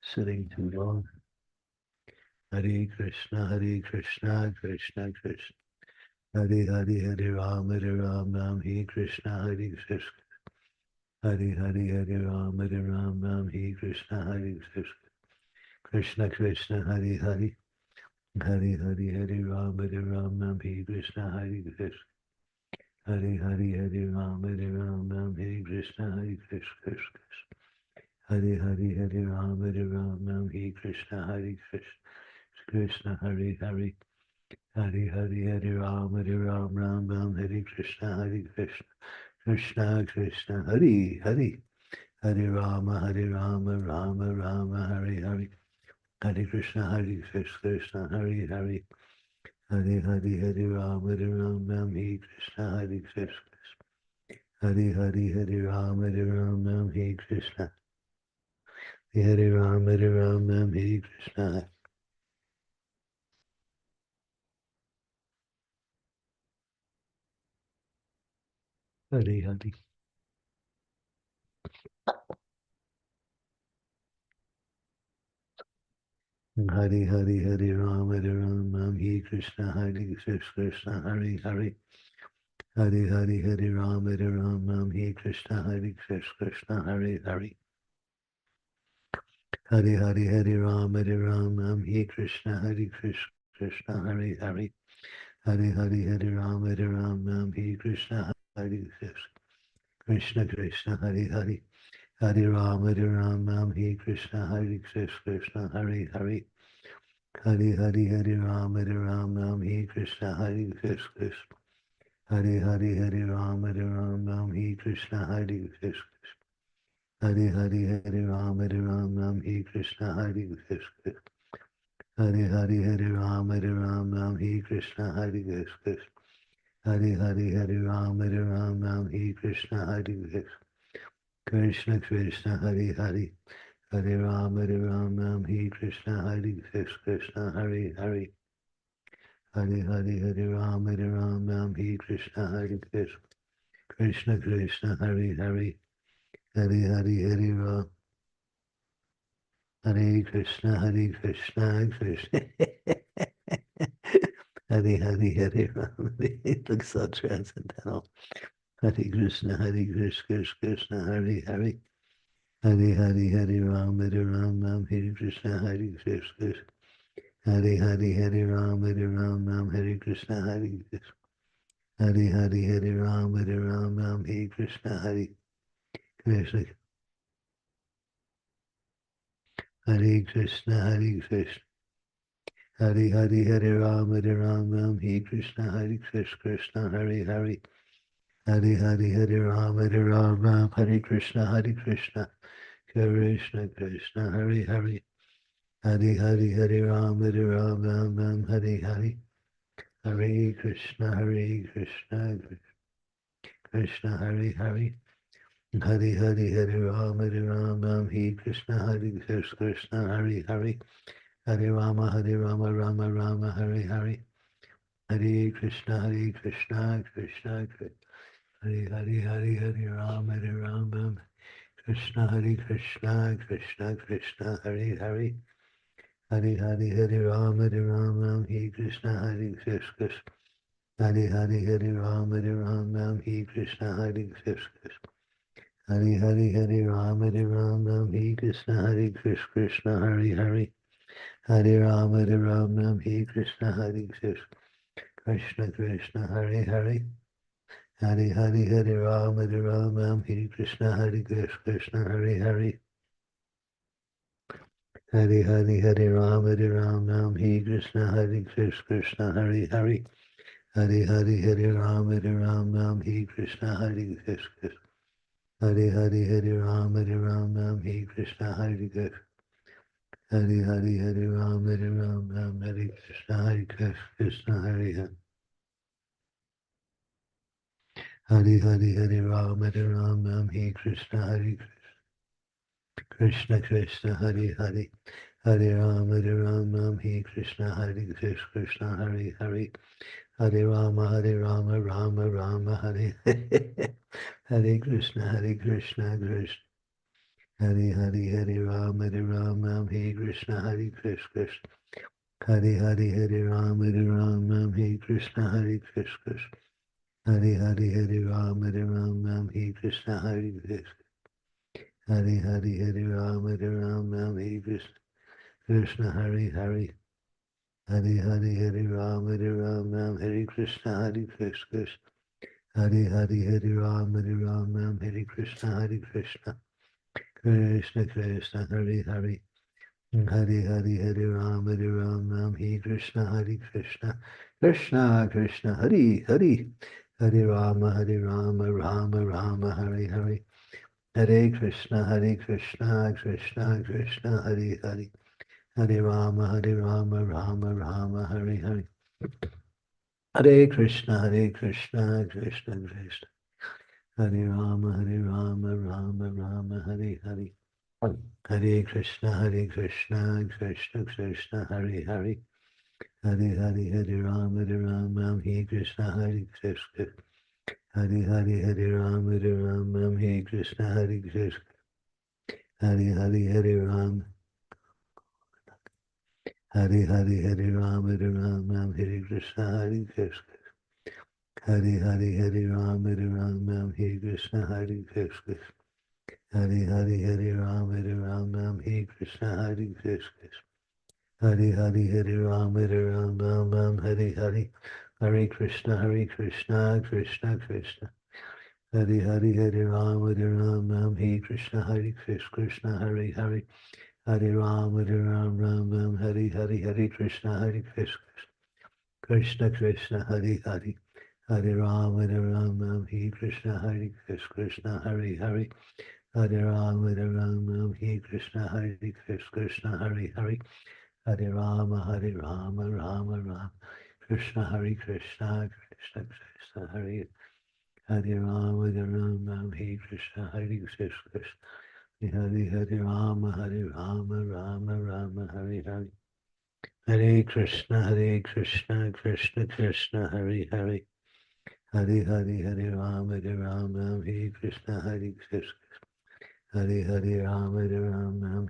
Sitting too long. Hare Krishna, Krishna, Krishna. Hare Ram, Hare Krishna, Krishna. Hare Ram, Hare Krishna, Krishna. Krishna, Krishna, Hare Hare. Hare Ram, Hare Krishna, Krishna. Hare Ram, Hare Krishna, Krishna. Hare Ram, Hare Krishna, Krishna. Krishna, Hare Hare. Hare Ram, Hare Krishna, Krishna. Krishna, Krishna, Hare Hare. Hare Rama, Rama, Hare Hare. Hare Krishna, Krishna, Hare Hare. Hare Ram, Hare Krishna, Krishna. Hare Ram, Hare Krishna. Hare Ram, Hare Krishna. Hare Hare. Hare Ram, Hare Krishna, Krishna, Hare Hare. Hare Ram, Hare Krishna, Krishna, Hare Hare. Hare Ram, Hare Krishna, Krishna, Hare Hare. Hare Ram, Hare Krishna, Krishna. Krishna, Krishna, Hare Hare. Hare Ram, Hare Krishna, Krishna, Hare Hare. Hare Ram, Hare Krishna, Krishna. Hare Ram, Hare Krishna, Krishna. Hare Ram, Hare Krishna, Krishna. Hare Ram, Hare Krishna, Krishna. Hare Ram, Hare Krishna, Krishna. Krishna, Krishna, Hare Hare. Hare Ram, Hare Krishna, Krishna, Hare Hare. Hare Ram, Hare Krishna, Krishna. Krishna, Krishna, Hare Hare. Hare Ram. Hare Krishna, Krishna. Hare Ram. It looks so transcendental. Hare Krishna, Krishna, Hare Hare. Hare Ram, Hare Krishna, Krishna. Hare Ram, Hare Krishna, Krishna. Hare Ram, Hare Krishna, Krishna. Hare Krishna, Krishna. Hari Hari Hare Ram Ram Hare Krishna Krishna Hare Hare Hari Hari Hare Ram Ram Hare Krishna Krishna Krishna Krishna Hare Hare Hari Hari Hare Ram Ram Hare Hare Hare Krishna Krishna Krishna Hare Hare Hari Hari Hare Ram Ram Hare Krishna Krishna Hare Hare Hare Rama Rama Rama Hare Hare Hare Krishna Krishna Krishna Hare Hare Hare Hare Ram Krishna Krishna Krishna Krishna Hare Hare Hare Hare Hare Ram Hare Krishna Krishna Hare Hare Hare Ram Hare Krishna Krishna Hare Hare Hare Ram Hare Krishna Krishna Hare Hare Hare Ram Hare Krishna Krishna Krishna Hare Hare Hare Hare Hare Ram Hare Krishna Krishna Hare Hare Hare Hare Hare Ram Hare Krishna Krishna Hare Hare Hare Hare Hare Ram Hare Krishna Krishna Hare Hare Hare Ram Hare Krishna Hare Hare Hare Ram Hare Krishna Krishna Hare Hare Hari Hari Hare Ram Hare Krishna Krishna Krishna Hare Hare Hare Ram Hare Krishna Krishna Hare Hare Hare Rama Rama Hare Hare Krishna Krishna Hare Hare Hare Ram Hare Krishna Krishna Hare Hare Hare Ram Hare Krishna Krishna Hare Hare Hare Ram Hare Krishna Hare Hare Hare Ram Hare Krishna Krishna Hare Hare Hare Hare Hare Ram Hare Krishna Krishna Hare Hare Hare Ram Hare Krishna Krishna Krishna Krishna Hare Hare Hare Hare Hare Ram Hare Krishna Krishna Krishna Krishna Hare Hare Hare Rama Rama Hare Hare Hare Krishna Krishna Krishna Hare Hare Hare Rama Rama Rama Hare Hare Hare Krishna Krishna Krishna Hare Rama Rama Rama Hare Hare Hare Krishna Krishna Krishna Hare Hare Hare Hare Hare Ram Hare Krishna Krishna Hare Hare Hare Ram Hare Krishna Krishna Hare Hare Hare Ram Hare Hare Hare Ram Hare Krishna Krishna Hare Hare Hare Ram Hare Krishna Krishna Hare Hare Hare Ram Hare Krishna Krishna Hare Hare Hare Ram Hare Hare Hare Krishna Krishna Krishna Hare Hare Hare Ram Hare Krishna Krishna Hare Hare Hare Ram Hare Hare Hare Krishna Krishna Krishna Hare Hare Hare Ram Hare Krishna Krishna Hare Hare Hare Ram Hare Krishna Krishna Hare Hare Hare Rama Rama Krishna Krishna Krishna Hare Hare Rama Hare Krishna Krishna Hare Hare Rama Rama Hare Hare Hare Krishna Krishna Krishna Hare Hare Hare Hare Hare Rama Hare Krishna Krishna Hare Hare Rama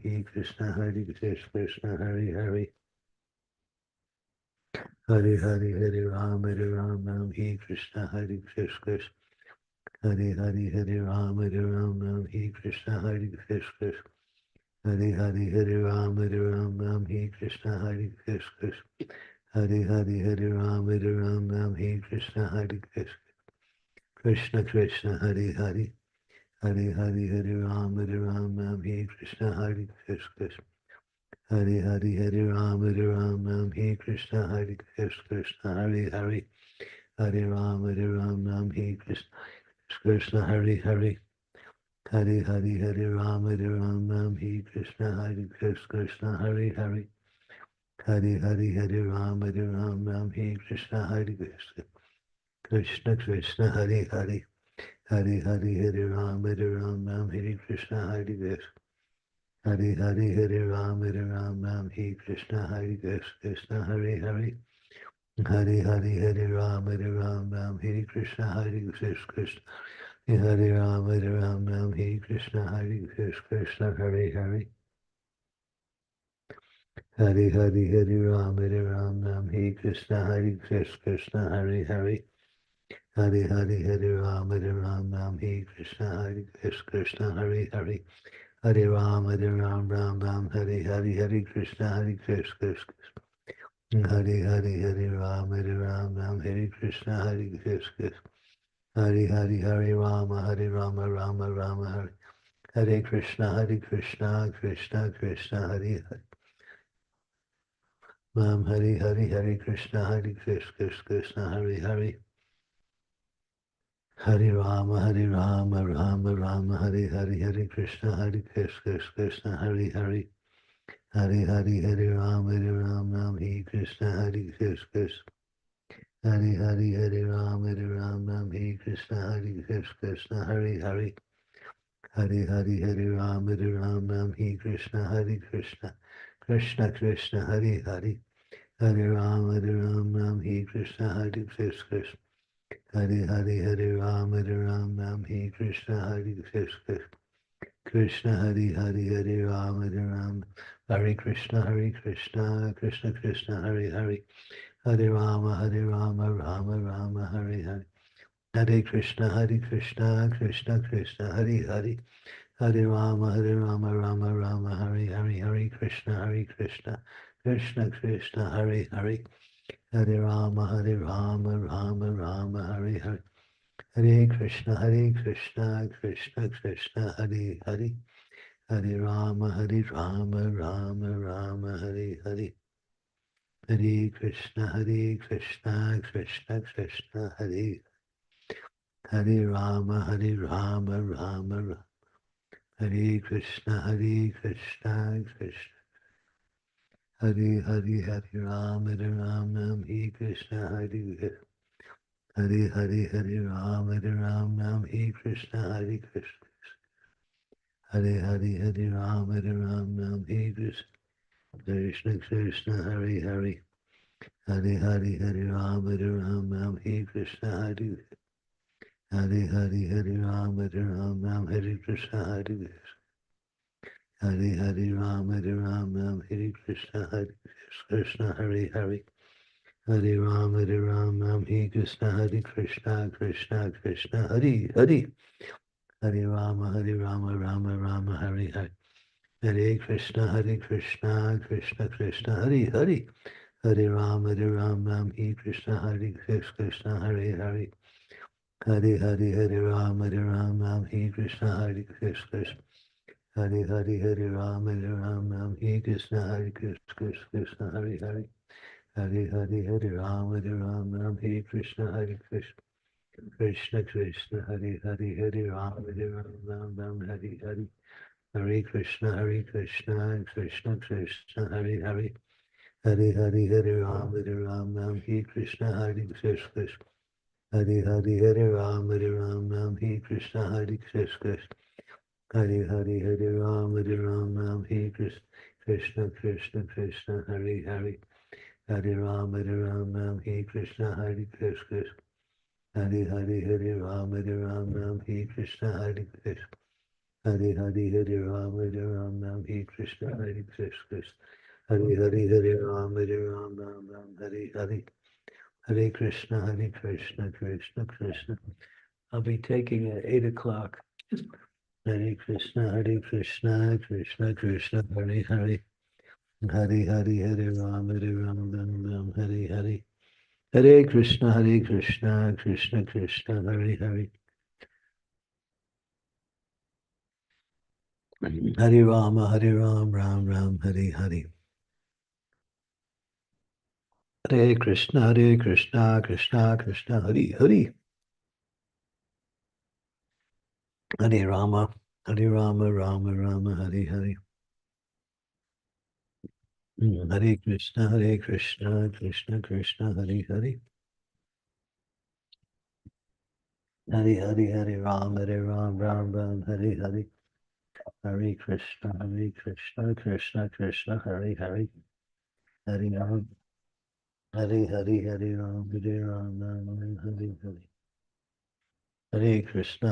Hare Krishna Krishna Hare Hare Hare Hare Hare Rama Hare Krishna Krishna Hare Hare Hare Rama Hare Krishna Krishna Hare Hare Hare Rama Hare Krishna Krishna Hare Hare Hare Rama Hare Krishna Krishna Krishna Krishna Hare Hare Hare Hare Hare Rama Hare Krishna Krishna Hare Hare Hare Ram Ram Hare Krishna Krishna Hare Hare Hare Ram Hare Krishna Hare Hare Hare Hare Hare Ram Hare Krishna Krishna Hare Hare Hare Hare Hare Ram Hare Krishna Krishna Krishna Hare Hare Hare Hare Hare Ram Hare Krishna Hare Hare Hare Ram Hare Krishna Krishna Hare Hare Hare Hare Hare Ram Hare Krishna Krishna Hare Ram Hare Krishna Krishna Hare Hare Hare Hare Hare Ram Hare Krishna Krishna Hare Hare Hare Hare Hare Ram Hare Krishna Krishna Hare Hare Hare Ram Hare Hare Hare Krishna Krishna Hare Hare Hare Ram Hare Krishna Krishna Hare Hare Hare Rama Rama Hare Krishna Krishna Krishna Hare Hare Hare Hare Hare Krishna Krishna Hare Hare Hare Rama Rama Hare Hare Hare Krishna Krishna Hare Hare Hare Hare Hare Ram Hare Krishna Krishna Hare Hare Hare Ram Hare Krishna Krishna Hare Hare Hare Hare Hare Ram Hare Krishna Krishna Krishna Hare Hare Hare Ram Hare Krishna Krishna Hare Hare Hare Ram Hare Krishna Krishna Krishna Hare Hare Hare Ram Hare Krishna Krishna Krishna Hare Hare Hare Rama Rama Hare Hare Hare Krishna Krishna Krishna Hare Hare Hare Rama Rama Hare Hare Hare Krishna Krishna Krishna Hare Hare Hare Rama Rama Hare Hare Hare Krishna Krishna Krishna Hare Hare Hare Rama Rama Hare Hare Hare Krishna Krishna Krishna Hare Hare Rama Rama Hare Krishna Krishna Hare Hare Rama Hare Krishna Hare Hare Rama Hare Krishna Hare Hare Rama Hare Krishna Krishna Hare Hare Hare Hare Rama Hare Krishna Hare Hare Rama Hare Krishna Hare Hare Rama Hare Krishna Krishna Hare Hare Hare Rama Hare Krishna Krishna Krishna Hare Hare Hare Rama Hare Hare Hare Krishna Krishna Krishna Hare Hare Hare Rama Hare Krishna Krishna Hare Hare Hare Hare Rama Hare Krishna Krishna Hare Hare Rama Hare Krishna Krishna Hare Hare Hare Hare Rama Hare Krishna Krishna Krishna Hare Hare Rama Hare Hare Hare Krishna Krishna Krishna Hare Hare Hare Hare Rama Hare Krishna Krishna Hare Hare Rama Hare Krishna Krishna Hare Hare Rama Hare Krishna Krishna Hare Hare Hare Rama Hare Krishna Krishna Hare Hare Rama Hare Krishna Krishna Hare Hare Rama Hare Krishna Krishna Hare Hare Rama Hare Hare Hare Krishna Krishna Krishna. I'll be taking at 8 o'clock. Hare Krishna Krishna Krishna Hare Hare Hare Hare Rama Hare Hare Hare Krishna Krishna Krishna Hare Hare. Hare Rama, Ram Ram, Hare Hare. Hare Krishna, Krishna Krishna, Hare Hare. Hare Rama, Rama Rama, Hare Hare. Hare Krishna, Krishna Krishna, Hare Hare. Hare Ram, Ram Ram, Hare Hare. Hare Krishna, Krishna Krishna, Hare Hare. Hare Ram, Hare Ram, Ram, Hare Hare. Hare Krishna,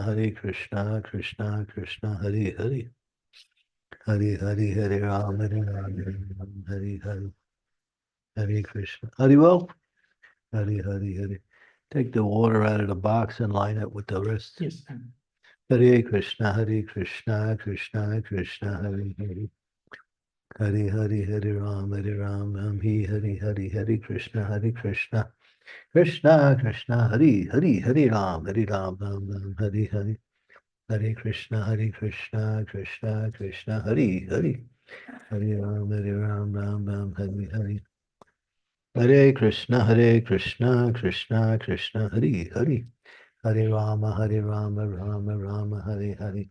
Krishna Krishna, Hare Hare. Hare Ram, Ram, Hare Hare. Hare Krishna. Well. Hare. Take the water out of the box and line it with the rest. Yes. Hare Krishna, Krishna Krishna, Hare Hare. Hare Ram, Ram, Hare Krishna, Krishna Krishna, Hare Ram, Ram, Hare Hare. Hare Krishna, Krishna Krishna, Hare Hare. Hare Ram, Ram, Hare Hare. Hare Krishna, Krishna Krishna, Hare Hare. Hare Rama, Rama, Hare Hare.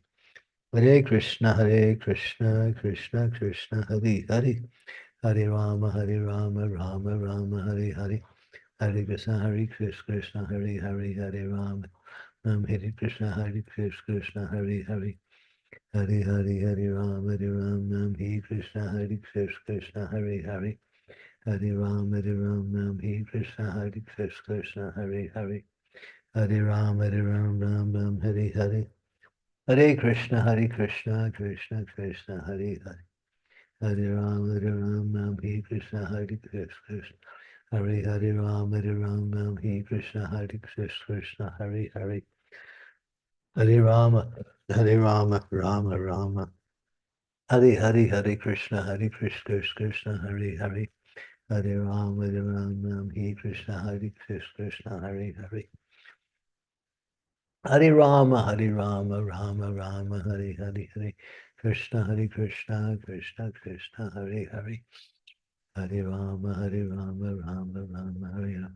Hare Krishna, Krishna Krishna, Hare Hare. Hare Rama, Rama, Hare Hare. Hare Krishna, Krishna, Hare Hare. Hare Rama, Hare Krishna, Hare Hare. Hare Rama, Hare Krishna, Krishna, Hare Hare. Hare Rama, Hare Krishna, Krishna, Hare Hare. Hare Rama, Ram, Hare Hare. Hare Krishna, Krishna Krishna, Hare Hare. Hare Rama, Hare Krishna, Krishna. Hare Rama, Hare Krishna, Krishna, Hare Hare. Hare Rama, Rama. Hare Krishna, Krishna, Hare Hare. Hare Rama, Hare Krishna, Krishna, Hare Hare. Hare Rama, Rama, Hare Hare. Krishna, Krishna Krishna, Hare Hare. Hare Rama, Rama, Hare Hare.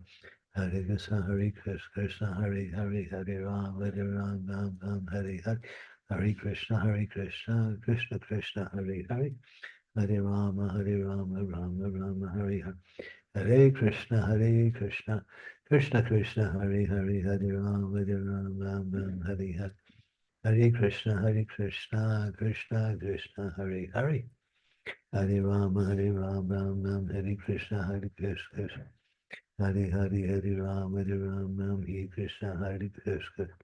Hare Krishna, Hare Hare Rama, Ram, Hare Hare. Hare Krishna, Krishna, Hare Hare. Hare Rama, Rama, Hare Hare. Hare Krishna, Krishna Krishna, Hare Hare. Hare Rama, Ram, Hare Hare. Hare Krishna, Krishna Krishna, Hare Hare. Hare Rama, Ram, Hare Krishna, Krishna. Hare Rama, Ram, Hare Krishna, Krishna.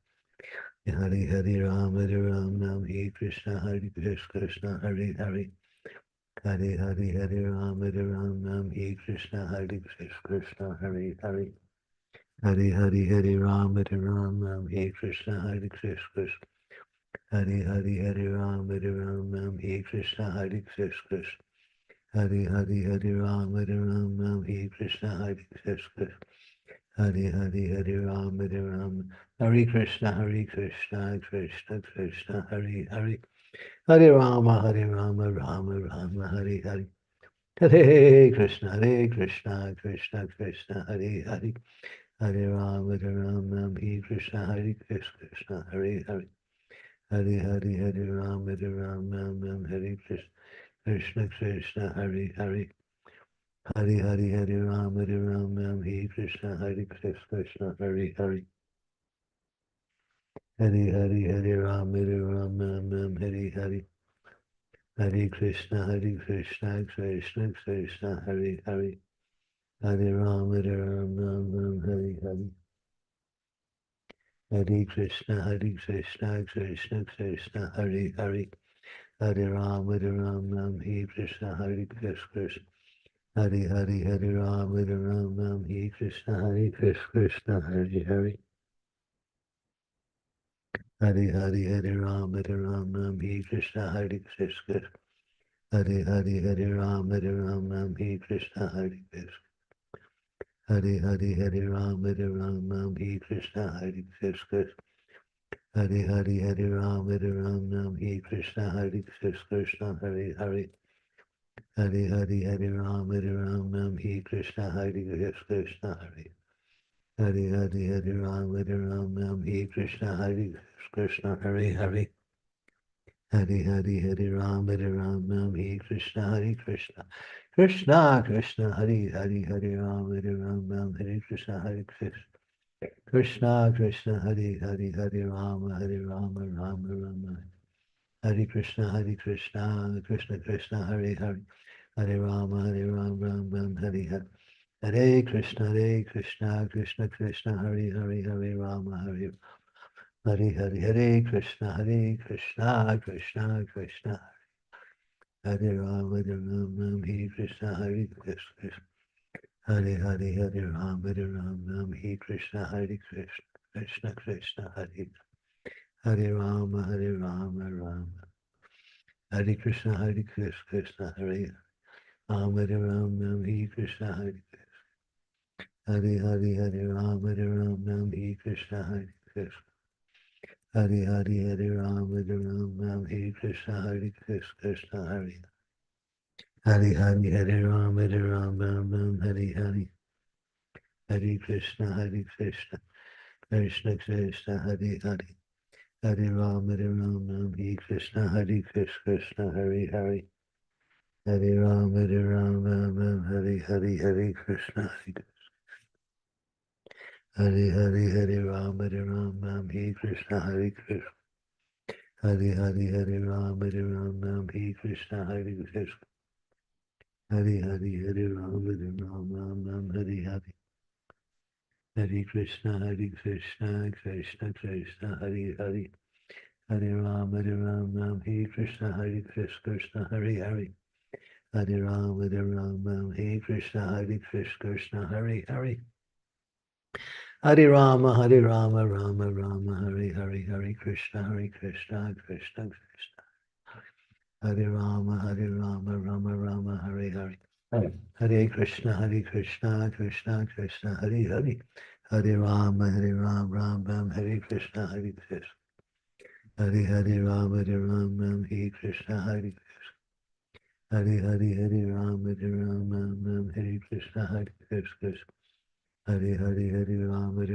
Hare Rama, Ram, Hare Krishna, Krishna, Hare Hare. Hare Rama, Ram, Hare Krishna, Krishna, Hare Hare. Hare Rama, Ram, Hare Krishna, Krishna. Hare Rama, Ram, Hare Krishna, Krishna. Hare Rama, Ram, Hare Krishna, Krishna. Hare Rama, Hare Krishna, Krishna, Hare Hare. Hare Rama, Rama, Hare Hare. Hare Krishna, Krishna Krishna, Hare Hare. Hare Rama, Hare Krishna, Krishna, Hare Hare. Hare Rama, Hare Krishna, Krishna, Hare Hare. Hare Rama, Hare Krishna, Krishna, Hare Hare. Hare Rama, Hare Hare. Hare Krishna, Krishna Krishna, Hare Hare. Hare Rama, Hare Hare. Hare Krishna, Krishna Krishna, Hare Hare. Hare Rama, Hare Krishna, Krishna. Hare Rama, Hare Krishna, Krishna, Hare Hare. Hare Rama, Hare Krishna, Krishna. Hare Rama, Hare Krishna, Krishna. Hare Rama, Hare Krishna, Krishna. Hare Hare Hare Ram Ram Hare Krishna Krishna Hare Hare Hare Hare Hare Ram Ram Hare Krishna Krishna Hare Hare Hare Hare Ram Ram Hare Krishna Krishna Hare Hare Hare Hare Hare Ram Hare Krishna Krishna Krishna Hare Hare Hare Ram Hare Krishna Krishna Krishna Hare Hare Hare Rama Rama Hare Krishna Krishna Krishna Hare Hare Hare Rama Ram Hare Hare Hare Krishna Krishna Krishna Hare Hare Rama Hare Hare Krishna Krishna Krishna Hare Rama Ram Hare Krishna Krishna Hare Hare Ram Hare Krishna Krishna Krishna Hare Rama Rama Hare Krishna Krishna Hare Ram Hare Krishna Hare Ram Hare Krishna Krishna Hare Ram Hare Krishna Krishna Hare Hare Ram Hare Hare Krishna Krishna Krishna Hare Hare Ram Hare Krishna Krishna Hare Ram Hare Krishna Hare Ram Hare Krishna Krishna Hare Ram Hare Krishna Krishna Hare Ram Hare Hare Krishna Krishna Krishna Hare Hare Ram Hare Krishna Krishna Hare Hare Ram Hare Krishna Krishna Hare Hare Rama Rama Hare Krishna Krishna Krishna Hare Rama Rama Hare Hare Krishna Krishna Krishna Hare Hare Rama Ram Hare Krishna Krishna Hare Rama Hare Krishna Hare Rama Hare Krishna Krishna Hare Rama Hare Krishna Krishna Hare Rama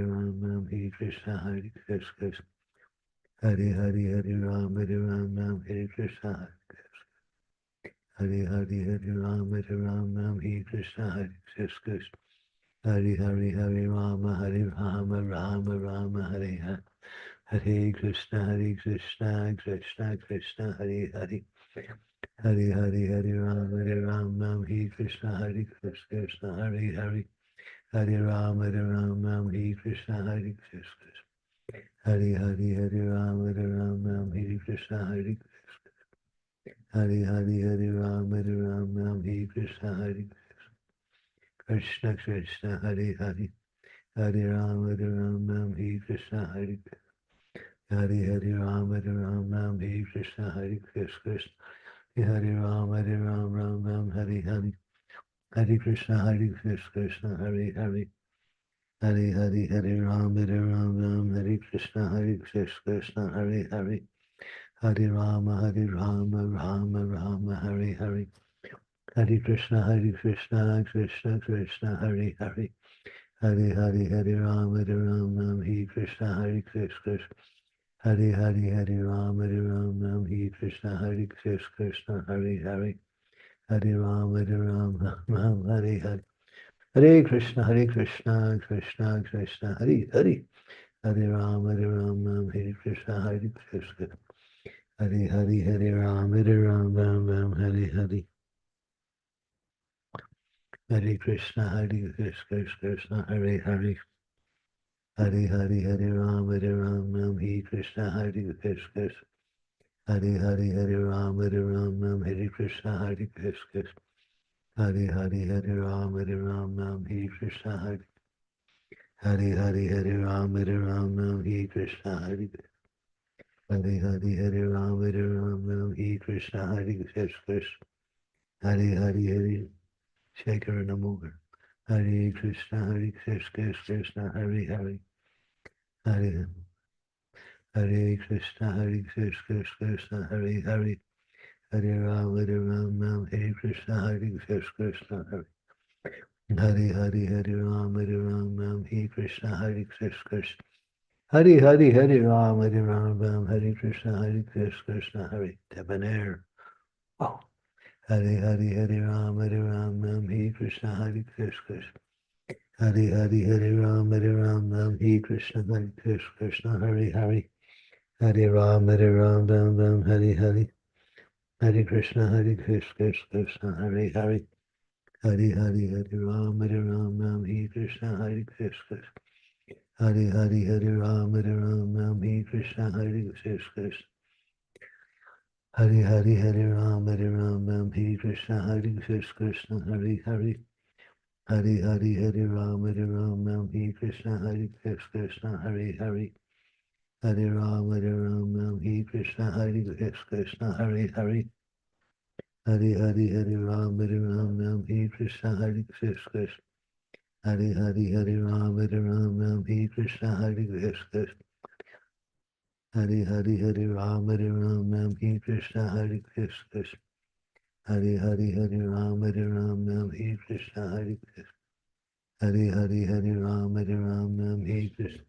Hare Krishna Hare Rama Hare Krishna Krishna Hare Rama Hare Hare Hare Krishna Krishna Hare Hare Hare Rama Hare Krishna Krishna Hare Hare Hare Rama Hare Krishna Krishna Hare Rama Hare Krishna Hare Rama Hare Krishna Krishna Krishna Hare Hare Hare Rama Hare Krishna Hare Rama Hare Krishna Krishna Hare Rama Hare Hare Hare Krishna Krishna Hare Hare Hare Rama Hare Krishna Krishna Hare Hare Hare Rama Rama Hare Hare Hare Krishna Krishna Krishna Hare Hare Hare Rama Hare Krishna Krishna Hare Rama Hare Krishna Krishna Hare Hare Hare Rama Hare Hare Hare Krishna Krishna Krishna Hare Hare Hare Rama Hare Krishna Krishna Hare Rama Hare Hare Hare Krishna Krishna Hare Hare Hare Rama Hare Krishna Krishna Hare Rama Hare Krishna Krishna Hare Rama Hare Krishna Hare Rama Hare Krishna Hare Rama Hare Krishna Krishna Hare Shaker and Amogar. Hare Krishna Krishna Hare Hare Hare Hare Krishna, Krishna, Hare Hare. Hare Ram, Hare Krishna, Krishna, Hare. Hare Ram, Hare Krishna, Krishna. Hare Ram, Hare Krishna, Krishna, Hare. Debonair. Oh. Hare Ram, Hare Krishna, Krishna. Hare Ram, Hare Krishna, Krishna, Hare Hare. Hare Ram, Hare Hare. Hare Krishna, Krishna, Hare Hare. Hare Ram, Hare Krishna, Krishna. Hare Ram, Hare Krishna, Krishna. Hare Ram, Hare Krishna, Krishna, Hare Hare. Hare Ram, Hare Krishna, Krishna, Hare Hare. Hare Ram, Hare Krishna, Krishna, Hare Hare. Hare Ram, Hare Krishna, Krishna. Hare Ram, Hare Krishna, Krishna. Hare Ram, Hare Krishna, Krishna. Hare Ram, Hare Krishna, Krishna. Hare Ram, Hare Krishna,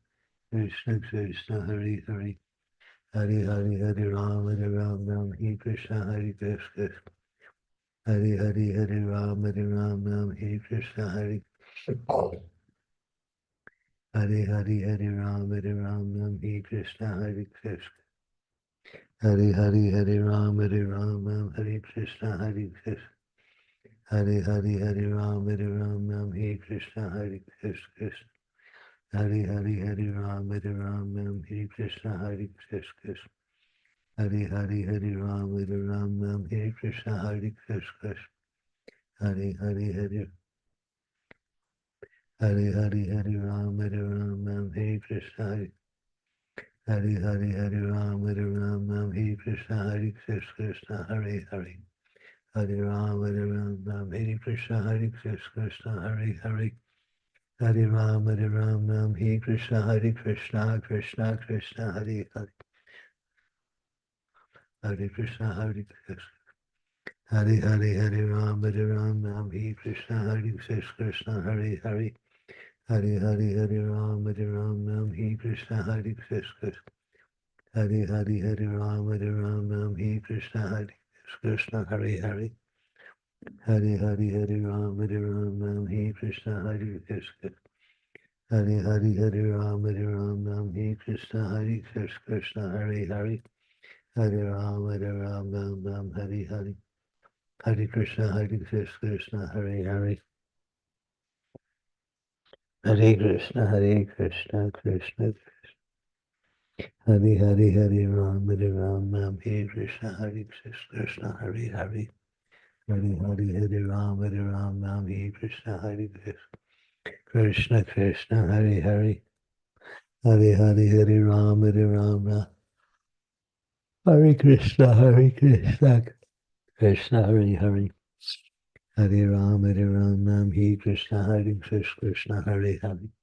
Krishna, Krishna, Hare Hare. Hare Ram, Hare Krishna, Krishna. Hare Ram, Hare Krishna, Hare. Hare Ram, Hare Krishna, Hare Krishna. Hare Ram, Hare Krishna, Hare Krishna. Hare Ram, Hare Krishna, Hare Krishna. Hare Ram, Hare Krishna, Hare Krishna. Hare Ram, Hare Krishna, Hare Krishna. Hare Ram, Hare Krishna. Hare Ram, Hare Krishna, Hare Krishna, Hare Hare. Hare Ram, Hare Krishna, Hare Krishna, Hare Hare. Hare Ram, Hare Krishna, Hare Krishna, Krishna, Krishna, Hare Hare. Hare Krishna, Hare Krishna. Hare Ram, Hare Krishna, Hare Krishna, Hare Hare. Hare Ram, Hare Krishna, Hare Krishna. Hare Ram, Hare Krishna, Hare Krishna, Hare Hare. Hare Ram, Hare Krishna, Hare Krishna. Hare Ram, Hare Krishna, Hare Krishna, Hare Hare. Hare Ram, Hare Hare. Hare Krishna, Krishna, Hare Hare. Hare Krishna, Krishna, Krishna. Hare Ram, Hare Krishna, Hare Krishna, Hare Hare. Hare Ram, Hare Krishna, Hare Krishna, Krishna, Hare Hare. Hare Ram, Hare Krishna, Krishna, Hare Hare. Hare Ram, Hare Krishna, Krishna, Hare Hare.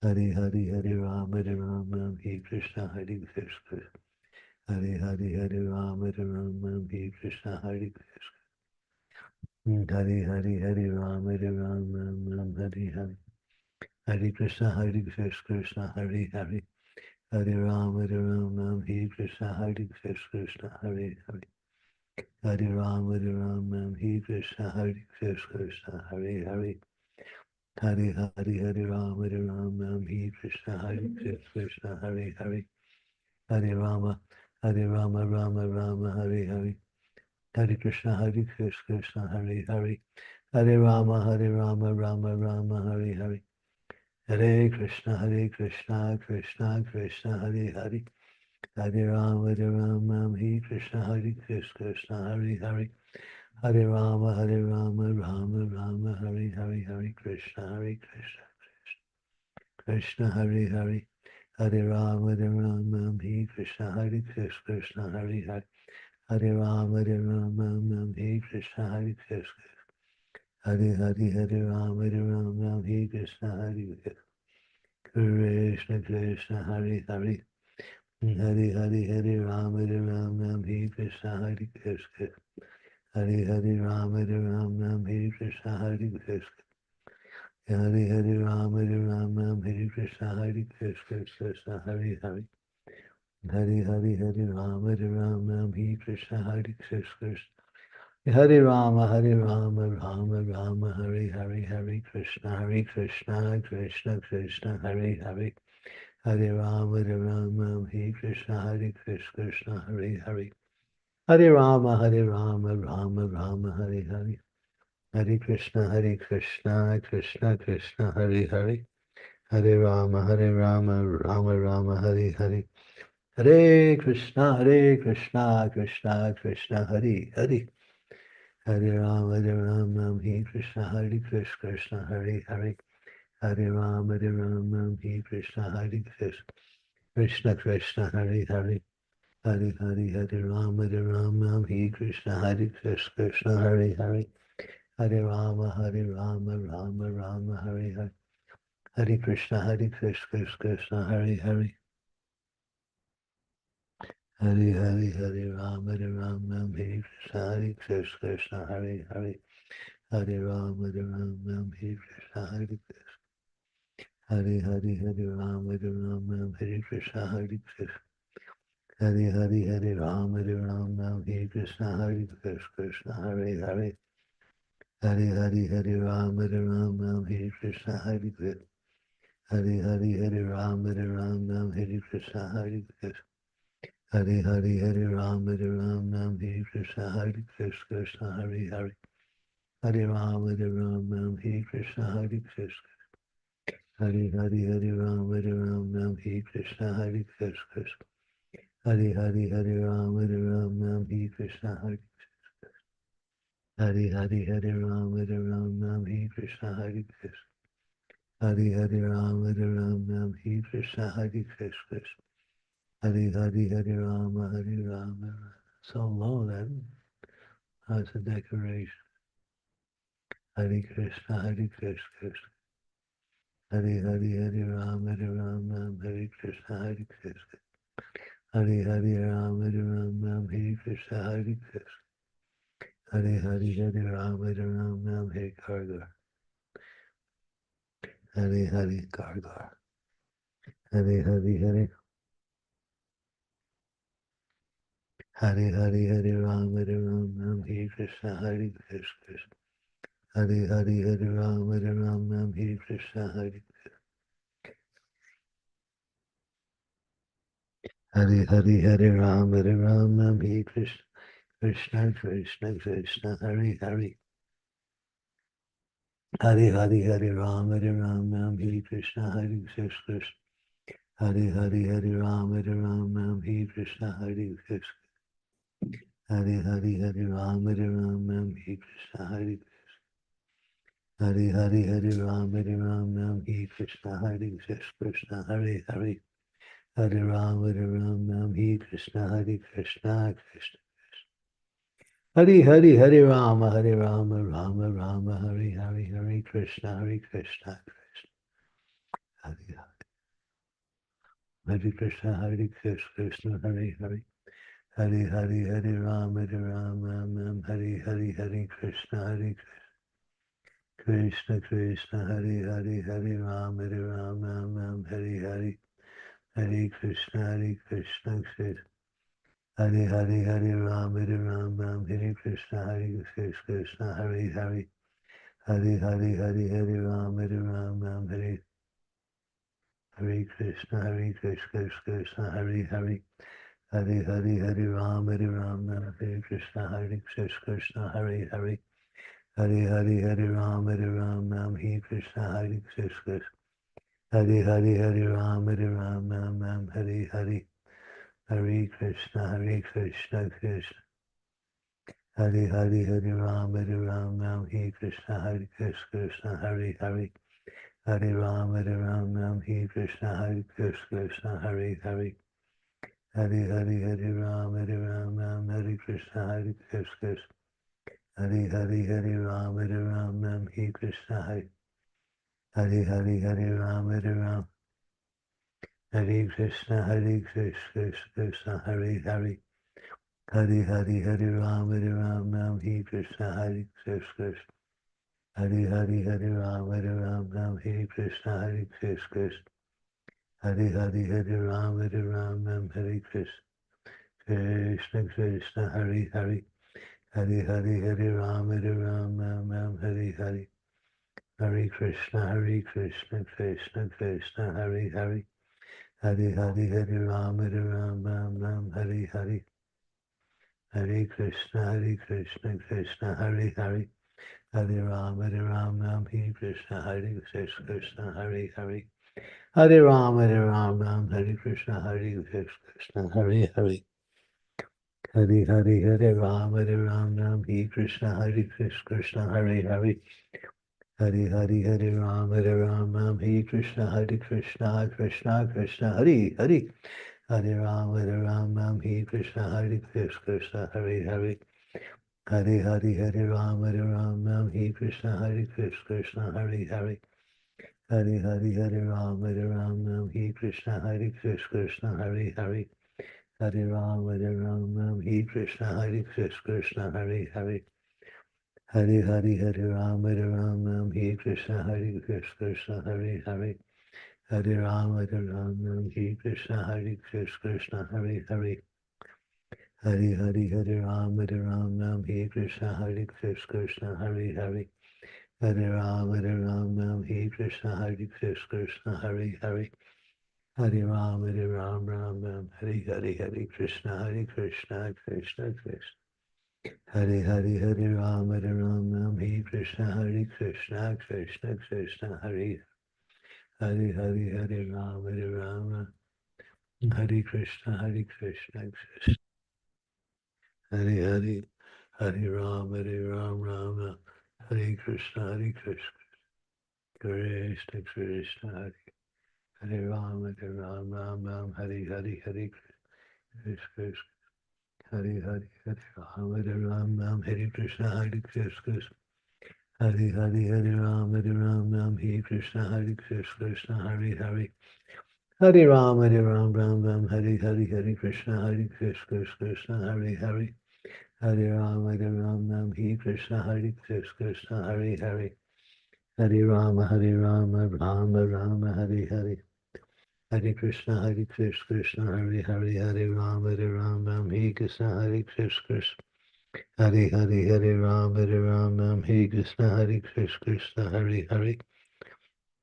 Hare Ram, Hare Krishna, Hare Krishna. Hare Ram, Hare Krishna, Hare Krishna. Hare Ram, Hare Hare. Hare Krishna, Krishna, Hare Hare. Hare Ram, Hare Krishna, Krishna, Hare Hare. Hare Ram, Hare Krishna, Krishna, Hare Hare. Hare Ram, Hare Krishna, Krishna, Hare Hare. Hare Rama, Rama, Hare Hare. Hare Krishna, Krishna, Hare Hare. Hare Rama, Rama, Rama, Hare Hare. Hare Krishna, Krishna, Krishna, Hare Hare. Hare Rama, Hare Krishna, Krishna, Hare Hare. Hare Rama, Rama, Rama, Hare Hare. Hare Krishna, Krishna, Krishna, Hare Hare. Hare Rama, Hare Krishna, Krishna, Hare Hare. Hare Rama, Hare Krishna, Krishna. Hare Rama, Hare Krishna, Krishna, Krishna, Hare Hare. Hare Hare Hare Ram Hare Krishna Hare Krishna. Hare Hare Ram Hare Krishna Hare Krishna. Hare Hare Ram Hare Krishna Hare Krishna Krishna Hare Hare. Hare Hare Hare Ram Hare Krishna Hare Krishna. Hare Rama Rama Hare Hare Hare Krishna Krishna Krishna Hare Hare. Hare Rama Hare Krishna Krishna Hare Hare. Hare Rama Rama Hare Hare. Hare Krishna Krishna Krishna Hare Hare. Hare Rama Rama Hare Hare. Hare Krishna Krishna Krishna Hare Hare. Hare Rama Hare Krishna Krishna Hare Hare. Hare Rama Hare Krishna Krishna Krishna Hare Hare. Hare Hare Hare Rama Hare Krishna Krishna Hare Hare. Hare Rama Rama Hare Hare. Hare Krishna Krishna Hare Hare. Hare Hare Hare Rama Hare Krishna Krishna Hare Hare. Hare Rama Hare Krishna Krishna. Hare Hare Hare Rama Hare Krishna Krishna. Hare Hare Hare Rama Hare Krishna Krishna Hare Hare. Hare Hare Hare Rama Hare Krishna Krishna. Hare Hare Hare Rama Hare Krishna Krishna. Hare Hare Hare Rama Hare Krishna Krishna Hare Hare. Hare Rama Hare Krishna Krishna. Hare Hare Hare Rama Hare Krishna Krishna. Hare Hare Hare Rama Hare Krishna Krishna. Hare Hare Hare Rama Hare Krishna Krishna. Hare Hare Rama Hare Krishna Krishna. Hare Hare Hare Rama. So low that as a decoration. Hare Krishna Krishna. Hare Hare Hare Rama Hare Krishna Krishna. Hare Hare Rama Hare Krishna Krishna. Hare Hare Hare Rama Hare Kargar. Hare Hare Kargar. Hare Hare Hare. Hare Hare Hare Rama Hare Krishna Krishna. Hare Hare Hare Rama Hare Krishna Krishna. Hare Hare Hare Rama Hare Krishna Krishna Krishna Hare Hare. Hare Hare Hare Rama Hare Krishna Krishna. Hare Hare Hare Rama Hare Krishna Krishna. Hare Hare Hare Rama Hare Krishna Krishna. Hare Hare Hare Rama Hare Krishna Krishna Hare Hare. Hare Rama Hare Krishna Krishna Krishna. Hare Hare Hare Rama Rama Hare Hare. Hare Krishna Krishna. Hare Hare Krishna Krishna Hare Hare. Hare Hare Hare Rama Hare Hare. Hare Krishna Krishna Krishna Hare Hare. Hare Rama Hare Hare. Hare Krishna Krishna. Hare Hare Hare Rama Hare Krishna Krishna Hare Hare. Hare Hare Hare Hare Rama Hare. Hare Krishna Krishna Hare Hare. Hare Hare Hare Rama Hare Krishna Krishna Hare Hare. Hare Hare Hare Rama Hare Krishna Krishna. Hare Hare Hare Rama Hare Hare. Hare Krishna Krishna. Hare Hare Hare Rama Hare Krishna Krishna Hare Hare. Hare Rama Hare Krishna Krishna Hare Hare. Hare Hare Hare Rama Hare Krishna Krishna. Hare Hare Hare Rama Hare Krishna Hare Hare Hare Rama Hare Krishna, Krishna, Hare Hare. Hare Hare, Hare Ram, Hare Krishna, Hare Krishna. Hare Hare, Hare Ram, Hare Krishna, Hare Krishna. Hare Hare, Hare Ram, Hare Krishna. Krishna Krishna, Hare Hare. Hare Hare, Hare Ram, Hare Hare. Hare Krishna, Krishna Krishna, Hare Hare. Hare Hare, Hare Ram, Hare Hare. Hare Krishna, Krishna, Hare Hare. Hare Ram, Hare Krishna, Hare Krishna, Hare Hare. Hare Ram, Hare Krishna, Hare Krishna, Hare Hare. Hare Hare, Hare Ram, Hare Krishna, Hare Krishna, Hare Hare. Hare Hare, Hare Ram, Hare Krishna, Hare Krishna, Krishna Krishna, Hare Hare. Hare Ram, Hare Krishna, Hare Krishna, Hare Hare. Hare Hare, Hare Ram, Hare Krishna, Hare Krishna, Hare Hare. Hare Hare, Hare Ram, Hare Krishna, Hare Krishna, Hare Hare. Hare Ram, Hare Krishna, Hare Krishna, Hare Hare. Hare Hare, Hare Ram, Hare Krishna, Hare Krishna, Hare Hare. Hare Ram, Hare Krishna, Hare Krishna, Hare Hare. Hare Hare, Hare Ram, Hare Krishna, Hare Krishna, Hare Hare. Hare Ram, Hare Krishna, Hare Krishna, Hare Hare. Hare Ram, Hare Hare, Hare Krishna, Krishna Krishna. Hare Hare, Hare Ram, Hare Krishna, Hare Krishna, Krishna Krishna, Hare Hare. Hare Hare, Ram, Hare Krishna, Krishna Krishna. Hare Hare, Hare Ram, Ram, Hare Krishna, Krishna Krishna Krishna, Hare Hare Ram, Ram, Hare Hare, Hare Krishna Krishna. Hare Hare, Hare Ram, Hare Krishna, Hare Krishna. Hare Hare, Hare Ram, Hare Krishna, Hare Krishna, Hare Hare. Hare Ram, Hare Hare, Hare Krishna, Hare Krishna, Hare Hare. Hare Ram, Hare Krishna, Hare Krishna, Hare Hare. Hare Ram, Ram, Hare Hare. Hare Krishna, Krishna, Hare Hare. Hare Ram, Hare Krishna, Hare Krishna. Hare Hare, Hare Ram, Hare Krishna, Hare Krishna, Hare Hare.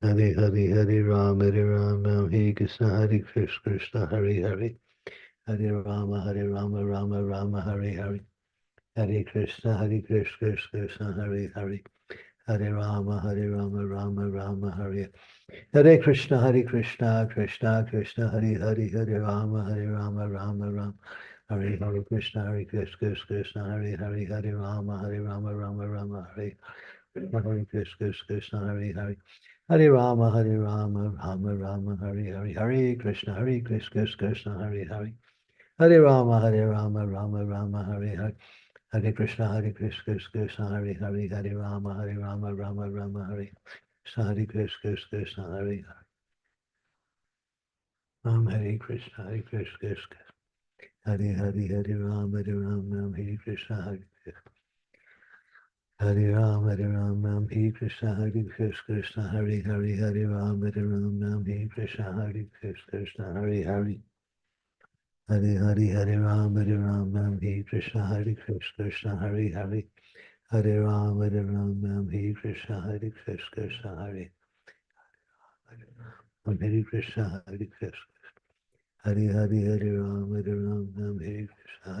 Hare Hare, Hare Ram, Hare Krishna, Hare Krishna, Hare Hare. Hare Rama, Rama, Hare Hare. Hare Krishna, Krishna, Hare Hare. Hare Rama, Rama, Hare. Hare Krishna, Krishna Krishna, Hare Hare. Hare Rama, Rama, Rama. Hare Hare Krishna, Krishna, Hare Hare. Hare Rama, Rama, Hare. Hare Krishna, Hare Hare. Hare Rama, Rama, Hare Hare. Hare Krishna, Krishna, Hare Hare. Hare Rama, Rama, Hare Hare. Hare Krishna, Krishna, Hare Hare. Hare Rama, Rama, Hare. Hare Krishna, Hare Hare. Hare Krishna, Krishna. Hare Hare, Hare Rama, Hare Krishna, Hare Krishna. Hare Ram, Hare Krishna, Hare Krishna, Hare Hare. Hare Ram, Hare Krishna, Hare Krishna, Hare Hare. Hare Hare, Hare Ram, Hare Krishna, Hare Krishna, Hare Hare. Hare Ram, Hare Krishna, Hare Krishna, Hare Hare Krishna, Hare Krishna. Hare Hare, Hare Ram, Hare Krishna,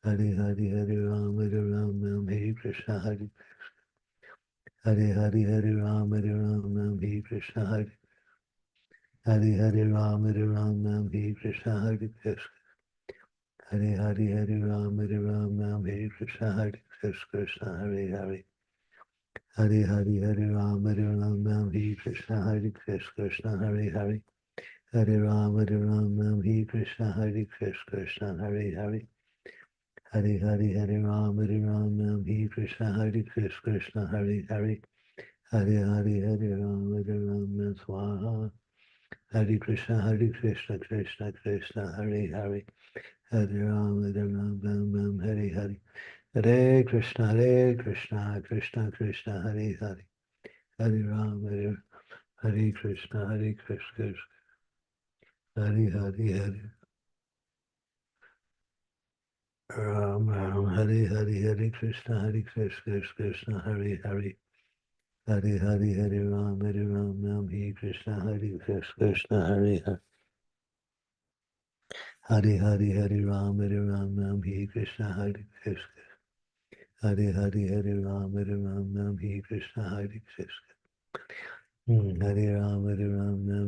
Hare Hare, Hare Ram, Hare Krishna, Hare Hare, Hare Ram, Hare Krishna, Hare Hare Ram, Hare Krishna, Hare Krishna. Hare Hare, Hare Ram, Hare Krishna, Hare Krishna, Hare Hare. Hare Hare, Hare Ram, Hare Krishna, Hare Krishna, Hare Hare. Hare Ram, Hare Krishna, Hare Krishna, Hare Hare. Hare Hare, Hare Ram, Hare Krishna, Hare Krishna, Hare Hare. Hare Hare, Hare Ram, Swaha. Hare Krishna, Krishna Krishna, Hare Hare, Hare Ram, Ram, Ram, Hare Hare. Hare Krishna, Krishna Krishna, Hare Hare. Hare Ram, Hare Krishna, Krishna, Hare Hare, Hare Ram, Hare Hare Krishna, Krishna, Hare Hare. Hare Ram, Ram, Hare Krishna, Krishna, Hare Hare. Hare Ram, Ram, Hare Krishna, Krishna. Hare Ram, Ram, Hare Krishna, Krishna. Hare Ram,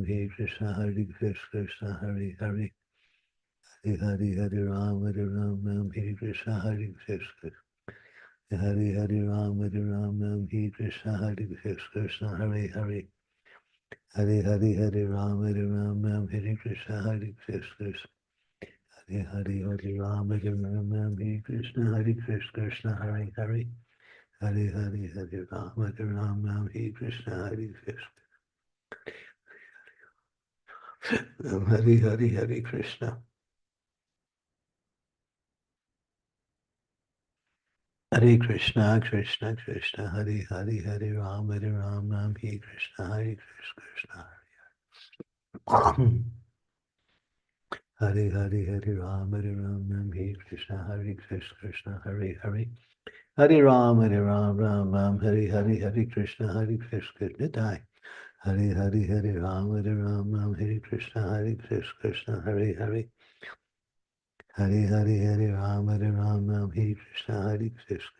Hare Krishna, Krishna, Hare Hare. Hare Ram, Ram, Hare Krishna, Krishna. Hare Ram, Ram, Hare Krishna, Krishna, Hare Hare. Hare Ram, Ram, Hare Krishna, Krishna. Hare Ram, Ram, Hare Krishna, Krishna, Hare Hare. Hare Ram, Ram, Hare Krishna, Krishna. Hare Krishna. Hare Krishna, Krishna Krishna, Hare Hare, Hare Ram, Ram, Hare Krishna, Krishna, Hare. Hare Hare Ram, Ram, Hare Krishna, Krishna, Hare Hare. Hare Ram, Ram, Hare Hare, Hare Krishna, Krishna, Nitai. Hare Ram, Ram, Hare Krishna, Krishna, Hare Hare. Hare Ram, Ram, Hare Krishna, Krishna.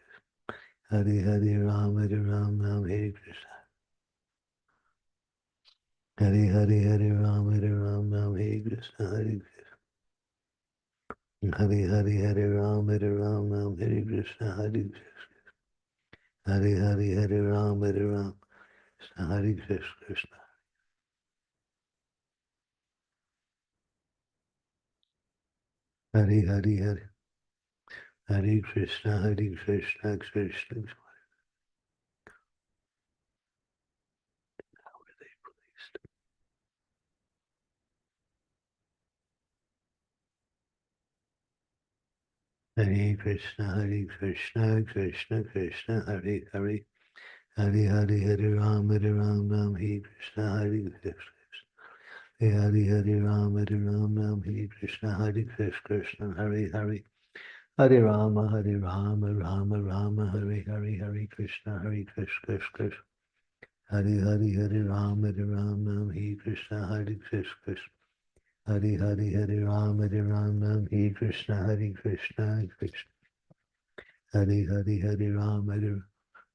Hare Ram, Ram, Hare Krishna. Hare Ram, Ram, Hare Krishna, Hare Ram, Ram, Hare Krishna, Krishna. Hare Ram, Ram, Hare Krishna. Hare Hare Krishna, Krishna Krishna. How are they placed? Hare Krishna, Krishna Krishna, Hare Hare. Hare Ram, Ram, Hare Krishna, Krishna. Hare Ram, Ram, Hare Krishna, Krishna, Hare Hare. Hare Rama, Rama, Hare Hare, Hare Krishna, Krishna. Hare Rama, Hare Krishna, Krishna. Hare Rama, Hare Krishna, Krishna, Krishna. Hare Rama,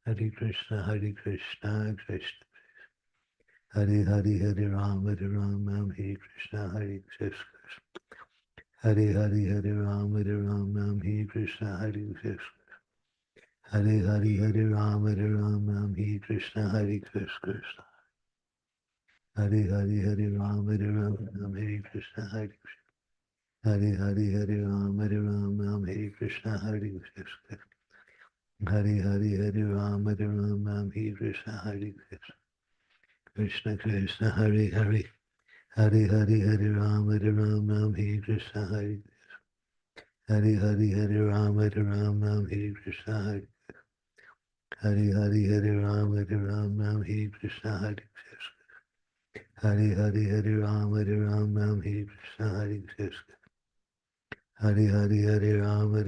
Hare Krishna, Krishna, Krishna. Hare Rama, Hare Krishna, Krishna. Hare Rama, Hare Krishna, Krishna. Hare Rama, Hare Krishna, Krishna. Hare Rama, Hare Krishna, Krishna. Hare Rama, Hare Krishna, Krishna. Hare Rama, Hare Krishna, Krishna. Krishna Krishna, Hare Hare. Hare Rama, Hare Krishna, Krishna. Hare Rama, Hare Krishna, Hare Rama, Hare Krishna, Krishna. Hare Rama, Hare Krishna, Krishna. Hare Rama,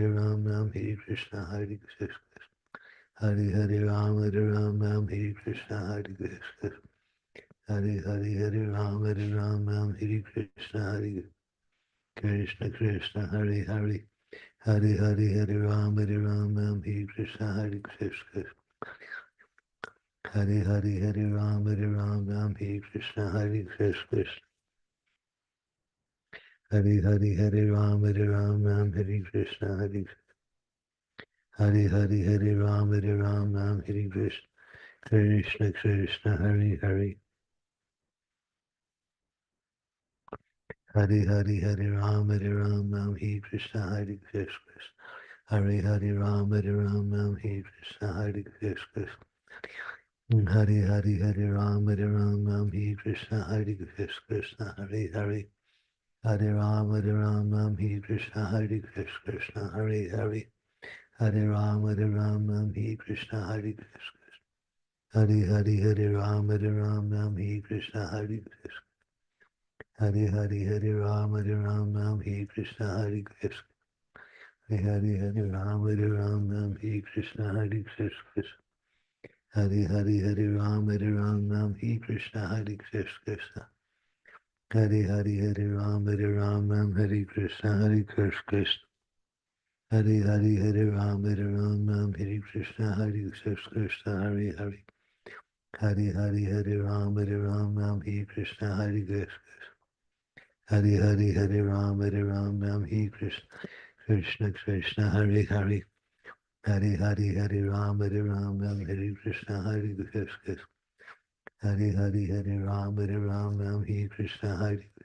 Hare Krishna, Krishna. Hare Rama, Hare Krishna, Krishna. Hare Rama, Hare Krishna, Krishna Krishna, Hare Hare. Hare Rama, Hare Krishna, Krishna. Hare Rama, Hare Krishna, Krishna. Hare Rama, Hare Krishna, Hare Rama, Hare Krishna, Krishna Krishna, Hare Hare. Hare Rama, Hare Krishna, Krishna. Hare Rama, Hare Krishna, Krishna. Hare Hare Hare Ram Ram Hare Krishna Krishna Hare Hare Hare Ram Ram Hare Krishna Krishna Hare Hare Hare Ram Hare Krishna Hare Hare Hare Ram Hare Krishna Hare Hare Hare Ram Hare Krishna Hare Hare Hare Ram Hare Krishna Hare Hare Hare Ram Hare Krishna Krishna Hare Hare Hare Ram Hare Krishna Krishna Hare Hare Hare Ram Hare Krishna Krishna Hare Hare Hare Hare Hare Ram Hare Krishna Krishna Hare Hare Hare Ram Hare Krishna Krishna Krishna Hare Hare Hare Hare Hare Ram Hare Krishna Krishna Hare Hare Hare Ram Hare Krishna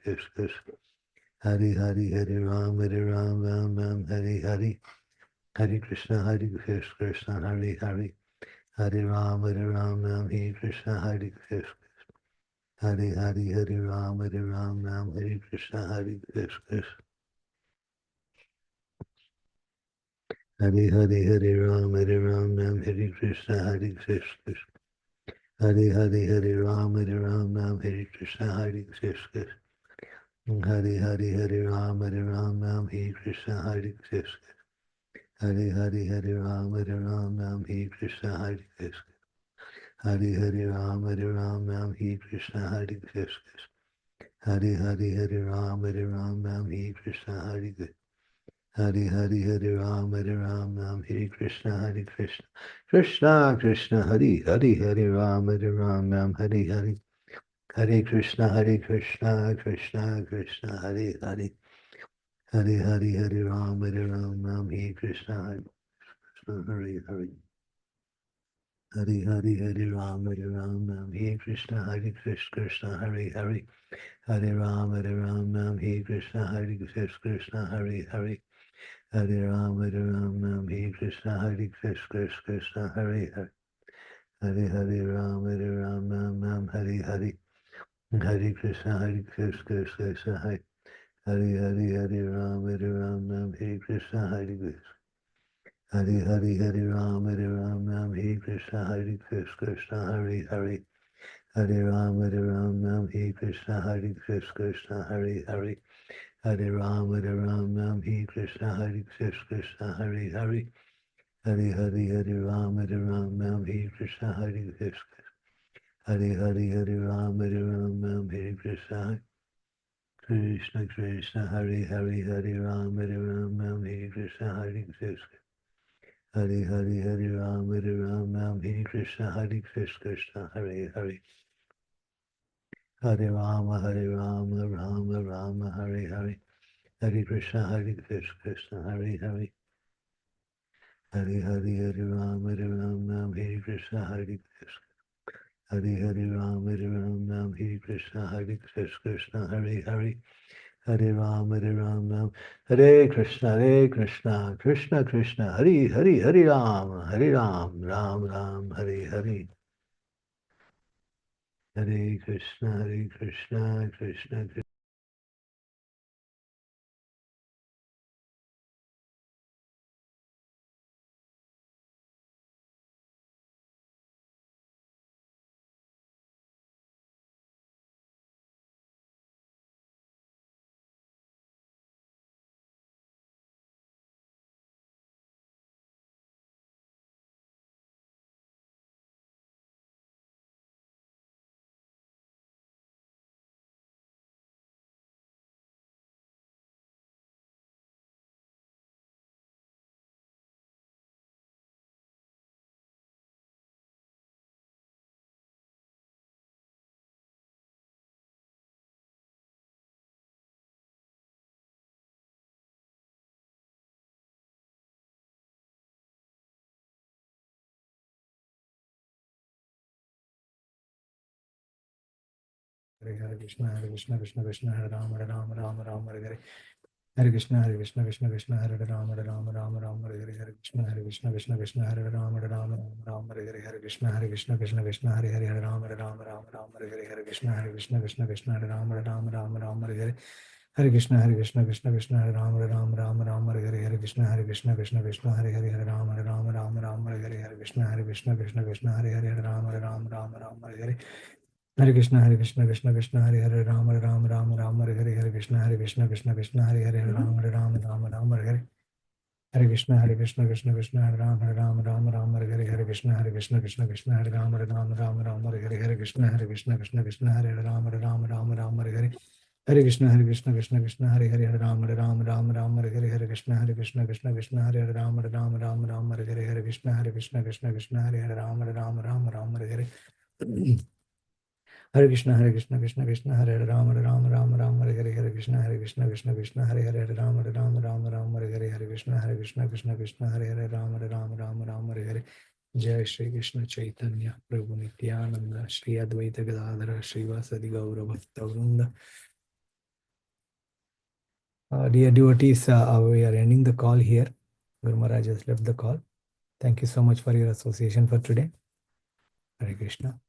Krishna Hare Hare Hare Ram Hare Hare Hare Krishna Krishna Hare Hare Hare Ram Hare Krishna Krishna Hare Hare Hare Ram Hare Krishna Krishna Hare Hare Hare Ram Hare Krishna Krishna Hare Hare Hare Ram Hare Krishna Krishna Hare Hare Hare Ram Hare Krishna Krishna Hare Hare Hare Ram Hare Krishna Krishna Hare Hare Ram Hare Krishna Krishna Hare Hare Hare Ram Hare Krishna Krishna Hare Hare Hare Ram Hare Krishna Krishna Krishna Krishna Hare Hare Hare Ram Hare Hare Hare Krishna Krishna Krishna Hare Hare Hare Hare Hare Ram Hare Krishna Krishna Hare Hare Hare Hare Hare Ram Hare Krishna Krishna Hare Hare Hare Ram Hare Krishna Krishna Hare Hare Hare Ram Hare Krishna Krishna Hare Hare Hare Hare Ram Hare Hare Hare Krishna Krishna Hare Hare Hare Ram Hare Krishna Krishna Hare Hare Hare Ram Hare Krishna Krishna Hare Hare Hare Ram Hare Krishna Krishna Hare Hare Hare Ram Hare Krishna Krishna Hare Hare Hare Hare Hare Ram Hare Krishna Krishna Hare Hare Hare Ram Hare Krishna Krishna Krishna Hare Hare Hare Ram Hare Krishna Krishna Hare Hare Hare Ram Hare Krishna Krishna Hare Hare Hare Rama Rama Rama Hare Hare Hare Krishna Krishna Hare Hare Hare Hare Hare Rama Hare Krishna Krishna Hare Hare Rama Hare Krishna Krishna Hare Hare Hare Rama Hare Krishna Krishna Krishna Hare Hare Hare Ram Ram Hare Hare Hare Krishna Krishna Krishna. Hare Hare Krishna Krishna Krishna Hare Ram Ram Ram Hare Hare Hare Krishna, Krishna Krishna, Hare Rama, Rama Rama, Hare Hare Krishna, Krishna Krishna, Hare Rama, Rama Rama, Hare Krishna, Krishna Krishna, Hare Hare Rama, Rama Rama, Hare Krishna, Krishna Krishna, Hare Rama, Rama, Hare Krishna, Krishna, Hare Rama, Rama, Hare Krishna, Krishna, Hare Hare Rama, Rama, Hare Krishna, Krishna, Hare Rama, Rama, Hare Hare Krishna, Krishna Krishna, Hare Hare Rama, Rama, Hare Krishna, Krishna, Hare Hare Rama, Rama, Hare Hare Krishna, Krishna, Hare Rama, Rama, Hare Hare Krishna, Krishna, Hare Rama, Rama, Hare Hare Krishna, Krishna, Hare Rama, Rama, Hare Hare Krishna, Krishna, Hare Hare Rama, Rama, Hare Hare Krishna, Krishna, Hare Rama, Rama, Hare Hare Krishna, Krishna, Hare Rama, Rama, Hare Hare Hare Krishna, Krishna, Hare Rama, Rama, Hare Hare Krishna, Krishna, Hare Hare Rama, Rama, Hare Hare Krishna, Krishna, Hare Rama, Rama, Hare Hare Jai Shri Krishna Chaitanya Prabhu Nityananda Shri Advaita Gadadhara Shri Vasadi Gaura Bhakta Vrinda. Dear devotees, we are ending the call here. Guru Maharaj has left the call. Thank you so much for your association for today. Hare Krishna.